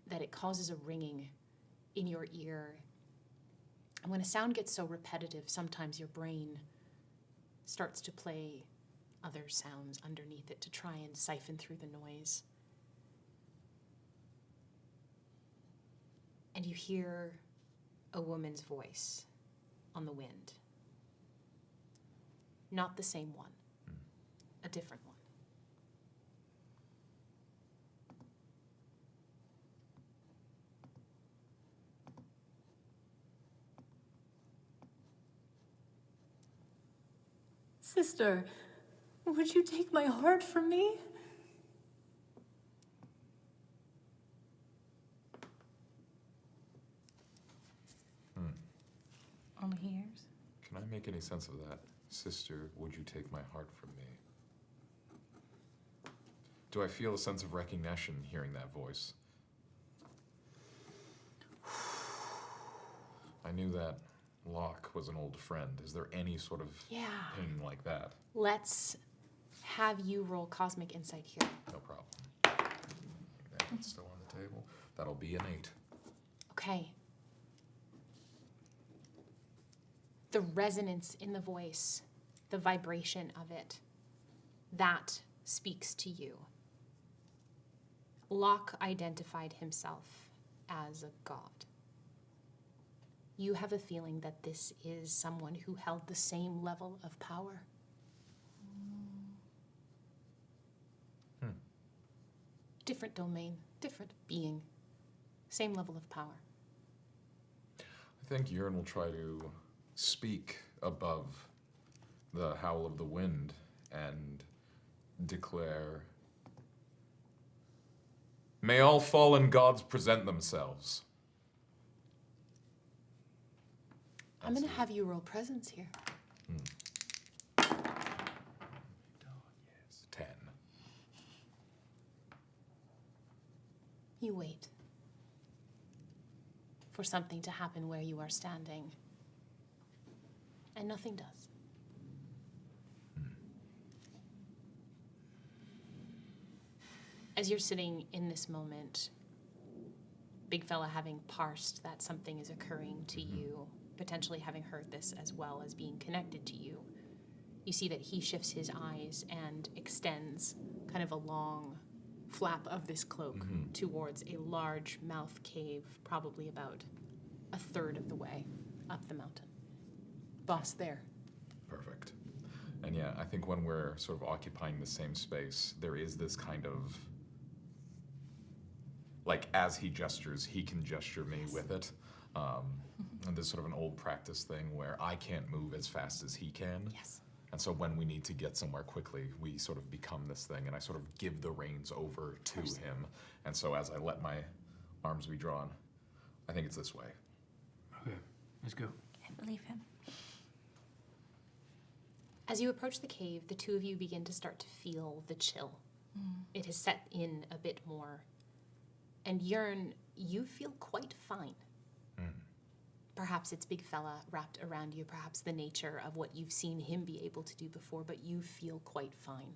that it causes a ringing in your ear. And when a sound gets so repetitive, sometimes your brain starts to play other sounds underneath it to try and siphon through the noise. And you hear a woman's voice on the wind. Not the same one, a different one. Sister, would you take my heart from me? Only ears. Can I make any sense of that? Sister, would you take my heart from me? Do I feel a sense of recognition hearing that voice? I knew that Locke was an old friend. Is there any sort of ping like that? Let's have you roll Cosmic Insight here. No problem. That's still on the table. That'll be an 8. Okay. The resonance in the voice, the vibration of it, that speaks to you. Locke identified himself as a god. You have a feeling that this is someone who held the same level of power. Different domain, different being, same level of power. I think Yearn will try to speak above the howl of the wind and declare, "May all fallen gods present themselves." I'm going to have you roll presence here. 10. You wait for something to happen where you are standing, and nothing does. As you're sitting in this moment, big fella having parsed that something is occurring to you, potentially having heard this as well as being connected to you, you see that he shifts his eyes and extends kind of a long flap of this cloak towards a large mouth cave, probably about a third of the way up the mountain. Boss there. Perfect. And yeah, I think when we're sort of occupying the same space, there is this kind of, like, as he gestures, he can gesture me with it. And there's sort of an old practice thing where I can't move as fast as he can. Yes. And so when we need to get somewhere quickly, we sort of become this thing, and I sort of give the reins over to him. And so as I let my arms be drawn, I think it's this way. Okay, let's go. I believe him. As you approach the cave, the two of you begin to start to feel the chill. It has set in a bit more. And Yearn, you feel quite fine. Perhaps it's big fella wrapped around you, perhaps the nature of what you've seen him be able to do before, but you feel quite fine.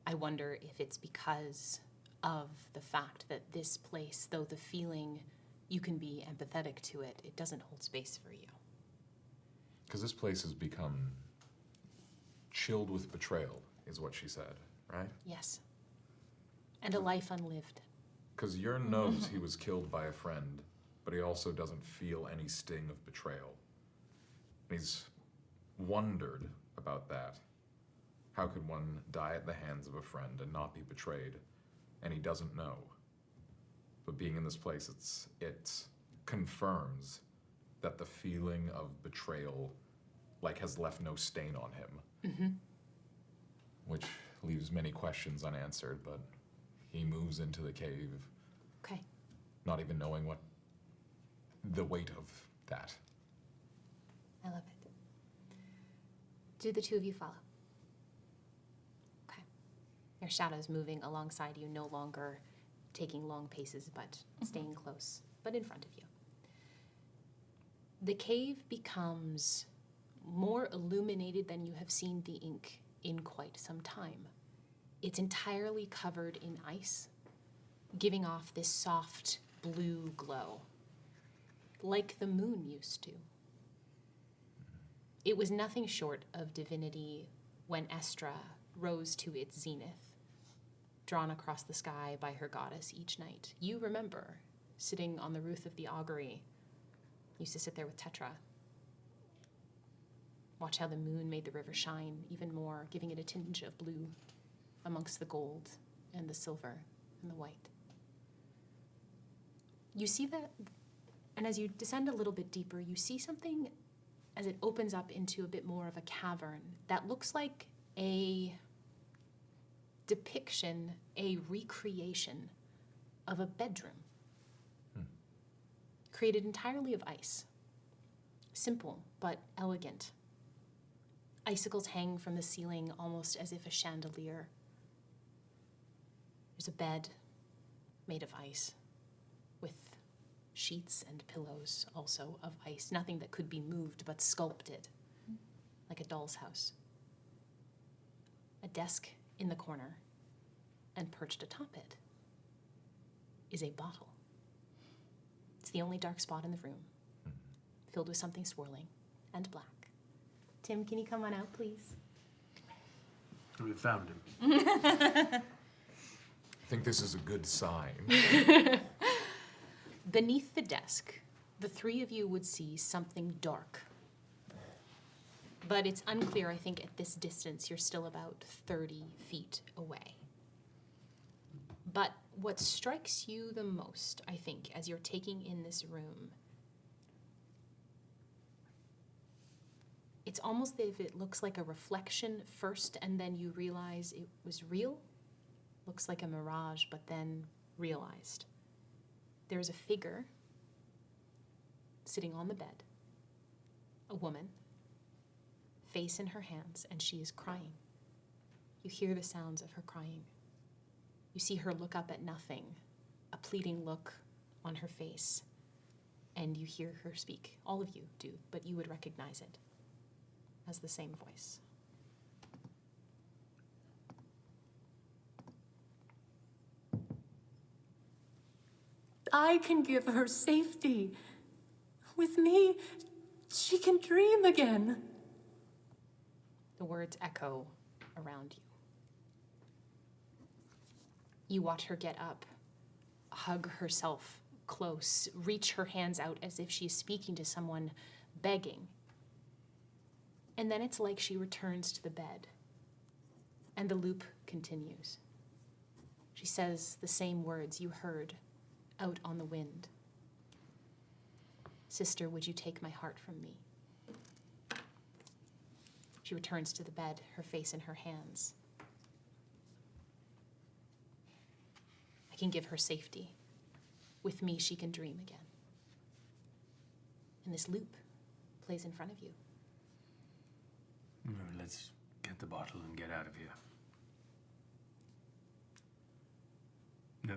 I wonder if it's because of the fact that this place, though the feeling you can be empathetic to it, it doesn't hold space for you. Because this place has become chilled with betrayal, is what she said, right? Yes. And a life unlived. Because Yearn knows he was killed by a friend, but he also doesn't feel any sting of betrayal. And he's wondered about that. How could one die at the hands of a friend and not be betrayed? And he doesn't know. But being in this place, it confirms that the feeling of betrayal, like, has left no stain on him. Which leaves many questions unanswered, but he moves into the cave. Okay. Not even knowing what the weight of that. I love it. Do the two of you follow? Okay. Your shadow's moving alongside you, no longer taking long paces, but staying close, but in front of you. The cave becomes more illuminated than you have seen the ink in quite some time. It's entirely covered in ice, giving off this soft blue glow, like the moon used to. It was nothing short of divinity when Estra rose to its zenith, drawn across the sky by her goddess each night. You remember sitting on the roof of the augury, used to sit there with Tetra. Watch how the moon made the river shine even more, giving it a tinge of blue amongst the gold and the silver and the white. You see that, and as you descend a little bit deeper, you see something as it opens up into a bit more of a cavern that looks like a depiction, a recreation of a bedroom. Created entirely of ice. Simple, but elegant. Icicles hang from the ceiling almost as if a chandelier. There's a bed made of ice with sheets and pillows also of ice. Nothing that could be moved but sculpted like a doll's house. A desk in the corner, and perched atop it is a bottle. It's the only dark spot in the room, filled with something swirling and black. Tim, can you come on out, please? We found him. I think this is a good sign. Beneath the desk, the three of you would see something dark. But it's unclear, I think, at this distance, you're still about 30 feet away. But what strikes you the most, I think, as you're taking in this room, it's almost as if it looks like a reflection first, and then you realize it was real. Looks like a mirage, but then realized. There's a figure sitting on the bed, a woman, face in her hands, and she is crying. You hear the sounds of her crying. You see her look up at nothing, a pleading look on her face, and you hear her speak. All of you do, but you would recognize it as the same voice. I can give her safety. With me, she can dream again. The words echo around you. You watch her get up, hug herself close, reach her hands out as if she's speaking to someone, begging. And then it's like she returns to the bed, and the loop continues. She says the same words you heard out on the wind. Sister, would you take my heart from me? She returns to the bed, her face in her hands. I can give her safety. With me, she can dream again. And this loop plays in front of you. Let's get the bottle and get out of here. No.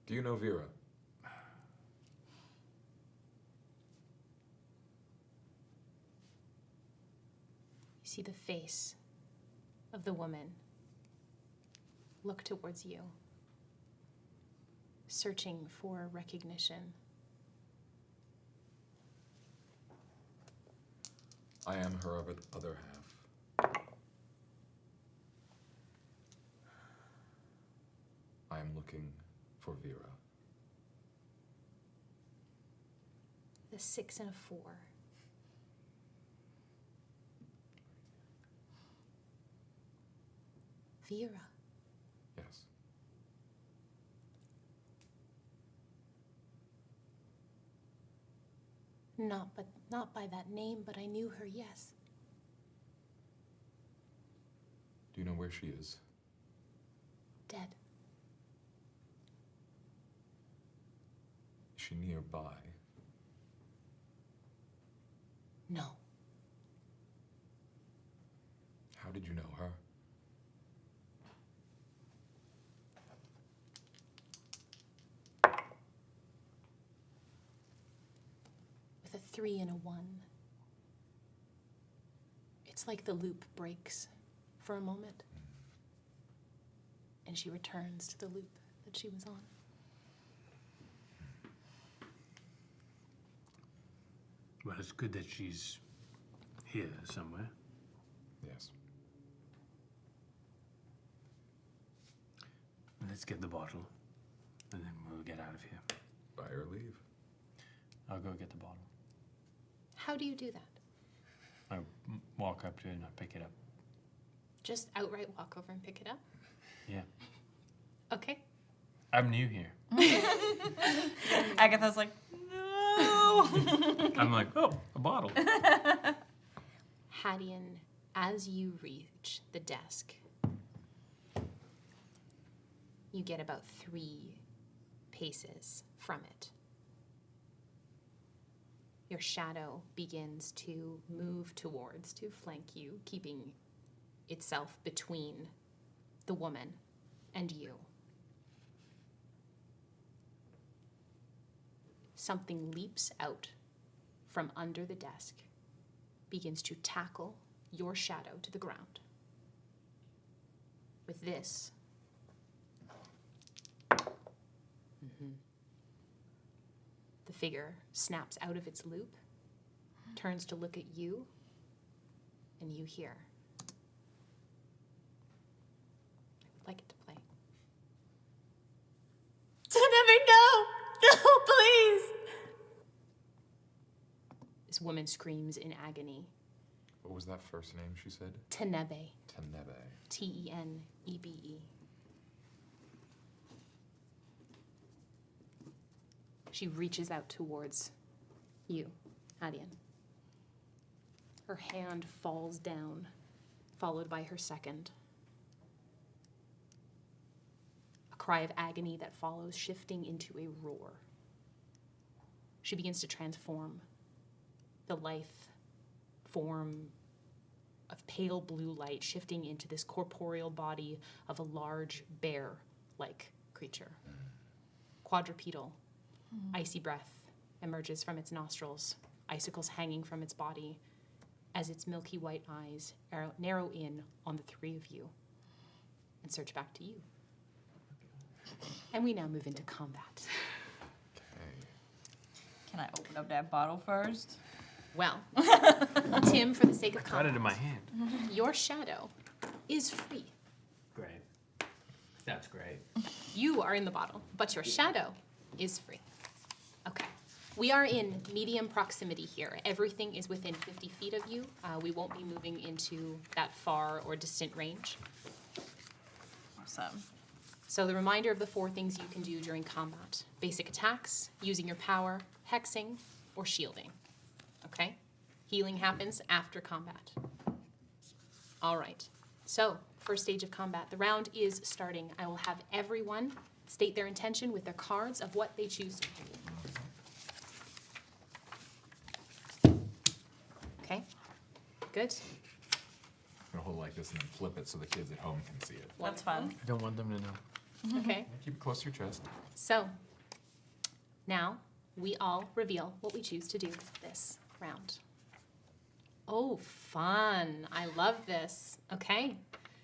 Do you know Vera? You see the face of the woman look towards you, searching for recognition. I am her other half. I am looking for Vera. The 6 and a 4. Vera. Yes. Not by that name, but I knew her, yes. Do you know where she is? Dead. Is she nearby? No. How did you know her? With a 3 and a 1. It's like the loop breaks for a moment, and she returns to the loop that she was on. Well, it's good that she's here somewhere. Yes. Let's get the bottle, and then we'll get out of here. Buy or leave. I'll go get the bottle. How do you do that? I walk up to it and I pick it up. Just outright walk over and pick it up? Yeah. Okay. I'm new here. Agatha's like, no. I'm like, oh, a bottle. Hadeon, as you reach the desk, you get about 3 paces from it. Your shadow begins to move towards, to flank you, keeping itself between the woman and you. Something leaps out from under the desk, begins to tackle your shadow to the ground. With this, the figure snaps out of its loop, turns to look at you, and you hear. I'd like it to play. Tandem, no! No, please! This woman screams in agony. What was that first name she said? Tenebe. Tenebe. Tenebe. She reaches out towards you, Hadeon. Her hand falls down, followed by her second. A cry of agony that follows, shifting into a roar. She begins to transform. The life form of pale blue light shifting into this corporeal body of a large bear-like creature. Quadrupedal, icy breath emerges from its nostrils, icicles hanging from its body as its milky white eyes narrow in on the 3 of you and search back to you. And we now move into combat. Can I open up that bottle first? Well, Tim, for the sake of Got combat, it in my hand. your shadow is free. Great. That's great. You are in the bottle, but your shadow is free. Okay. We are in medium proximity here. Everything is within 50 feet of you. We won't be moving into that far or distant range. Awesome. So the reminder of the 4 things you can do during combat. Basic attacks, using your power, hexing, or shielding. Okay? Healing happens after combat. All right. So, first stage of combat. The round is starting. I will have everyone state their intention with their cards of what they choose to do. Okay? Good. I'm gonna hold it like this and then flip it so the kids at home can see it. That's fun. I don't want them to know. Okay. Keep it close to your chest. So, now we all reveal what we choose to do this round. Oh, fun. I love this. Okay.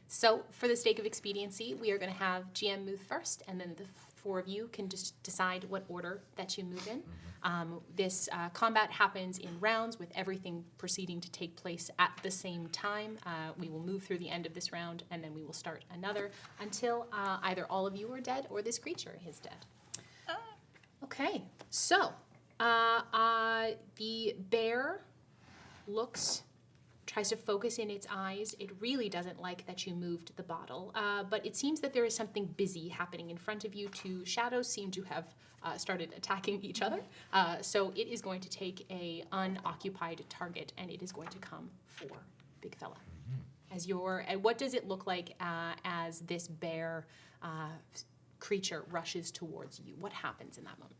So, for the sake of expediency, we are going to have GM move first, and then the 4 of you can just decide what order that you move in. This combat happens in rounds with everything proceeding to take place at the same time. We will move through the end of this round, and then we will start another until either all of you are dead or this creature is dead. Okay, so the bear tries to focus in its eyes. It really doesn't like that you moved the bottle, but it seems that there is something busy happening in front of you. 2 shadows seem to have started attacking each other, so it is going to take a unoccupied target, and it is going to come for Big Fella. And what does it look like as this bear creature rushes towards you? What happens in that moment?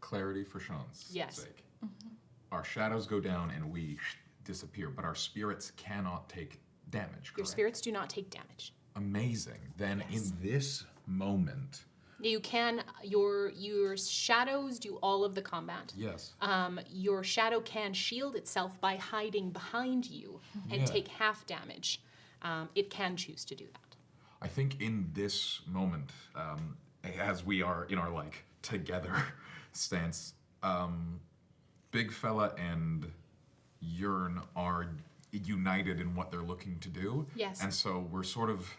Clarity for Sean's Yes. sake. Our shadows go down and we disappear, but our spirits cannot take damage, correct? Your spirits do not take damage. Amazing. Then Yes. in this moment, You can, your shadows do all of the combat. yes, Your shadow can shield itself by hiding behind you and Yeah. take half damage. It can choose to do that. I think in this moment, as we are in our together stance, Big Fella and Yearn are united in what they're looking to do. Yes. And so we're sort of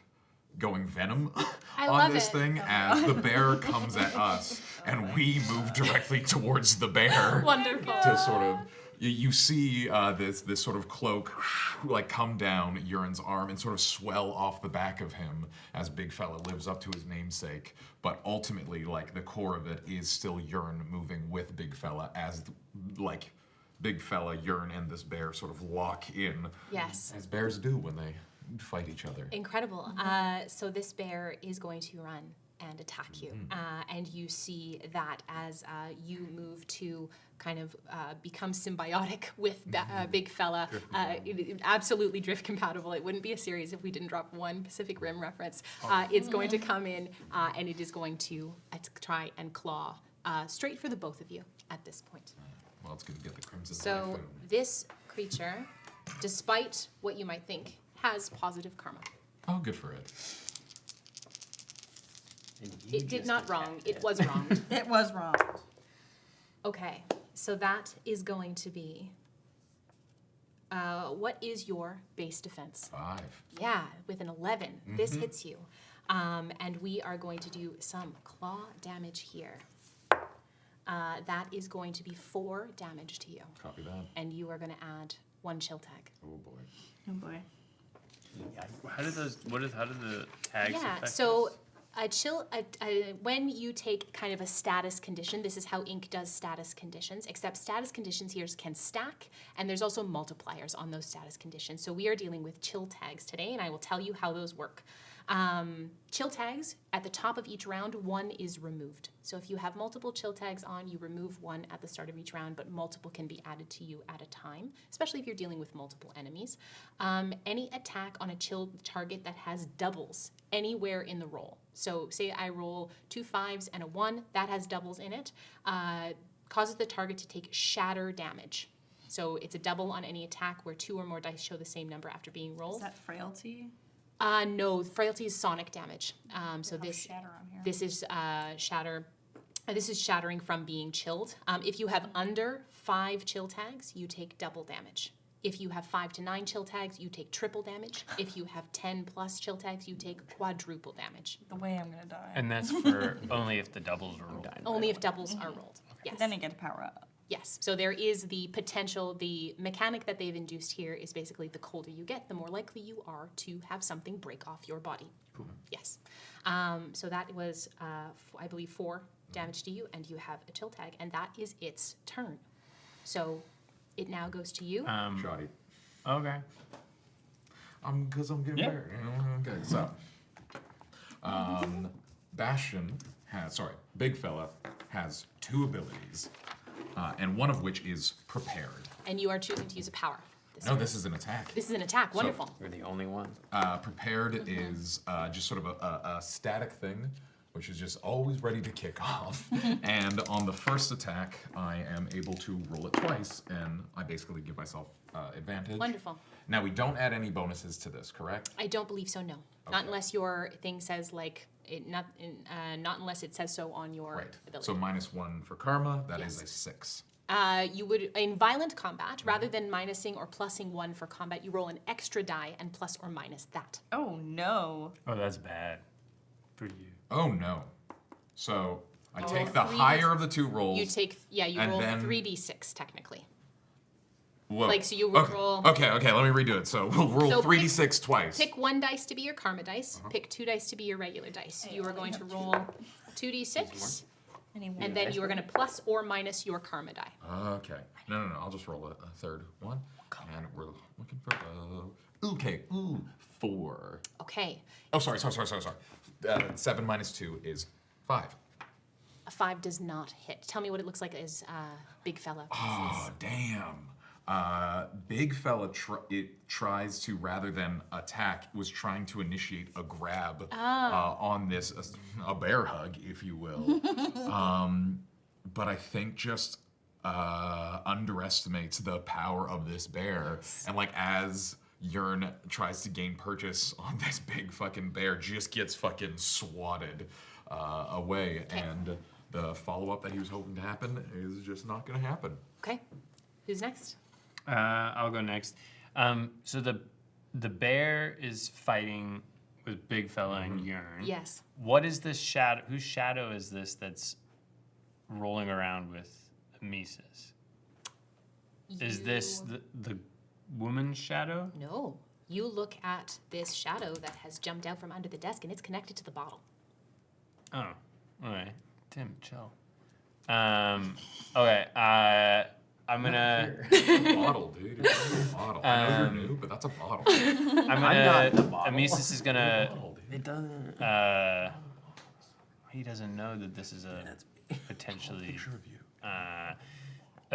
going Venom I on love this it. thing as the bear comes at us and we move directly towards the bear Wonderful. to sort of You see this sort of cloak like come down Yearn's arm and sort of swell off the back of him as Big Fella lives up to his namesake. But ultimately, like the core of it is still Yearn moving with Big Fella as like Big Fella, Yearn, and this bear sort of lock in. Yes. As bears do when they fight each other. Incredible. So this bear is going to run and attack you. And you see that as you move to kind of become symbiotic with Big Fella. Absolutely drift compatible. It wouldn't be a series if we didn't drop one Pacific Rim reference. It's going to come in and it is going to try and claw straight for the both of you at this point. Well, it's going to get the crimson So typhoon. this creature, despite what you might think, has positive karma. Oh, good for it. It did not wrong. It was wrong. It was wrong. Okay, so that is going to be. What is your base defense? 5. Yeah, with an 11. This hits you. And we are going to do some claw damage here. That is going to be 4 damage to you. Copy that. And you are going to add 1 chill tag. Oh boy. Oh boy. How do the tags affect so this? when you take kind of a status condition, this is how Ink does status conditions, except status conditions here can stack, and there's also multipliers on those status conditions. So we are dealing with chill tags today, and I will tell you how those work. Chill tags, at the top of each round, 1 is removed. So if you have multiple chill tags on, you remove 1 at the start of each round, but multiple can be added to you at a time, especially if you're dealing with multiple enemies. Any attack on a chill target that has doubles anywhere in the roll. So say I roll 2 5s and a 1, that has doubles in it, causes the target to take shatter damage. So it's a double on any attack where 2 or more dice show the same number after being rolled. Is that frailty? No, frailty is sonic damage. So this Shatter on here. this is shatter. This is shattering from being chilled. If you have under 5 chill tags, you take double damage. If you have 5 to 9 chill tags, you take triple damage. If you have 10 plus chill tags, you take quadruple damage. The way I'm gonna die. And that's for only if the doubles are rolled. Only if doubles are rolled. Yes. Then I get to power up. Yes. So there is the potential, the mechanic that they've induced here is basically the colder you get, the more likely you are to have something break off your body. Cool. Yes. So that was, I believe, 4 damage to you, and you have a chill tag, and that is its turn. So it now goes to you. Shoddy. Okay. Because I'm getting better. Okay, so. Big Fella has 2 abilities, and one of which is Prepared. And you are choosing to use a power. This is an attack. This is an attack. Wonderful. We're the only one. Prepared is just sort of a static thing, which is just always ready to kick off. And on the first attack, I am able to roll it twice, and I basically give myself advantage. Wonderful. Now, we don't add any bonuses to this, correct? I don't believe so, no. Not unless your thing says, like, not unless it says so on your ability. So -1 for karma, that is a 6. You would, in violent combat, rather than minusing or plussing 1 for combat, you roll an extra die and plus or minus that. Oh no. Oh, that's bad for you. Oh no. So I take the 3d6. higher of the 2 rolls. You take, you and roll then- 3d6 technically. Whoa. Like, so you would okay. roll. Okay, let me redo it. So we'll roll So 3d6 twice. Pick 1 dice to be your karma dice. Pick 2 dice to be your regular dice. You are going to roll 2d6, and then you are going to plus or minus your karma die. Okay. No. I'll just roll a third one. And we're looking for. Okay. 4. Okay. Oh, sorry. 7 minus 2 is 5. A 5 does not hit. Tell me what it looks like as Big Fella. Oh, damn. Big Fella tries to, rather than attack, was trying to initiate a grab on this, a bear hug, if you will. But I think just underestimates the power of this bear. And like as Yearn tries to gain purchase on this big fucking bear, just gets fucking swatted away. Okay. And the follow-up that he was hoping to happen is just not gonna happen. Okay. Who's next? I'll go next. So the bear is fighting with Big Fella and Yearn. Yes. What is this shadow? Whose shadow is this that's rolling around with Amissus? Is this the woman's shadow? No. You look at this shadow that has jumped out from under the desk, and it's connected to the bottle. Oh, all right. Tim, chill. Okay. I'm gonna. It's a bottle, dude. It's a bottle. I know you're new, but that's a bottle. I'm not the bottle. Amissus is gonna. It doesn't. He doesn't know that this is a potentially. Picture of you.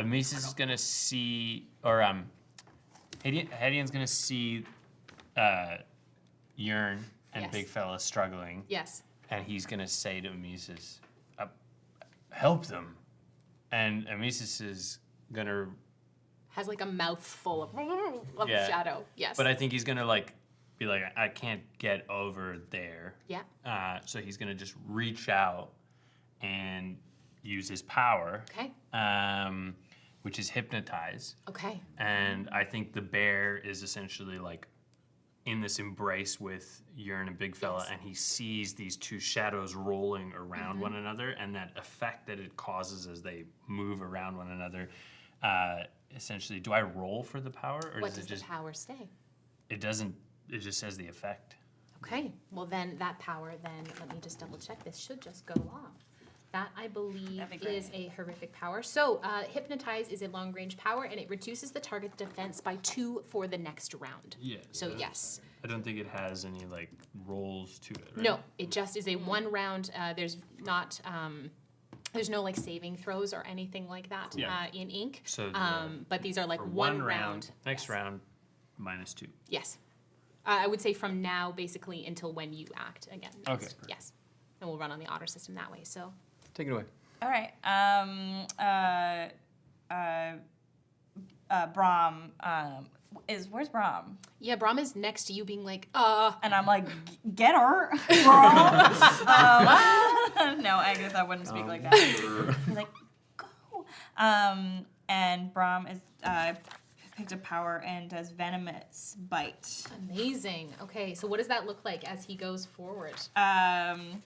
Amissus is gonna see, or Hadeon's gonna see Yearn and Yes. Big Fella struggling, Yes. and he's gonna say to Amissus, "Help them," and Amissus is gonna. Has like a mouthful of Yeah. shadow. Yes. But I think he's gonna be like, I can't get over there. Yeah. So he's gonna just reach out and use his power, Okay. which is hypnotize. Okay. And I think the bear is essentially like in this embrace with Yearn and Big Fella, Yes. and he sees these two shadows rolling around one another, and that effect that it causes as they move around one another. Essentially, do I roll for the power, or What does does it the just? power say? It doesn't. It just says the effect. Okay. Well, then that power, then let me just double check. This should just go off. That, I believe, That'd be great. is a horrific power. So, Hypnotize is a long-range power, and it reduces the target's defense by 2 for the next round. Yeah. So, yes. I don't think it has any like rolls to it. Right? No, it just is a one-round. There's not. There's no like saving throws or anything like that Yeah. in Ink. So but these are like for one round. Next Yes. round, -2. Yes. I would say from now, basically, until when you act again. Okay. Yes. And we'll run on the otter system that way. So. Take it away. All right. Brahm where's Brahm? Yeah, Brahm is next to you, being like, And I'm like, get her, Brahm. No, Agatha wouldn't speak like that. He's like, go. And Brahm is picked a power and does venomous bite. Amazing. Okay, so what does that look like as he goes forward? I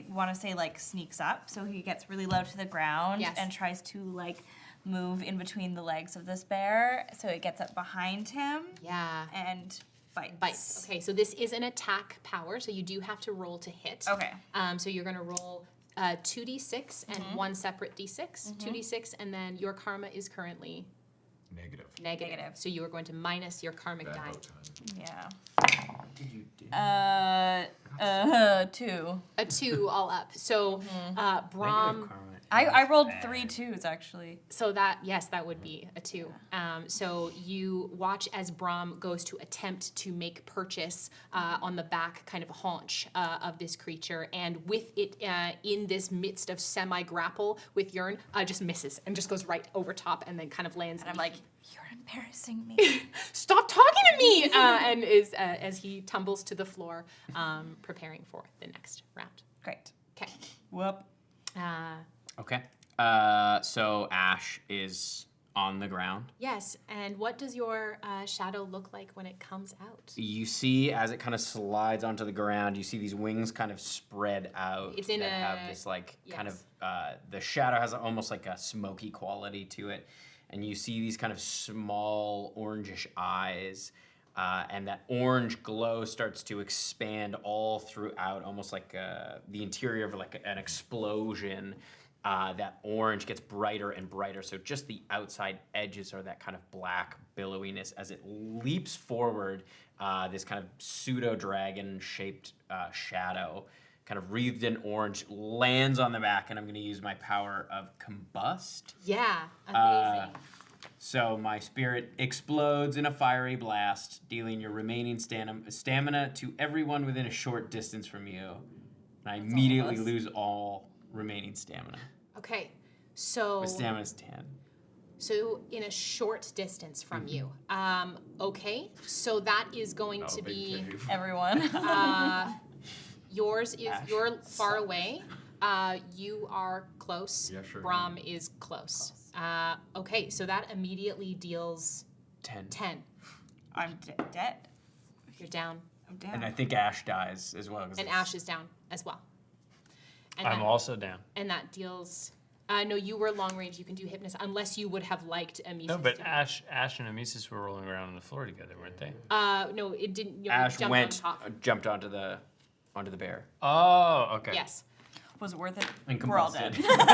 want to say like sneaks up, so he gets really low to the ground Yes. and tries to like move in between the legs of this bear, so it gets up behind him Yeah. and bites. Bites. Okay, so this is an attack power, so you do have to roll to hit. Okay. So you're gonna roll 2d6 and one separate d6. 2d6, and then your karma is currently Negative. negative. So you are going to minus your karmic Bad die. bow time. Yeah. What did you do? 2. A 2 all up. So Brahm. Negative karma. I rolled 3 2s actually. So that, yes, that would be a 2. So you watch as Brahm goes to attempt to make purchase on the back kind of haunch of this creature, and with it in this midst of semi-grapple with Yearn, just misses and just goes right over top and then kind of lands. And I'm like, you're embarrassing me. Stop talking to me! And is as he tumbles to the floor, preparing for the next round. Great. Okay. Whoop. Okay. So Ash is on the ground. Yes, and what does your shadow look like when it comes out? You see, as it kind of slides onto the ground, you see these wings kind of spread out. It's in that a- have this like kind yes. of the shadow has almost like a smoky quality to it, and you see these kind of small orangish eyes. And that orange glow starts to expand all throughout, almost like the interior of like an explosion. That orange gets brighter and brighter, so just the outside edges are that kind of black billowiness as it leaps forward. This kind of pseudo-dragon-shaped shadow, kind of wreathed in orange, lands on the back, and I'm going to use my power of combust. Yeah, amazing. So my spirit explodes in a fiery blast, dealing your remaining stamina to everyone within a short distance from you. And I immediately lose all remaining stamina. Okay, so My stamina's 10. so in a short distance from you. Okay, so that is going to be Everyone. yours is Ash you're far away. You are close. Yeah, sure. Brahm is close. Okay, so that immediately deals 10. 10. I'm dead. You're down, I'm down. And I think Ash dies as well. 'cause and it's- Ash is down as well. And I'm that, also down. and that deals No, you were long range. You can do hypnosis unless you would have liked Amissus. No, but to be- Ash and Amissus were rolling around on the floor together, weren't they? No, it didn't. You Ash jumped went, on top. jumped onto the bear. Oh, okay. Yes. Was it worth it? And We're all dead. combusted.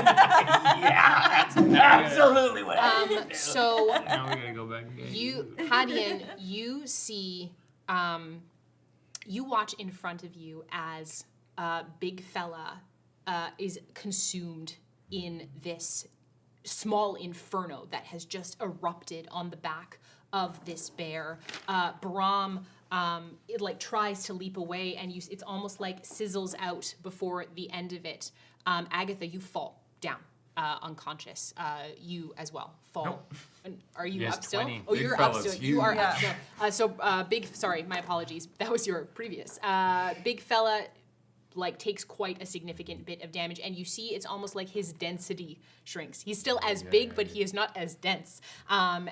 Yeah, that's absolutely what happened. So Now we gotta go back again. Hadeon, you see, you watch in front of you as big fella is consumed in this small inferno that has just erupted on the back of this bear. Brahm, it like tries to leap away, and it's almost like sizzles out before the end of it. Agatha, you fall down, unconscious. You as well fall. Nope. And are you Yes, up still? 20. Oh, Big you're up fella's still. You are up huge. still. Sorry, my apologies. That was your previous. Big fella like takes quite a significant bit of damage, and you see it's almost like his density shrinks. He's still as big, but he is not as dense. And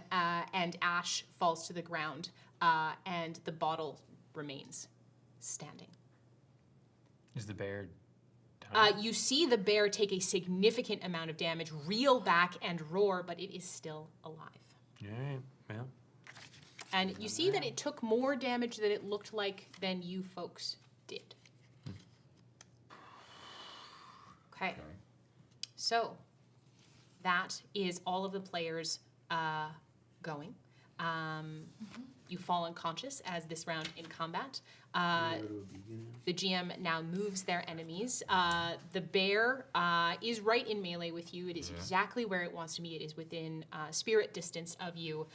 Ash falls to the ground, and the bottle remains standing. Is the bear done? You see the bear take a significant amount of damage, reel back and roar, but it is still alive. Yeah, well. And you see that it took more damage than it looked like than you folks did. Okay. So that is all of the players going. You fall unconscious as this round in combat. The GM now moves their enemies. The bear is right in melee with you. It is exactly where it wants to be. It is within spirit distance of you.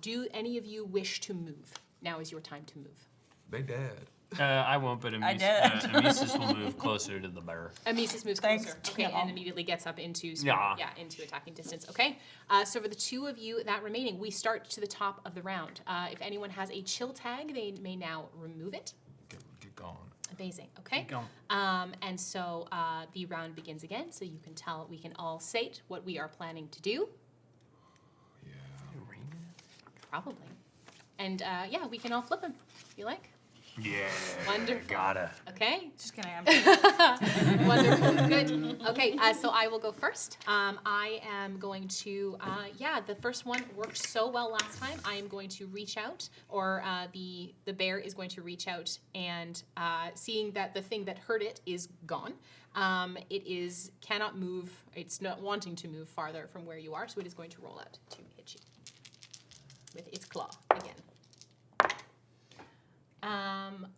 Do any of you wish to move? Now is your time to move. They dead. I won't, but I did. Amissus will move closer to the bear. Amissus moves Thanks, closer. Okay, Jill. and immediately gets up into spirit, Yeah. into attacking distance. Okay, so for the two of you that remaining, we start to the top of the round. If anyone has a chill tag, they may now remove it. Get gone. Amazing. Okay. Go. And so the round begins again. So you can tell we can all state what we are planning to do. Yeah. Probably. And yeah, we can all flip them if you like. Yeah. Wonderful. Gotta. Okay. Just kidding. I'm Wonderful. Good. Okay, so I will go first. I am going to, the first one worked so well last time. I am going to reach out, or the bear is going to reach out, and seeing that the thing that hurt it is gone, it cannot move. It's not wanting to move farther from where you are, so it is going to roll out to hit you with its claw again.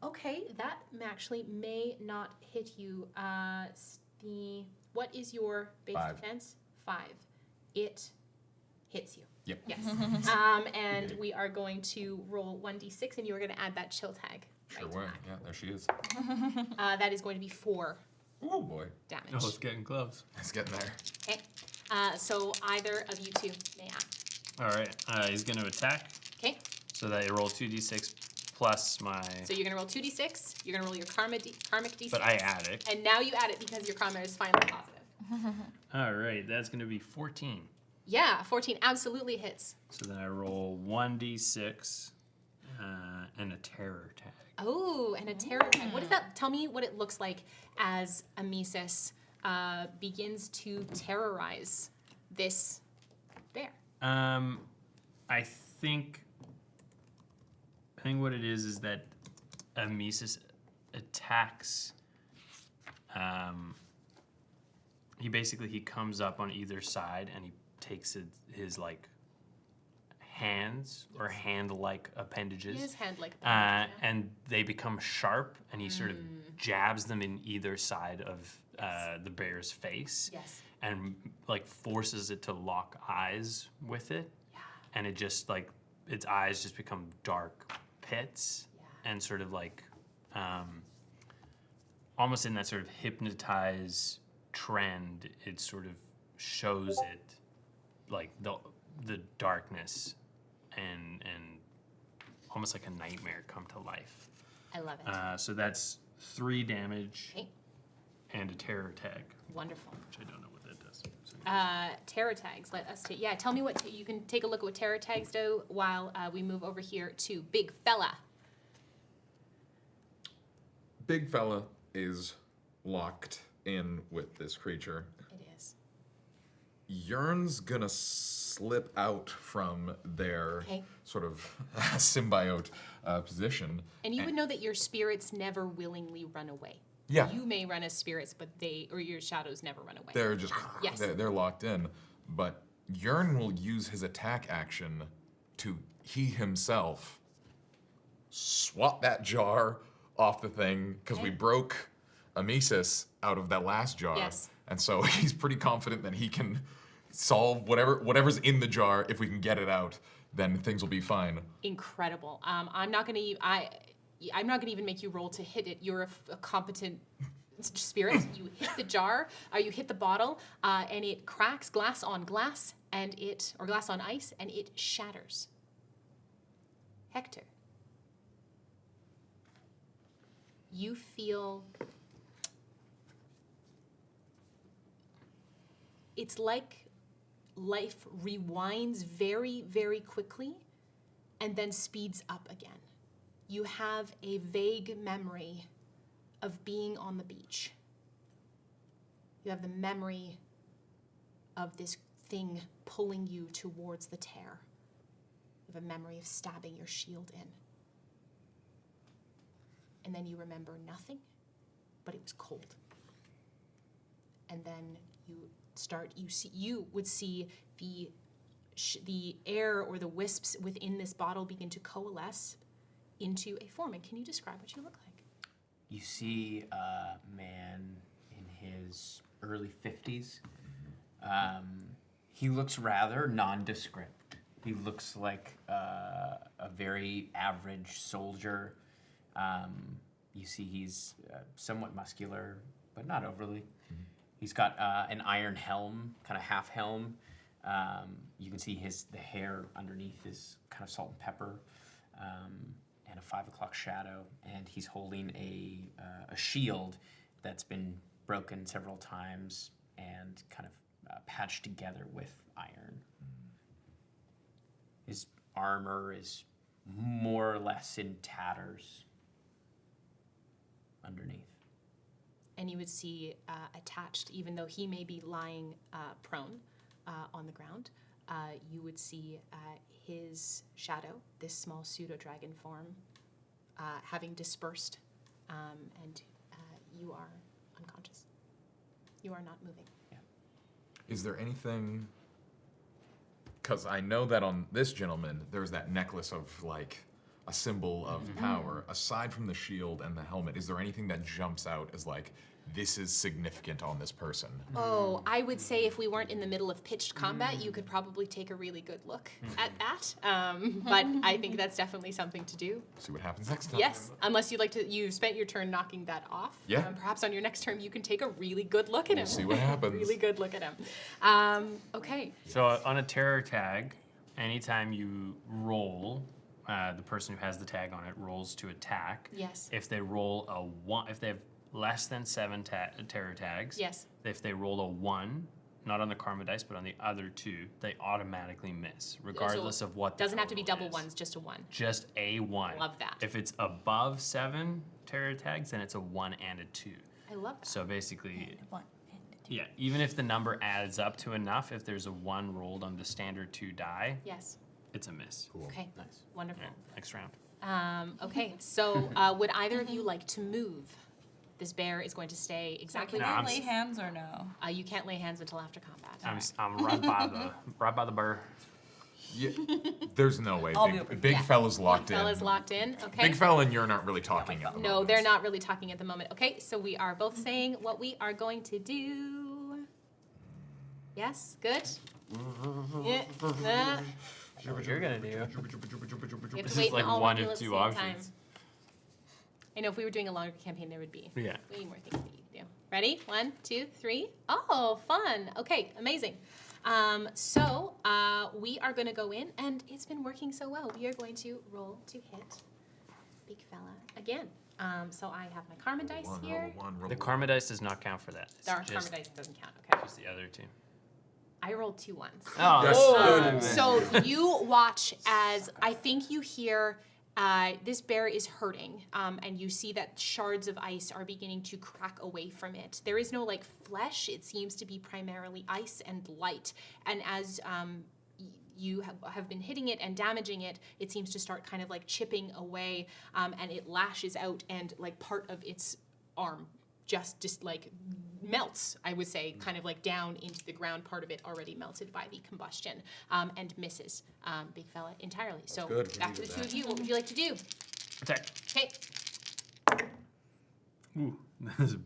Okay, that actually may not hit you. What is your base 5. defense? 5. It hits you. Yep. Yes. And we are going to roll 1d6, and you are going to add that chill tag. Sure will. Yeah, there she is. That is going to be 4 Oh boy. damage. Oh, it's getting close. It's getting there. Okay. So either of you two may act. All right. He's going to attack. Okay. So that you roll 2d6 plus my. So you're going to roll 2d6. You're going to roll your karmic d6. But I add it. And now you add it because your karma is finally positive. All right. That's going to be 14. Yeah, 14 absolutely hits. So then I roll 1d6 and a terror tag. Oh, and a terror tag. What does that tell me? What it looks like as Amissus begins to terrorize this bear. I think what it is that Amissus attacks. He comes up on either side and he takes his like hands or hand-like appendages. His hand-like appendages, yeah. And they become sharp, and he sort of jabs them in either side of the bear's face. Yes. And like forces it to lock eyes with it. Yeah. And it just like its eyes just become dark pits. Yeah. And sort of like almost in that sort of hypnotize trend, it sort of shows it like the darkness and almost like a nightmare come to life. I love it. So that's 3 damage Okay. and a terror tag, Wonderful. which I don't know what that does. So Terror tags. Let us take. Yeah, tell me what you can take a look at what terror tags do while we move over here to Big Fella. Big fella is locked in with this creature. It is. Yearn's gonna slip out from their Okay. sort of symbiote position. And you would know that your spirits never willingly run away. Yeah. You may run as spirits, but your shadows never run away. They're just Yes. they're locked in. But Yearn will use his attack action to he himself swap that jar off the thing because we broke Amissus out of that last jar. Yes. And so he's pretty confident that he can solve whatever's in the jar. If we can get it out, then things will be fine. Incredible. I'm not gonna even make you roll to hit it. You're a competent spirit. You hit the jar, or you hit the bottle, and it cracks glass on glass, or glass on ice, and it shatters. Hektor, you feel it's like life rewinds very, very quickly and then speeds up again. You have a vague memory of being on the beach. You have the memory of this thing pulling you towards the tear. You have a memory of stabbing your shield in. And then you remember nothing, but it was cold. And then you would see the air or the wisps within this bottle begin to coalesce into a form. And can you describe what you look like? You see a man in his early 50s. He looks rather nondescript. He looks like a very average soldier. You see he's somewhat muscular, but not overly. He's got an iron helm, kind of half helm. You can see the hair underneath is kind of salt and pepper, and a 5 o'clock shadow. And he's holding a shield that's been broken several times and kind of patched together with iron. His armor is more or less in tatters underneath. And you would see attached, even though he may be lying prone on the ground, you would see his shadow, this small pseudo-dragon form, having dispersed, and you are unconscious. You are not moving. Yeah. Is there anything? Because I know that on this gentleman, there's that necklace of like a symbol of power. Aside from the shield and the helmet, is there anything that jumps out as like, this is significant on this person? Oh, I would say if we weren't in the middle of pitched combat, you could probably take a really good look at that. But I think that's definitely something to do. See what happens next time. Yes, unless you've spent your turn knocking that off. Yeah. Perhaps on your next turn you can take a really good look at him. We'll see what happens. Really good look at him. Okay. So on a terror tag, anytime you roll, the person who has the tag on it rolls to attack. Yes. If they roll a 1, if they have less than 7 terror tags. Yes. If they roll a 1, not on the karma dice, but on the other 2, they automatically miss, regardless of what the doesn't have to be total double is. ones, just a 1. Just a 1. Love that. If it's above 7 terror tags, then it's a 1 and a 2. I love that. So basically, One. yeah, even if the number adds up to enough, if there's a 1 rolled on the standard 2 die, Yes. it's a miss. Okay. Nice. Wonderful. Yeah, next round. Okay, so would either of you like to move? This bear is going to stay exactly Can where I I'm lay hands or no? you can't lay hands until after combat. I'm right by the burr. Yeah, there's no way. I'll be over Big here. fella's locked in. Fella's locked in. Okay. Big fella and you're not really talking at the No, moment. they're not really talking at the moment. Okay, so we are both saying what we are going to do. Yes, good. Yeah. What you're gonna do? You have This to wait is like and all one do of at the 2 same options. time. I know if we were doing a longer campaign, there would be Yeah. way more things that you could do. Ready? 1, 2, 3. Oh, fun. Okay, amazing. So we are going to go in, and it's been working so well. We are going to roll to hit big fella again. So I have my karma dice here. The karma dice does not count for that. It's Our just, karma dice doesn't count. Okay. just the other 2. I rolled 2 ones. Oh, Yes. So you watch as I think you hear This bear is hurting, and you see that shards of ice are beginning to crack away from it. There is no flesh. It seems to be primarily ice and light. And as you have been hitting it and damaging it, it seems to start kind of chipping away, and it lashes out, and part of its arm just melts, I would say, kind of down into the ground, part of it already melted by the combustion, and misses Big Fella entirely. So good. back to the two of you. What would you like to do? Attack. Okay. Ooh, that was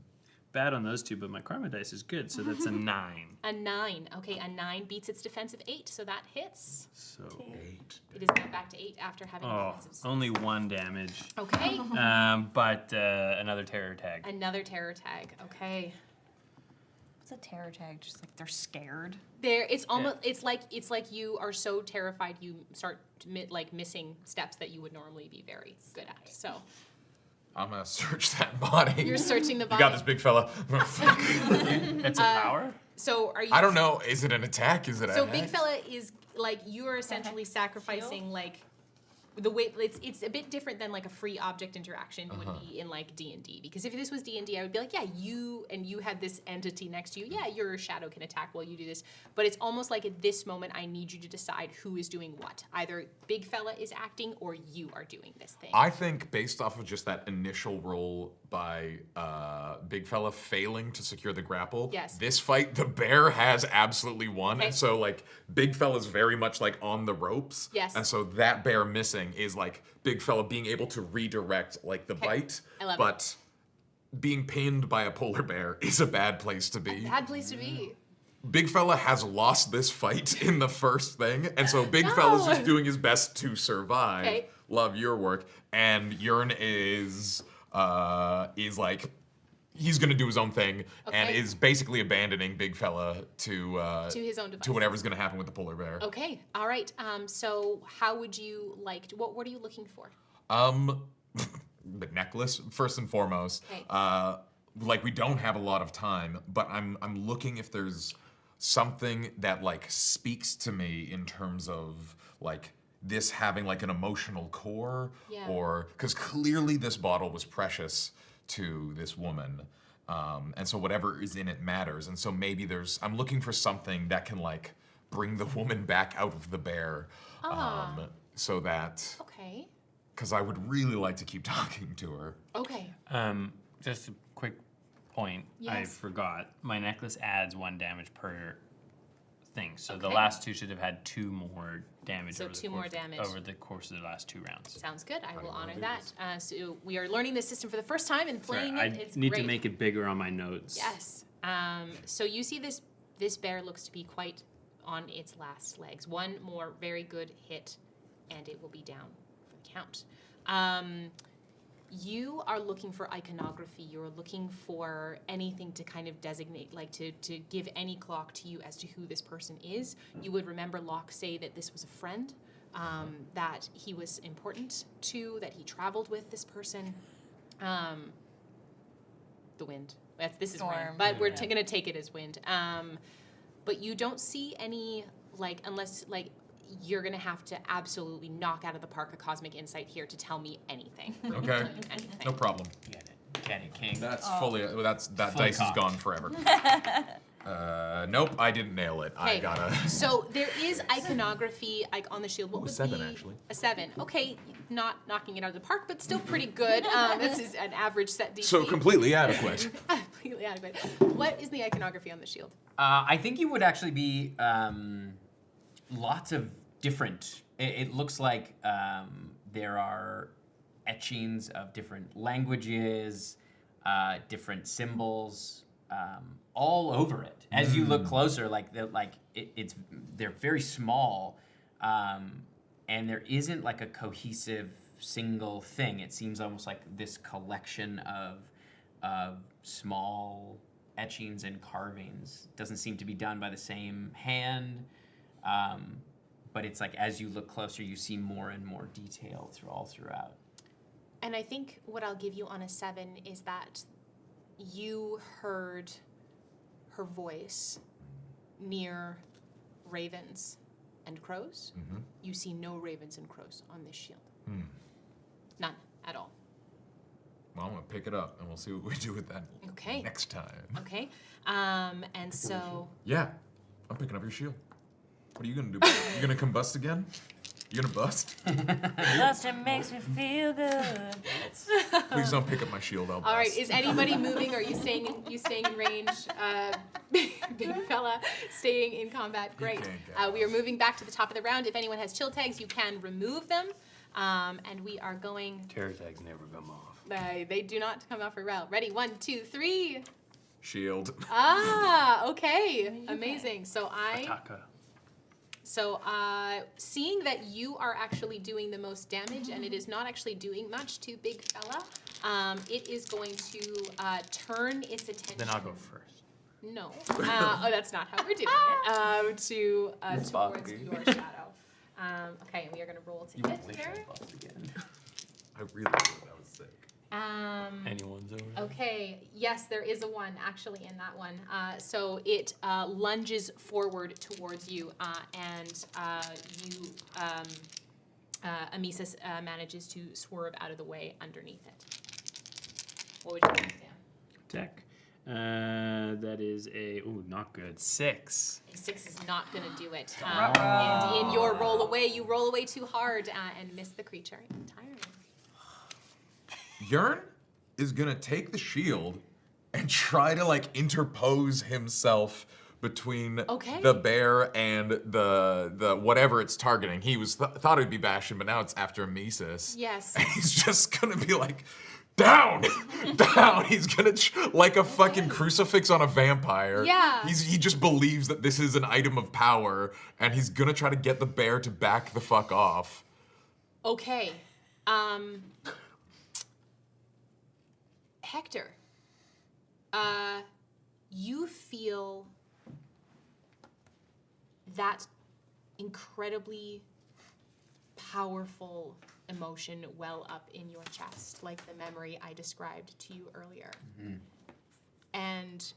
bad on those two, but my karma dice is good, so that's a 9. A 9. Okay, a 9 beats its defensive 8, so that hits. So 8. It is now back to 8 after having a defensive 6. only 1 damage. Okay. But another terror tag. Another terror tag. Okay. What's a terror tag? Just they're scared. It's almost it's like you are so terrified you start missing steps that you would normally be very good at. So I'm gonna search that body. you're searching the You body. got this, big fella. That's a power? So are you? I don't know. Is it an attack? Is it So a big hex? fella is you are essentially sacrificing the way it's a bit different than a free object interaction would be in D&D, because if this was D&D, I would be you had this entity next to you, your shadow can attack while you do this, but it's almost like at this moment I need you to decide who is doing what. Either big fella is acting or you are doing this thing. I think based off of just that initial roll by big fella failing to secure the grapple, this fight the bear has absolutely won. And so big fella's very much on the ropes. Yes. And so that bear missing is big fella being able to redirect the bite. I love but being pinned by a polar bear is a bad place to be. Bad place to be. Big fella has lost this fight in the first thing, and so big fella's just doing his best to survive. Okay. Love your work. And Yearn is he's gonna do his own thing and is basically abandoning big fella to his own devices. to whatever's gonna happen with the polar bear. Okay, all right. So how would you what are you looking for? The necklace first and foremost. Okay. We don't have a lot of time, but I'm looking if there's something that speaks to me in terms of this having an emotional core, or because clearly this bottle was precious to this woman, and so whatever is in it matters, and so maybe I'm looking for something that can bring the woman back out of the bear, so that because I would really like to keep talking to her. Okay. Just a quick point. I forgot. My necklace adds 1 damage per thing, so the last 2 should have had 2 more damage. So 2 more damage over the course of the last 2 rounds. Sounds good. I will honor that. So we are learning this system for the first time and playing Sorry, it. It's I need great. to make it bigger on my notes. Yes. So you see this bear looks to be quite on its last legs. 1 more very good hit, and it will be down for the count. You are looking for iconography. You're looking for anything to kind of designate, to give any clock to you as to who this person is. You would remember Locke say that this was a friend, that he was important to, that he traveled with this person. The wind. This is rain, but we're going to take it as wind. But you don't see any, unless, you're going to have to absolutely knock out of the park a cosmic insight here to tell me anything. Okay. No problem. Get it, king. That's fully that fully dice is cocked. gone forever. Nope, I didn't nail it. I gotta. So there is iconography on the shield. What would 7 be actually. a 7? Okay, not knocking it out of the park, but still pretty good. This is an average set DC. So completely adequate. Completely adequate. What is the iconography on the shield? I think you would actually be lots of different. It looks like there are etchings of different languages, different symbols, all over it. As you look closer, they're very small, and there isn't a cohesive single thing. It seems almost like this collection of small etchings and carvings. Doesn't seem to be done by the same hand, but it's as you look closer, you see more and more detail throughout. And I think what I'll give you on a 7 is that you heard her voice near ravens and crows. You see no ravens and crows on this shield. None at all. Well, I'm gonna pick it up, and we'll see what we do with that Okay. next time. Okay. And so. Yeah, I'm picking up your shield. What are you gonna do? You gonna combust again? You gonna bust? Busting makes me feel good. Please don't pick up my shield. I'll bust. All right. Is anybody moving? Are you staying in range? Big fella, staying in combat. Great. We are moving back to the top of the round. If anyone has chill tags, you can remove them. And we are going. Terror tags never come off. They do not come off for Rel. Ready? 1, 2, 3. Shield. Okay. Amazing. So Ataka. So, seeing that you are actually doing the most damage, and it is not actually doing much to Big Fella, it is going to turn its attention. Then I'll go first. No. That's not how we're doing it. Towards your shadow. Okay, and we are going to roll to hit here. I really thought that was sick. Anyone's over. Okay, yes, there is a 1 actually in that one. So it lunges forward towards you, and Amissus manages to swerve out of the way underneath it. What would you think, Dan? Deck. That is a not good. 6. A 6 is not going to do it. And in your roll away, you roll away too hard and miss the creature entirely. Yearn is gonna take the shield and try to interpose himself between the bear and the whatever it's targeting. He was thought it'd be Bastion, but now it's after Amissus. Yes. And he's just gonna be like, down, down. He's gonna like a fucking crucifix on a vampire. Yeah. He just believes that this is an item of power, and he's gonna try to get the bear to back the fuck off. Okay. Hektor, you feel that incredibly powerful emotion well up in your chest, like the memory I described to you earlier. Mm-hmm. And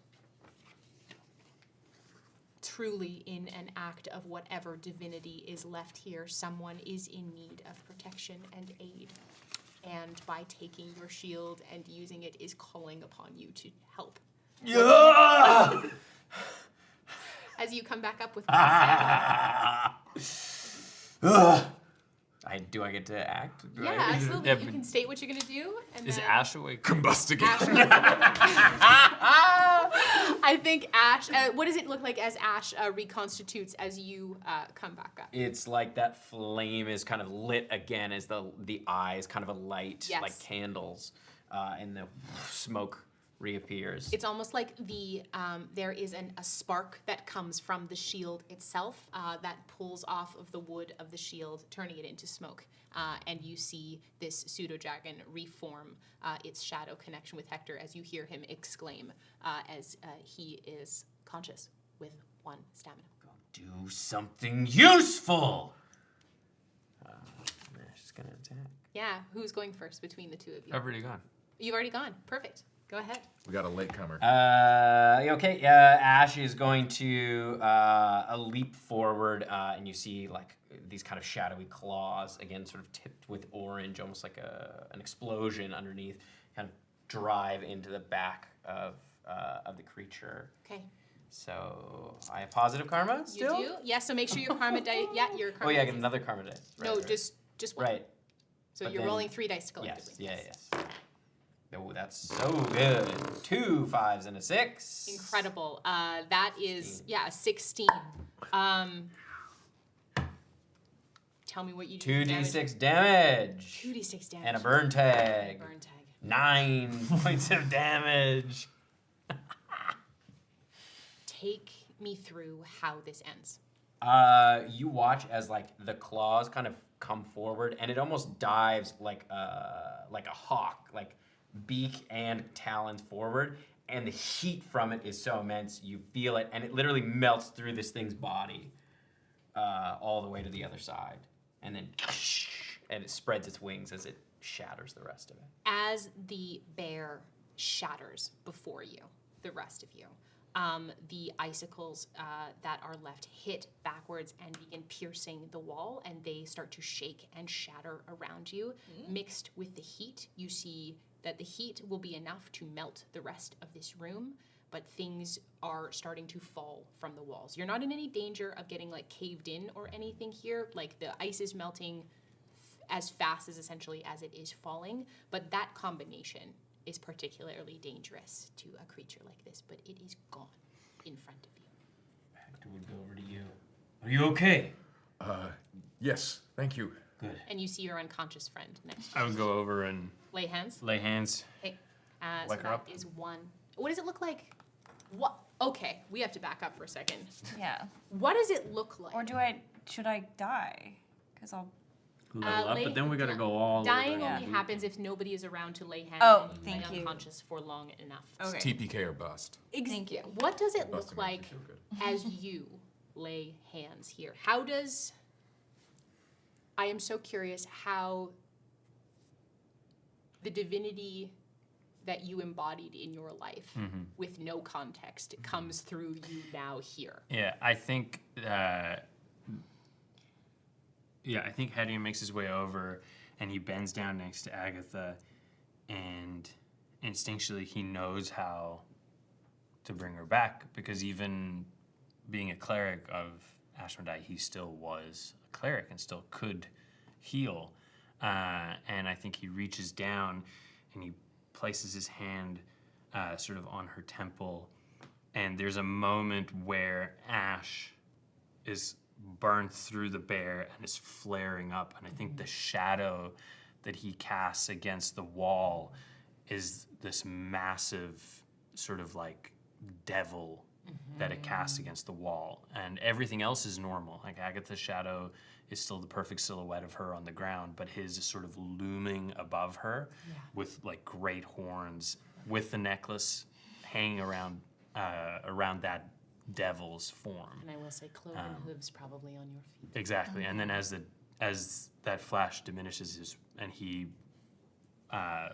truly, in an act of whatever divinity is left here, someone is in need of protection and aid. And by taking your shield and using it is calling upon you to help. Yeah! As you come back up with Do I get to act? Absolutely. You can state what you're gonna do. And is then Ash awake? Combust again. I think Ash. What does it look like as Ash reconstitutes as you come back up? It's like that flame is kind of lit again as the eyes kind of alight like candles, and the smoke reappears. It's almost like there is a spark that comes from the shield itself that pulls off of the wood of the shield, turning it into smoke. And you see this pseudo-dragon reform its shadow connection with Hektor as you hear him exclaim as he is conscious with 1 stamina. Do something useful! She's gonna attack. Yeah, who's going first between the two of you? I've already gone. You've already gone. Perfect. Go ahead. We got a latecomer. Okay. Ash is going to leap forward, and you see like these kind of shadowy claws, again, sort of tipped with orange, almost like an explosion underneath, kind of drive into the back of the creature. Okay. So I have positive karma still? You do? Yeah, so make sure your karma die. Yeah, your karma. Oh yeah, I get another karma dice. No, just 1. Right. So But you're then- rolling 3 dice collectively. Yes. Oh, that's so good. 2 5s and a 6. Incredible. That is, a 16. Tell me what you do. 2d6 damage. 2d6 damage. And a burn tag. Burn tag. 9 points of damage. Take me through how this ends. You watch as like the claws kind of come forward, and it almost dives like a hawk, like beak and talons forward, and the heat from it is so immense you feel it, and it literally melts through this thing's body all the way to the other side, and then and it spreads its wings as it shatters the rest of it. As the bear shatters before you, the rest of you, the icicles that are left hit backwards and begin piercing the wall, and they start to shake and shatter around you. Mixed with the heat, you see that the heat will be enough to melt the rest of this room, but things are starting to fall from the walls. You're not in any danger of getting like caved in or anything here. Like the ice is melting as fast as essentially as it is falling, but that combination is particularly dangerous to a creature like this, but it is gone in front of you. Hector would go over to you. Are you okay? Yes, thank you. Good. And you see your unconscious friend next to I you. would go over and Lay hands. lay hands. Okay. So Wake her that up. is one. What does it look like? What? Okay, we have to back up for a second. Yeah. What does it look like? Or should I die? Because I'll. Level up, but then we gotta go all Dying the way only back. happens if nobody is around to lay hands Oh, and thank lay you. unconscious for long enough. Okay. It's TPK or bust. Thank you. What does it Busting look makes like you feel good. as you lay hands here? How does... I am so curious how the divinity that you embodied in your life with no context comes through you now here. Yeah, I think. I think Hadeon makes his way over, and he bends down next to Agatha, and instinctually he knows how to bring her back, because even being a cleric of Ashmedai, he still was a cleric and still could heal. And I think he reaches down and he places his hand sort of on her temple, and there's a moment where Ash is burned through the bear and is flaring up, and I think the shadow that he casts against the wall is this massive sort of like devil that it casts against the wall, and everything else is normal. Like Agatha's shadow is still the perfect silhouette of her on the ground, but his is sort of looming above her with like great horns, with the necklace hanging around that devil's form. And I will say cloven hooves probably on your feet. Exactly, and then as that flash diminishes and he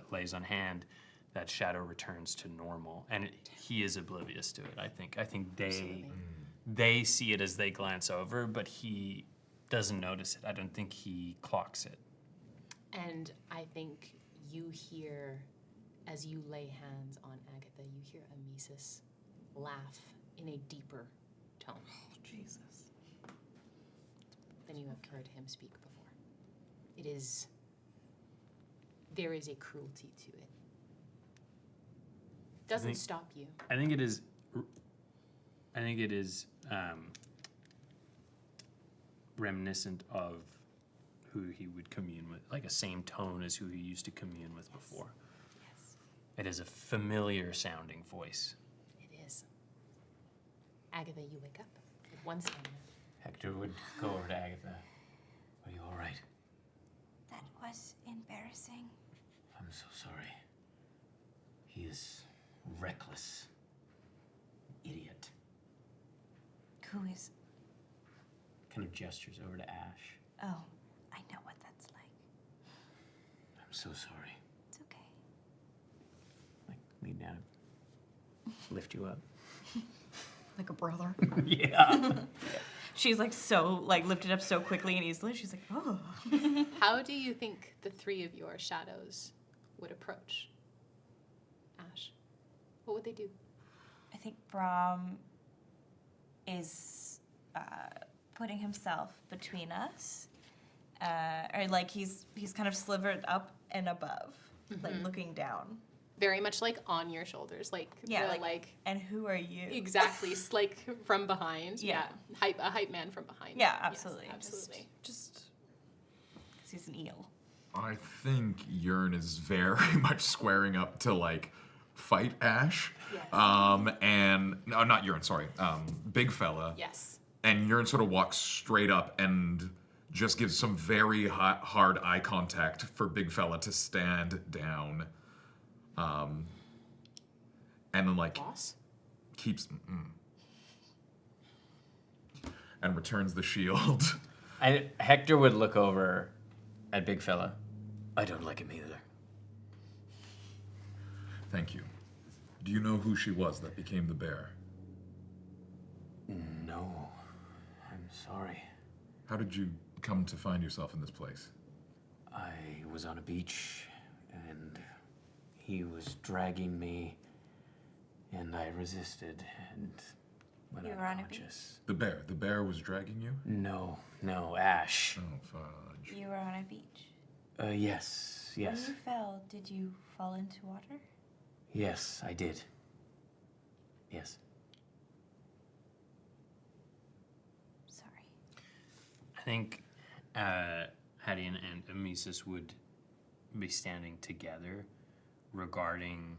lays on hand, that shadow returns to normal, and he is oblivious to it. I think they see it as they glance over, but he doesn't notice it. I don't think he clocks it. And I think you hear, as you lay hands on Agatha, you hear Amissus laugh in a deeper tone. Oh, Jesus. Than you have heard him speak before. There is a cruelty to it. Doesn't stop you. I think it is reminiscent of who he would commune with, like a same tone as who he used to commune with before. Yes. It is a familiar sounding voice. It is. Agatha, you wake up with one stamina. Hector would go over to Agatha. Are you all right? That was embarrassing. I'm so sorry. He is reckless. Idiot. Who is? Kind of gestures over to Ash. Oh, I know what that's like. I'm so sorry. It's okay. Like, lean down, lift you up. Like a brother. Yeah. She's like lifted up so quickly and easily. She's like, oh. How do you think the three of your shadows would approach Ash? What would they do? I think Brahm is putting himself between us, or like he's kind of slivered up and above, like looking down. Very much like on your shoulders, like Yeah, the, like and who are you? exactly, like from behind. Yeah. A hype man from behind. Yeah, Yes, absolutely. absolutely. Just because he's an eel. I think Yearn is very much squaring up to like fight Ash. Yes. And no, not Yearn, sorry. Big fella. Yes. And Yearn sort of walks straight up and just gives some very hard eye contact for Big fella to stand down. And then like Boss? keeps and returns the shield. Hector would look over at Big Fella. I don't like him either. Thank you. Do you know who she was that became the bear? No, I'm sorry. How did you come to find yourself in this place? I was on a beach, and he was dragging me, and I resisted, and went You were on a unconscious. The bear was dragging you? No, Ash. Oh, fudge. You were on a beach. Yes. When you fell, did you fall into water? Yes, I did. Yes. Sorry. I think Hadeon and Amissus would be standing together regarding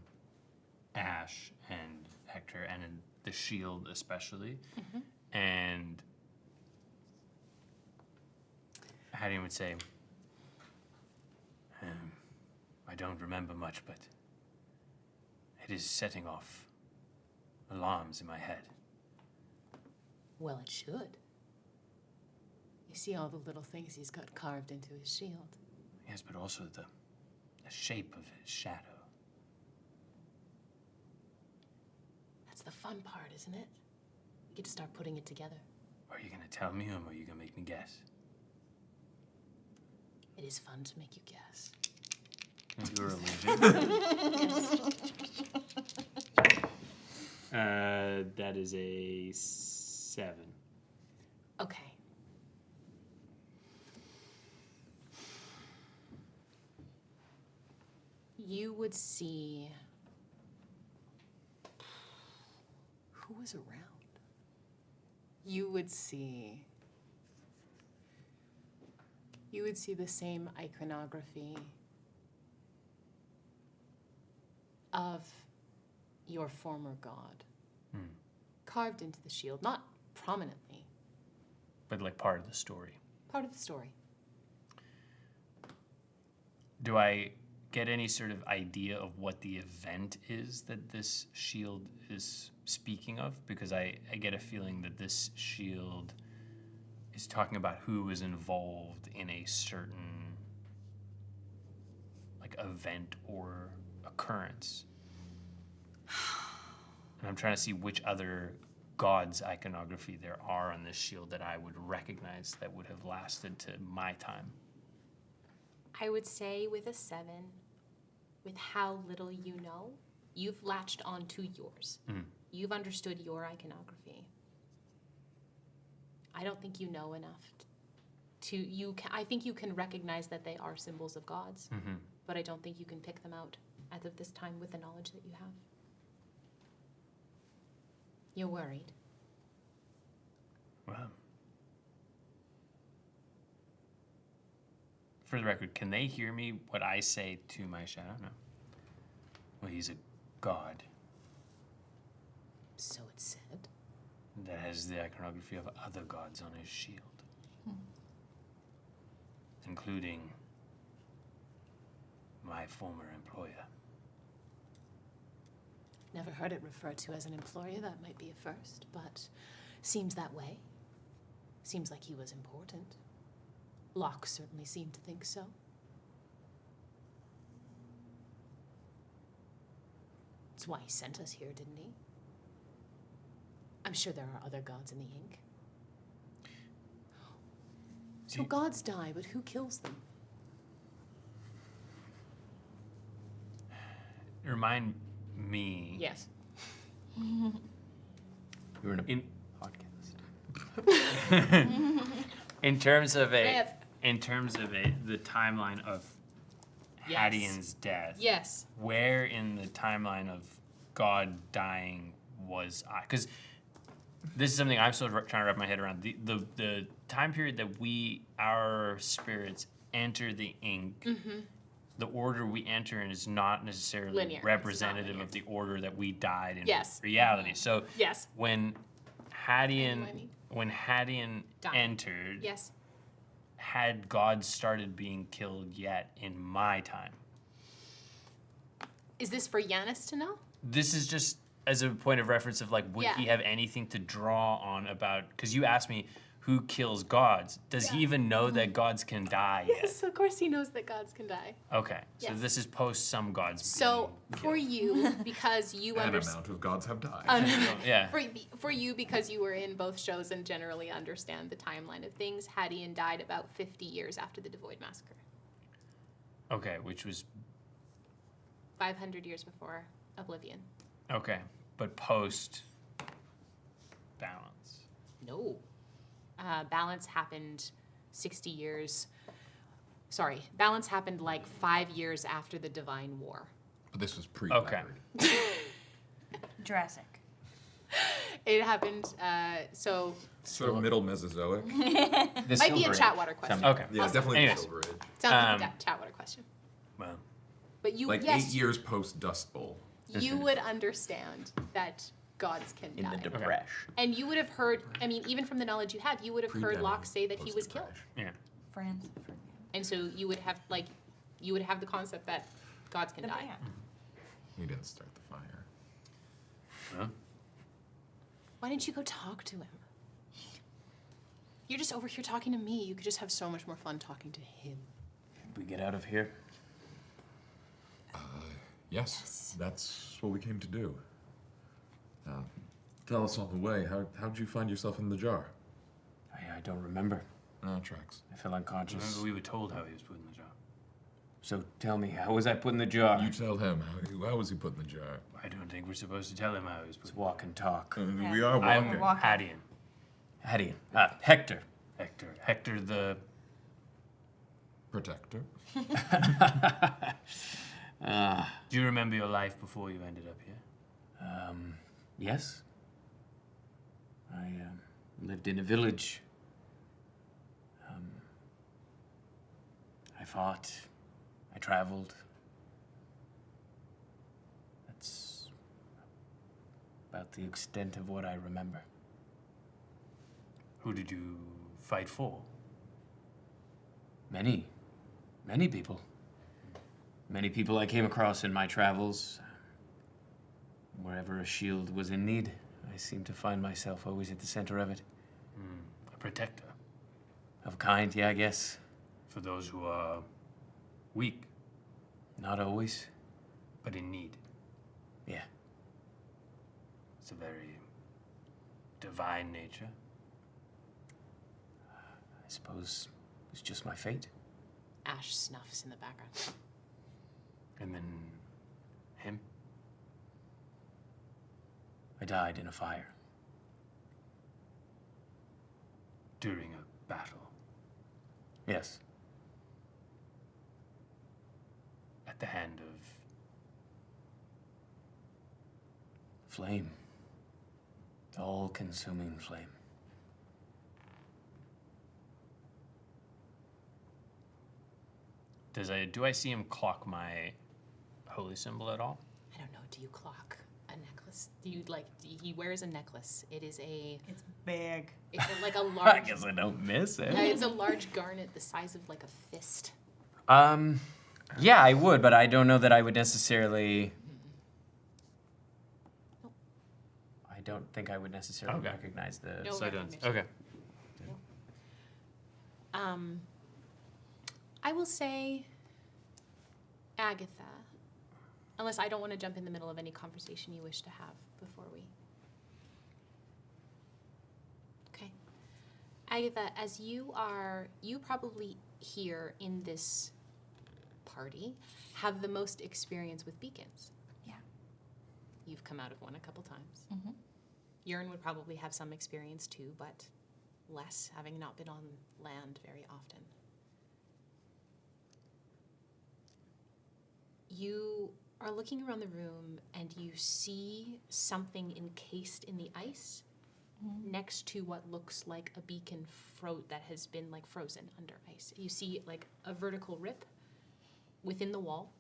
Ash and Hektor and the shield especially. And Hadeon would say, I don't remember much, but it is setting off alarms in my head. Well, it should. You see all the little things he's got carved into his shield. Yes, but also the shape of his shadow. That's the fun part, isn't it? You get to start putting it together. Are you going to tell me, or are you going to make me guess? It is fun to make you guess. Your illusion. That is a 7. Okay. You would see who was around. You would see the same iconography of your former god carved into the shield, not prominently, But like part of the story. part of the story. Do I get any sort of idea of what the event is that this shield is speaking of? Because I get a feeling that this shield is talking about who was involved in a certain like event or occurrence. And I'm trying to see which other god's iconography there are on this shield that I would recognize that would have lasted to my time. I would say with a 7, with how little you know, you've latched onto yours. You've understood your iconography. I don't think you know enough I think you can recognize that they are symbols of gods, but I don't think you can pick them out as of this time with the knowledge that you have. You're worried. Well, for the record, can they hear me what I say to my shadow? No. Well, he's a god So it's said. that has the iconography of other gods on his shield, including my former employer. Never heard it referred to as an employer. That might be a first, but seems that way. Seems like he was important. Locke certainly seemed to think so. That's why he sent us here, didn't he? I'm sure there are other gods in the ink. So gods die, but who kills them? Remind me. Yes. You're in a In podcast. in terms of Rev. the timeline of Yes. Hadeon's death. Yes. Where in the timeline of God dying was I? Because this is something I'm still trying to wrap my head around. The time period that our spirits enter the ink, the order we enter in is not necessarily Linear. It's not representative linear. of the order that we died in Yes. reality. So Yes. when I know what I mean. Hadeon Died. entered, Yes. had gods started being killed yet in my time? Is this for Yanis to know? This is just as a point of reference of like, would Yeah. he have anything to draw on about? Because you asked me, who kills gods. Does he even know that gods can die yet? Yes, of course he knows that gods can die. Okay, so Yes. this is post some gods. So for you, because you An understand. amount of gods have died. Yeah. For you, because you were in both shows and generally understand the timeline of things, Hadeon died about 50 years after the Devoid Massacre. Okay, which was 500 years before Oblivion. okay, but post balance. No. Balance happened 60 years. Sorry, Balance happened like 5 years after the Divine War. But this was pre. Okay. Jurassic. It happened, so Sort of middle Mesozoic. might be a Chatwater question. Okay. Yeah, Awesome. definitely Anyways. the Silver Age. Sounds like a Chatwater question. Well, But you, Like yes, 8 years post Dust Bowl. you would understand that gods can In die. the depression. And you would have heard, I mean, even from the knowledge you have, you would have heard Pre-Demo, Locke say that he was killed. post-Depression. yeah. Friends. And so you would have, like, you would have the concept that gods can The die. band. We didn't start the fire. Huh? Why didn't you go talk to him? You're just over here talking to me. You could just have so much more fun talking to him. We get out of here. Yes, that's what we came to do. Tell us on the way, how'd you find yourself in the jar? I don't remember. No, tracks. I feel unconscious. Remember we were told how he was put in the jar. So tell me, how was I put in the jar? You tell him, how was he put in the jar? I don't think we're supposed to tell him how he was put Let's in the walk and talk. We are walking. I'm walking. Hadeon. Hadeon. Hektor. Hektor. Hektor the... Protector. Do you remember your life before you ended up here? Yes. I lived in a village. I fought. I traveled. That's about the extent of what I remember. Who did you fight for? Many people. Many people I came across in my travels. Wherever a shield was in need, I seemed to find myself always at the center of it. A protector. Of a kind, yeah, I guess. For those who are weak, Not always. but in need. Yeah. It's a very divine nature. I suppose it's just my fate. Ash snuffs in the background. And then him? I died in a fire. During a battle. Yes. At the hand of... Flame. The all-consuming flame. Do I see him clock my holy symbol at all? I don't know. Do you clock a necklace? He wears a necklace. It is It's big. it's like a I large. guess I don't miss it. It's a large garnet the size of like a fist. Yeah, I would, but I don't know that I would necessarily... I don't think I would necessarily Okay. recognize the... No So I don't. recognition. Okay. I will say, Agatha, unless I don't want to jump in the middle of any conversation you wish to have before we. Okay. Agatha, as you probably here in this party have the most experience with beacons. Yeah. You've come out of one a couple times. Mhm. Yearn would probably have some experience too, but less, having not been on land very often. You are looking around the room and you see something encased in the ice next to what looks like a beacon that has been like frozen under ice. You see like a vertical rip within the wall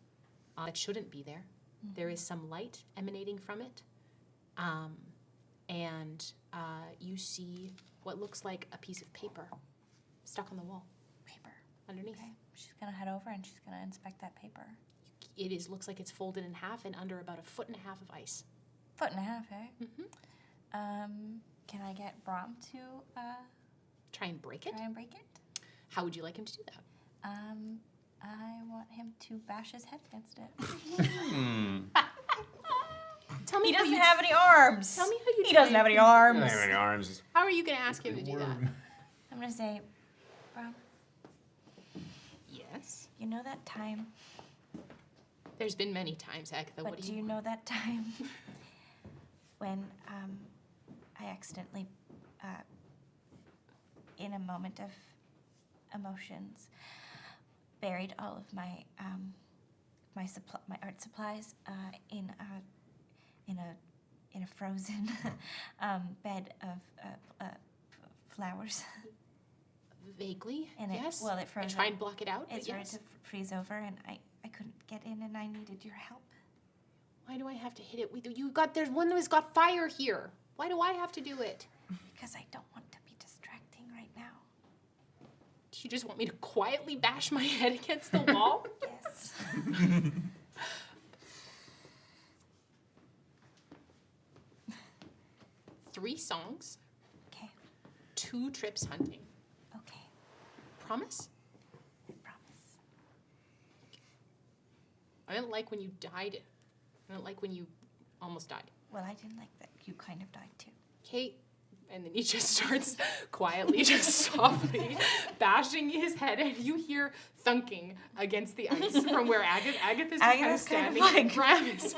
that shouldn't be there. There is some light emanating from it. And you see what looks like a piece of paper stuck on the wall Paper. underneath. Okay. She's gonna head over and she's gonna inspect that paper. Looks like it's folded in half and under about 1.5 feet of ice. 1.5 feet, eh? Mm-hmm. Can I get Brahm to Try and break it? Try and break it. How would you like him to do that? I want him to bash his head against it. Tell me He how doesn't you have any arms. Tell me how you He doesn't have any arms. How many arms? How are you going to ask him to do that? I'm gonna say, Brahm, Yes. you know that time, There's been many times, Agatha. but What do you know that time when I accidentally, in a moment of emotions, buried all of my my art supplies in a frozen bed of flowers. Vaguely, And it- yes. well, it froze And try up. and block it out, It but started yes. to freeze over, and I couldn't get in, and I needed your help. Why do I have to hit it with you? There's one that's got fire here. Why do I have to do it? Because I don't want to be distracting right now. Do you just want me to quietly bash my head against the wall? Yes. 3 songs. Okay. 2 trips hunting. Okay. Promise? I promise. I didn't like when you died. I didn't like when you almost died. Well, I didn't like that you kind of died too. Kate. And then he just starts quietly, just softly bashing his head, and you hear thunking against the ice from where Agatha's kind of standing. like- Brahm is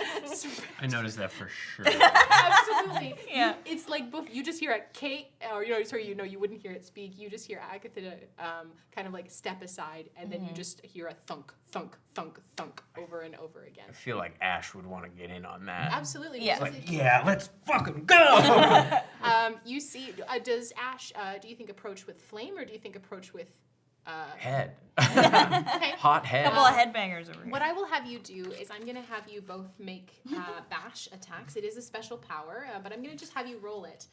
I noticed that for sure. absolutely. Yeah. It's like you just hear a Kate, or you wouldn't hear it speak. You just hear Agatha kind of like step aside, and then you just hear a thunk, thunk, thunk, thunk over and over again. I feel like Ash would want to get in on that. Absolutely. Yeah. because Like, yeah, let's fucking go! you see, does Ash, do you think approach with flame, or do you think approach with Head. okay. Hot head. Couple of headbangers over here. What I will have you do is I'm going to have you both make bash attacks. It is a special power, but I'm going to just have you roll it.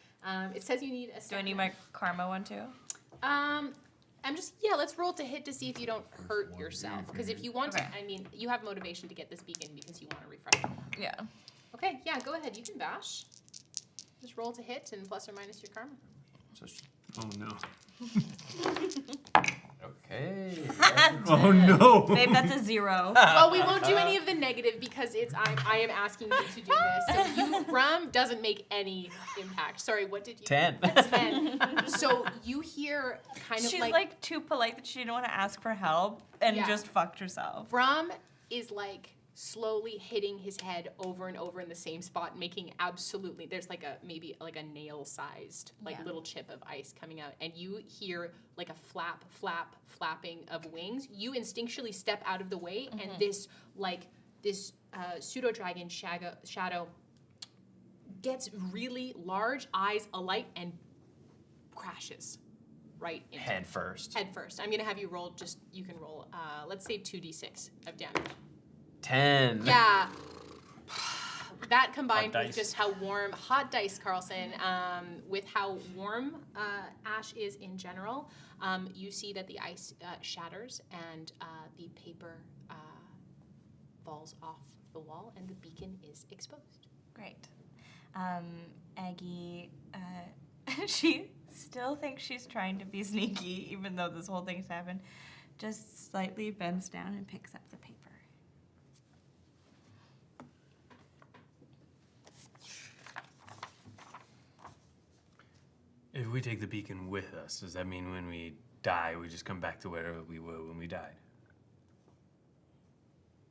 It says you need a Do I need my karma one too? let's roll to hit to see if you don't hurt yourself. Because if you want Okay. to, you have motivation to get this beacon because you want to refresh. Yeah. Okay, yeah, go ahead. You can bash. Just roll to hit and plus or minus your karma. Oh no. Okay. Oh no. Babe, that's a 0. Well, we won't do any of the negative because I am asking you to do this. So Brahm doesn't make any impact. Sorry, what did you? 10. 10. So you hear kind of She's like like too polite that she didn't want to ask for help and Yeah. just fucked herself. Brahm is like slowly hitting his head over and over in the same spot, making absolutely there's like maybe a nail-sized Yeah. little chip of ice coming out, and you hear like a flapping of wings. You instinctually step out of the way, and this pseudo dragon shadow gets really large, eyes alight, and crashes right into Head first. Head first. I'm gonna have you roll. You can roll. Let's say 2d6 of damage. 10. Yeah. That combined Hot with dice. just how warm, hot dice, Carlson, with how warm Ash is in general, you see that the ice shatters and the paper falls off the wall and the beacon is exposed. Great. Aggie, she still thinks she's trying to be sneaky, even though this whole thing's happened. Just slightly bends down and picks up the paper. If we take the beacon with us, does that mean when we die, we just come back to wherever we were when we died?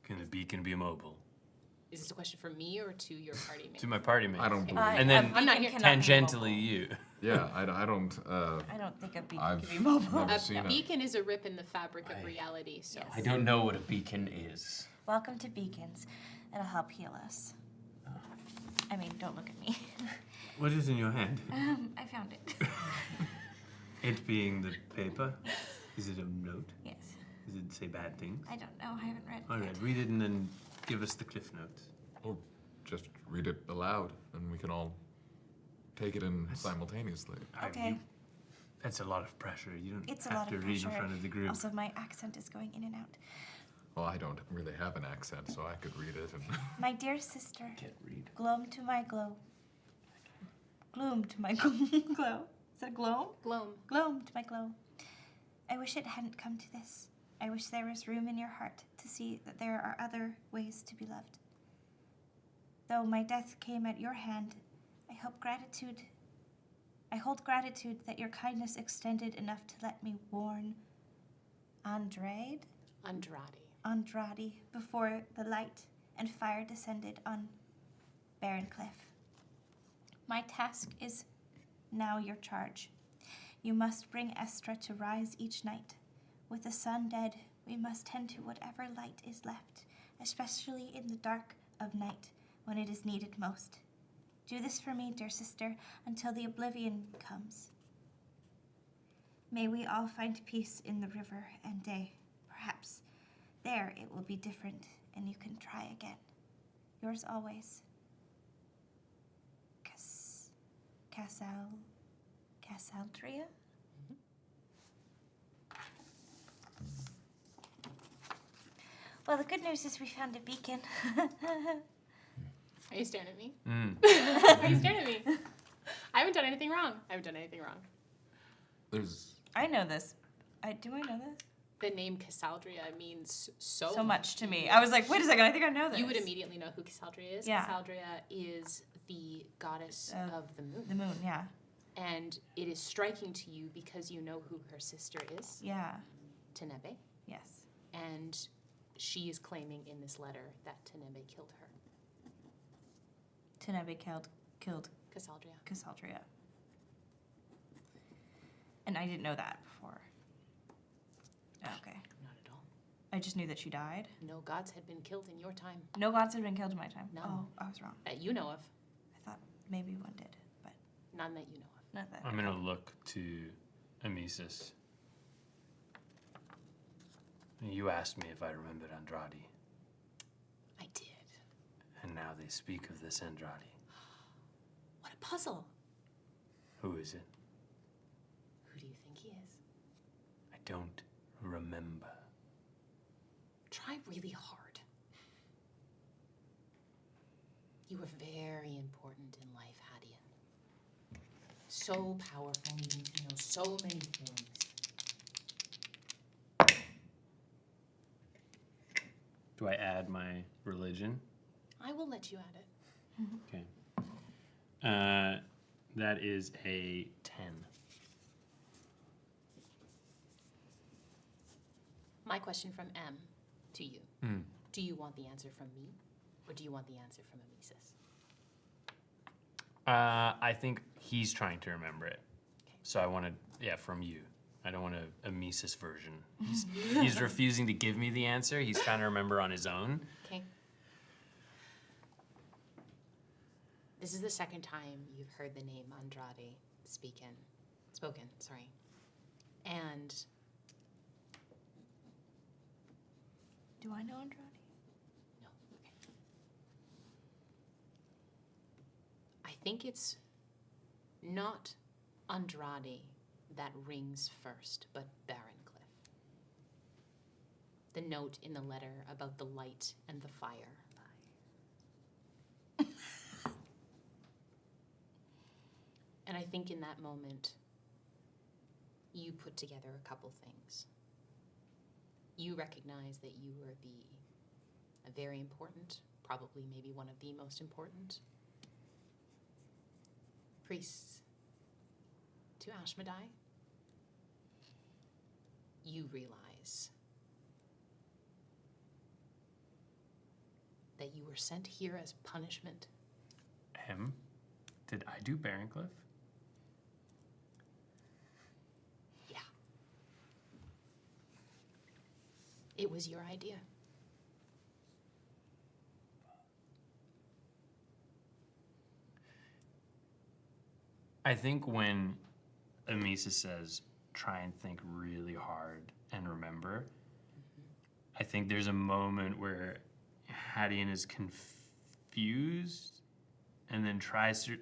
Can the beacon be immobile? Is this a question for me or to your party mate? To my party mates. I don't believe. And then I'm not here- tangentially you. Yeah, I don't. I don't think a beacon I've can be mobile. never seen A it. beacon is a rip in the fabric of reality. So I don't know what a beacon is. Welcome to Beacons. It'll help heal us. I mean, don't look at me. What is in your hand? I found it. It being the paper? Is it a note? Yes. Does it say bad things? I don't know. I haven't read it All yet. right, read it and then give us the cliff notes. Or just read it aloud, and we can all take it in simultaneously. Okay. That's a lot of pressure. You don't It's a have lot to of read pressure. in front of the group. Also, my accent is going in and out. Well, I don't really have an accent, so I could read it. And My dear sister, Can't read. gloam to my glow. Gloom to my glow. Is that a gloam? Gloam. Gloam to my glow. I wish it hadn't come to this. I wish there was room in your heart to see that there are other ways to be loved. Though my death came at your hand, I hold gratitude that your kindness extended enough to let me warn Andrade before the light and fire descended on Barren Cliff. My task is now your charge. You must bring Estra to rise each night. With the sun dead, we must tend to whatever light is left, especially in the dark of night when it is needed most. Do this for me, dear sister, until the Oblivion comes. May we all find peace in the river and day. Perhaps there it will be different and you can try again. Yours always, Cassaldria? Well, the good news is we found a beacon. Are you staring at me? Are you staring at me? I haven't done anything wrong. I know this. Do I know this? The name Cassaldria means so much to me. I was like, wait a second, I think I know this. You would immediately know who Cassaldria is. Yeah. Cassaldria is the goddess of the moon. The moon, yeah. And it is striking to you because you know who her sister is. Yeah. Tanebe. Yes. And she is claiming in this letter that Tanebe killed her. Tanebe killed Cassaldria. And I didn't know that before. Okay. Not at all. I just knew that she died. No gods had been killed in your time. No gods had been killed in my time. No. Oh, I was wrong. That you know of. I thought maybe one did, but None that you know of. not that. I'm going to look to Amissus. You asked me if I remembered Andrade, I did. and now they speak of this Andrade. What a puzzle. Who is it? Who do you think he is? I don't remember. Try really hard. You were very important in life, Hadeon. So powerful, needing to know so many things. Do I add my religion? I will let you add it. Okay. That is a 10. My question from M to you. Do you want the answer from me, or do you want the answer from Amissus? I think he's trying to remember it. So I want to, from you. I don't want a Amissus version. He's refusing to give me the answer. He's trying to remember on his own. Okay. This is the second time you've heard the name Andrade spoken. And Do I know Andrade? no, okay. I think it's not Andrade that rings first, but Barren Cliff. The note in the letter about the light and the fire. And I think in that moment, you put together a couple things. You recognize that you were a very important, probably maybe one of the most important priests to Ashmedai. You realize that you were sent here as punishment. Did I do Barrencliff? Yeah. It was your idea. I think when Amissus says, try and think really hard and remember, I think there's a moment where Hadeon is confused and then tries to,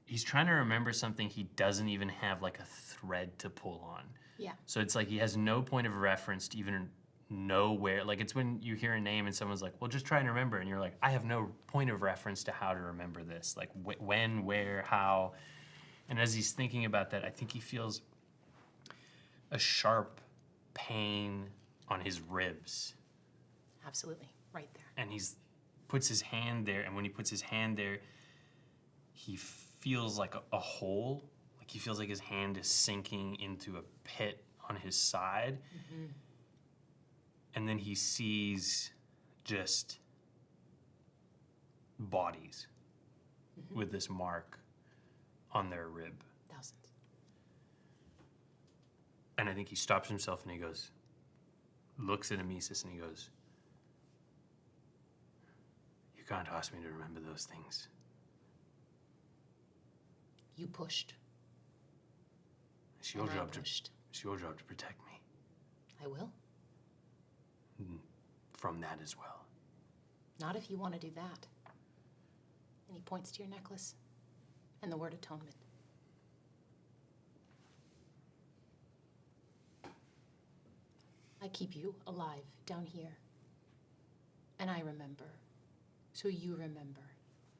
he's trying to remember something he doesn't even have, a thread to pull on. Yeah. So it's like he has no point of reference to even know where, it's when you hear a name and someone's like, well, just try and remember. And you're like, I have no point of reference to how to remember this. When, where, how. And as he's thinking about that, I think he feels a sharp pain on his ribs. Absolutely, right there. And puts his hand there, and when he puts his hand there, he feels like a hole. Like he feels like his hand is sinking into a pit on his side. Mm-hmm. And then he sees just bodies with this mark on their rib. Thousands. And I think he stops himself and he goes, looks at Amissus and he goes, "You can't ask me to remember those things. You pushed. It's your And I job pushed. it's your job to protect me I will. from that as well." Not if you want to do that. And he points to your necklace and the word atonement. I keep you alive down here. And I remember. So you remember.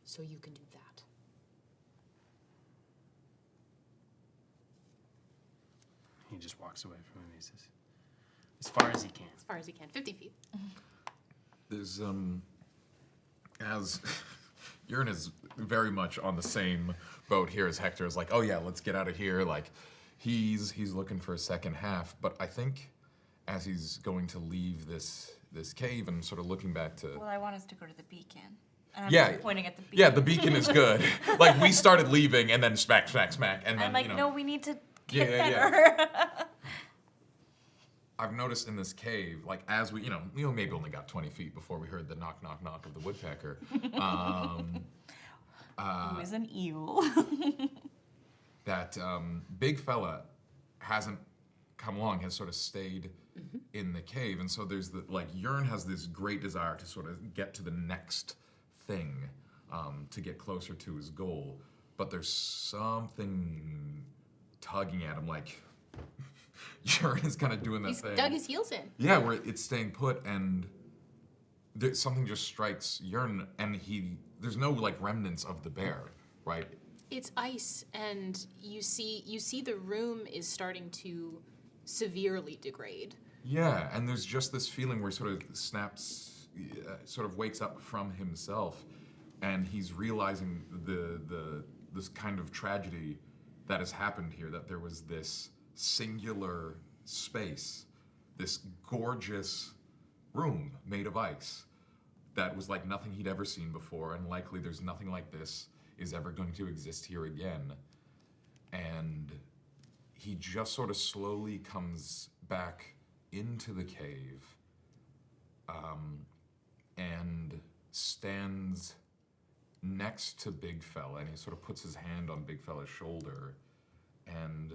So you can do that. He just walks away from Amissus as far as he can. As far as he can. 50 feet. There's, as Yearn is very much on the same boat here as Hektor is like, oh yeah, let's get out of here. Like, he's looking for a second half, but I think as he's going to leave this cave and sort of looking back to... Well, I want us to go to the beacon. And I'm Yeah, just pointing at the beacon. yeah, the beacon is good. Like, we started leaving and then smack, smack, smack, and then, I'm like, you know... no, we need to Yeah, get yeah, better. I've noticed in this cave, like as we maybe only got 20 feet before we heard the knock, knock, knock of the woodpecker. Who is an eel? That big fella hasn't come along, has sort of stayed in the cave, and so there's Yearn has this great desire to sort of get to the next thing, to get closer to his goal, but there's something tugging at him, like Yearn is kind of doing that He's thing. dug his heels in. Yeah, where it's staying put, and something just strikes Yearn, and there's no remnants of the bear, right? It's ice, and you see the room is starting to severely degrade. Yeah, and there's just this feeling where he sort of snaps, sort of wakes up from himself, and he's realizing this kind of tragedy that has happened here, that there was this singular space, this gorgeous room made of ice that was like nothing he'd ever seen before, and likely there's nothing like this is ever going to exist here again. And he just sort of slowly comes back into the cave, and stands next to Big Fella, and he sort of puts his hand on Big Fella's shoulder and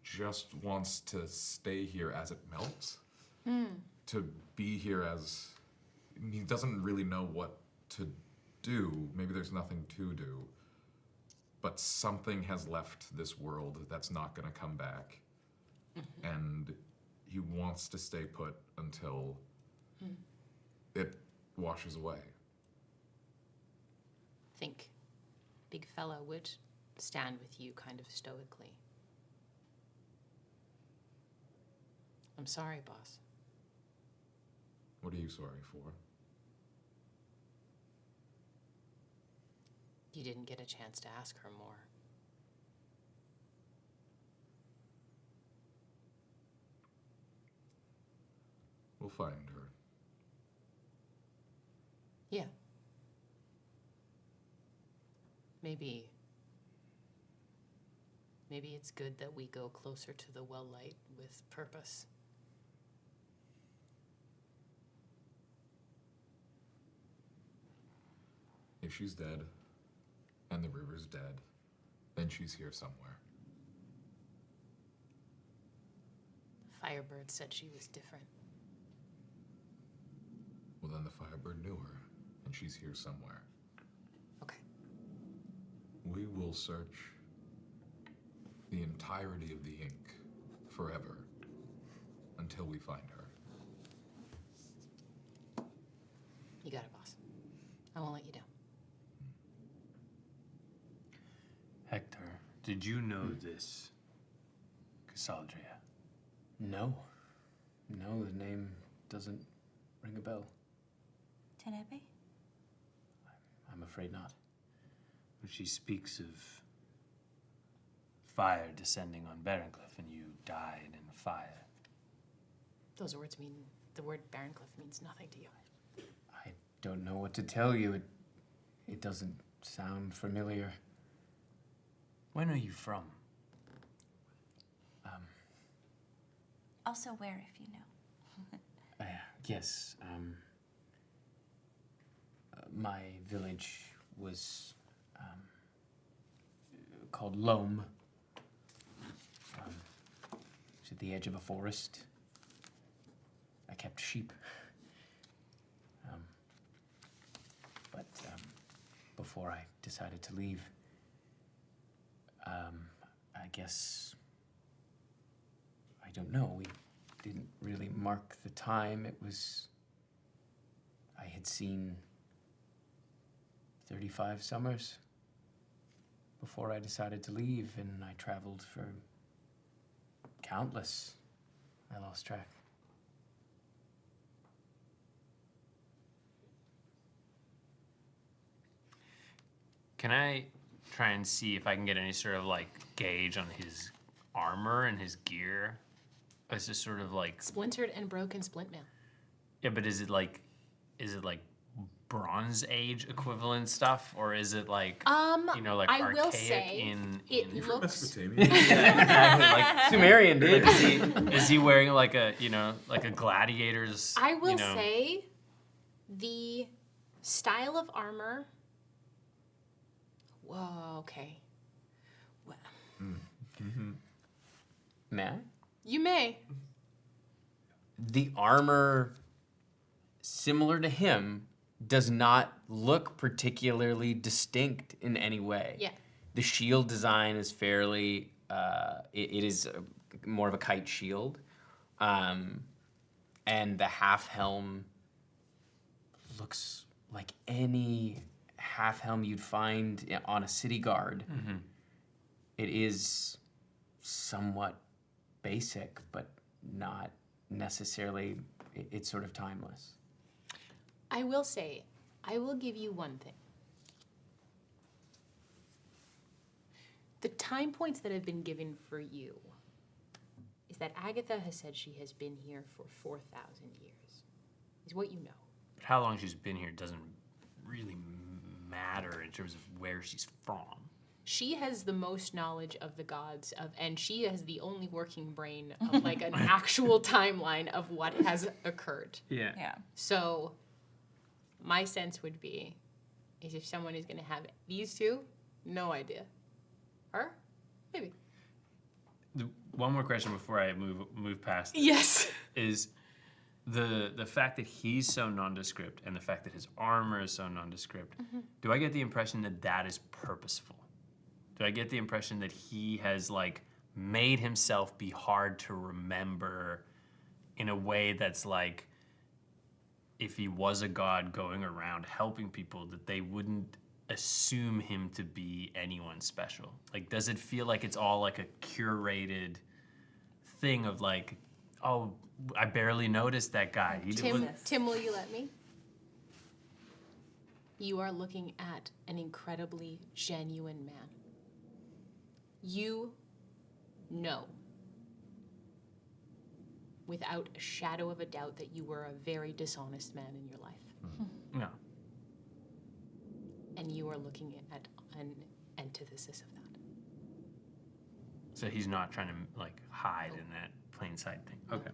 just wants to stay here as it melts. To be here as... He doesn't really know what to do. Maybe there's nothing to do. But something has left this world that's not going to come back. And he wants to stay put until it washes away. I think Big Fella would stand with you kind of stoically. I'm sorry, boss. What are you sorry for? You didn't get a chance to ask her more. We'll find her. Yeah. Maybe it's good that we go closer to the well light with purpose. If she's dead, and the river's dead, then she's here somewhere. Firebird said she was different. Well, then the Firebird knew her, and she's here somewhere. Okay. We will search the entirety of the ink forever until we find her. You got it, boss. I won't let you down. Hektor, Did you know this, Cassaldria? No. No, the name doesn't ring a bell. Tenepe? I'm afraid not. When she speaks of fire descending on Barrencliff and you died in fire. Those words mean, the word Barrencliff means nothing to you. I don't know what to tell you. It doesn't sound familiar. When are you from? Also where, if you know. Yes. My village was called Loam. It's at the edge of a forest. I kept sheep. But before I decided to leave, I guess, I don't know, we didn't really mark the time. It was, I had seen 35 summers before I decided to leave, and I traveled for countless. I lost track. Can I try and see if I can get any sort of like gauge on his armor and his gear? Is this sort of like Splintered and broken splint mail. yeah, but is it like Bronze Age equivalent stuff, or is it like you know, like I archaic will say in it looks Mesopotamia. exactly, like Sumerian, dude. like, is he wearing like a like a gladiator's? I will you know, say the style of armor. Whoa, okay. Well, May I? you may. The armor, similar to him, does not look particularly distinct in any way. Yeah. The shield design is fairly, it is more of a kite shield. And the half helm looks like any half helm you'd find on a city guard. Mm-hmm. It is somewhat basic, but not necessarily, it's sort of timeless. I will say, I will give you one thing. The time points that have been given for you is that Agatha has said she has been here for 4,000 years, is what you know. But how long she's been here doesn't really matter in terms of where she's from. She has the most knowledge of the gods and she has the only working brain of like an actual timeline of what has occurred. Yeah. Yeah. So my sense would be is if someone is going to have these two, no idea. Her? Maybe. One more question before I move past. Yes. Is the fact that he's so nondescript and the fact that his armor is so nondescript, do I get the impression that that is purposeful? Do I get the impression that he has like made himself be hard to remember in a way that's like if he was a god going around helping people that they wouldn't assume him to be anyone special? Like, does it feel like it's all like a curated thing of like, oh, I barely noticed that guy. Tim, will you let me? You are looking at an incredibly genuine man. You know, without a shadow of a doubt, that you were a very dishonest man in your life. No. And you are looking at an antithesis of that. So he's not trying to like hide in that plain sight thing. Okay.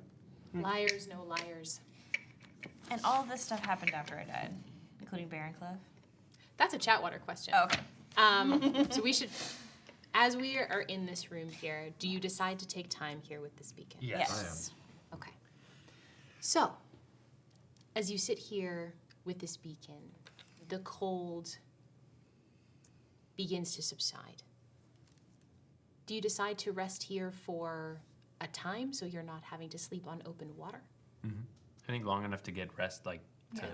Liars, no liars. And all of this stuff happened after I died, including Barrencliff. That's a Chatwater question. Oh, okay. So we should, as we are in this room here, do you decide to take time here with this beacon? Yes. Okay. So, as you sit here with this beacon, the cold begins to subside. Do you decide to rest here for a time so you're not having to sleep on open water? Mm-hmm. I think long enough to get rest, like to.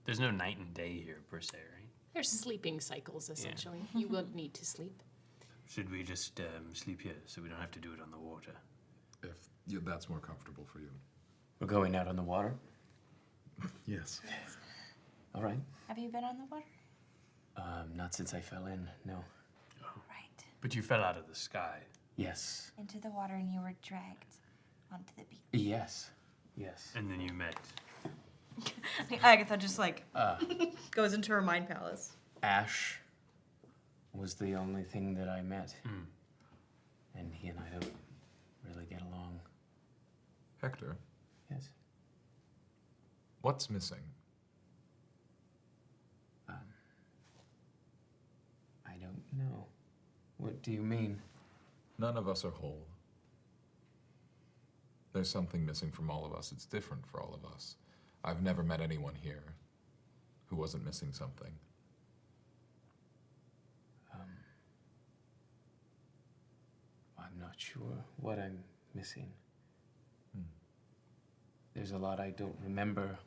There's no night and day here per se, right? There's sleeping cycles, essentially. You will need to sleep. Should we just sleep here so we don't have to do it on the water? If that's more comfortable for you. We're going out on the water? Yes. All right. Have you been on the water? Not since I fell in, no. Right. But you fell out of the sky. Yes. Into the water and you were dragged onto the beach. Yes. Yes. And then you met. Agatha just like goes into her mind palace. Ash was the only thing that I met. And he and I don't really get along. Hektor, Yes. what's missing? I don't know. What do you mean? None of us are whole. There's something missing from all of us. It's different for all of us. I've never met anyone here who wasn't missing something. I'm not sure what I'm missing. There's a lot I don't remember.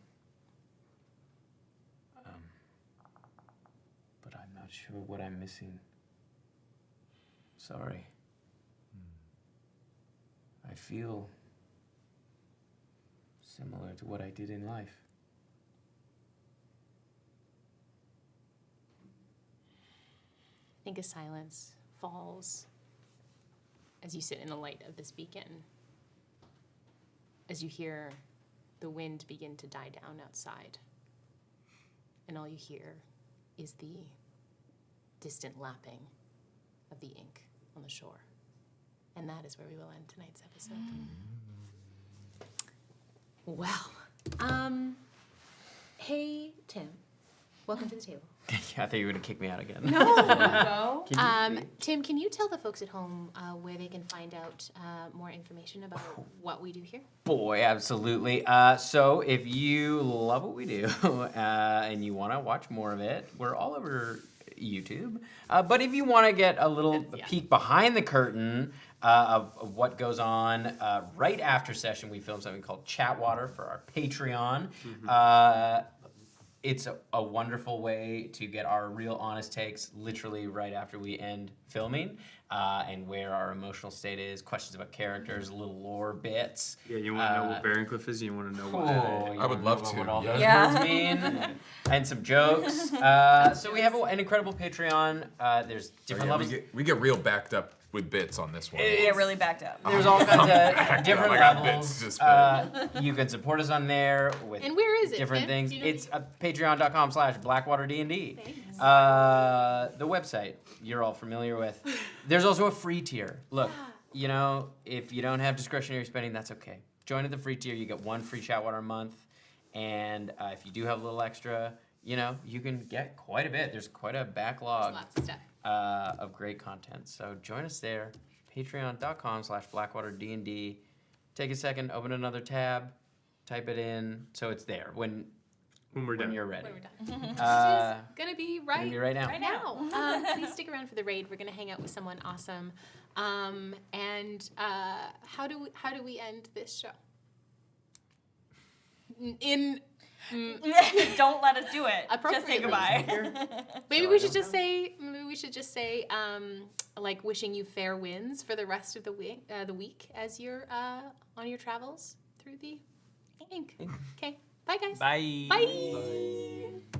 But I'm not sure what I'm missing. Sorry. I feel similar to what I did in life. I think a silence falls as you sit in the light of this beacon, as you hear the wind begin to die down outside, and all you hear is the distant lapping of the ink on the shore. And that is where we will end tonight's episode. Well, hey, Tim. Welcome to the table. I thought you were going to kick me out again. No. Tim, can you tell the folks at home where they can find out more information about what we do here? Boy, absolutely. So if you love what we do and you want to watch more of it, we're all over YouTube. But if you want to get a little peek behind the curtain of what goes on right after session, we film something called Chatwater for our Patreon. It's a wonderful way to get our real honest takes literally right after we end filming and where our emotional state is, questions about characters, little lore bits. Yeah, you want to know what Barrencliff is? You want to know what... I would love to. What all those Yeah. words mean. And some jokes. So we have an incredible Patreon. There's different levels. We get real backed up with bits on this one. Get really backed up. There's all kinds of different I got levels. bits just You can support us on there with And where is it, different Tim? things. Do you know It's patreon.com/BlackwaterDnD. Thanks. The website you're all familiar with. There's also a free tier. Look, you know, if you don't have discretionary spending, that's okay. Join at the free tier. You get one free Chatwater a month. And if you do have a little extra, you know, you can get quite a bit. There's quite a backlog. Lots of stuff. Of great content. So join us there, patreon.com/BlackwaterDnD. Take a second, open another tab, type it in, so it's there when we're done. you're ready. When we're done. Uh, Which is gonna be right, gonna be right now. Right now. Please stick around for the raid. We're gonna hang out with someone awesome. How do we end this show? Don't let us do it. Just say Appropriately. goodbye. Maybe we should just say, like wishing you fair winds for the rest of the week as you're on your travels through the ink. Okay, bye guys. Bye. Bye.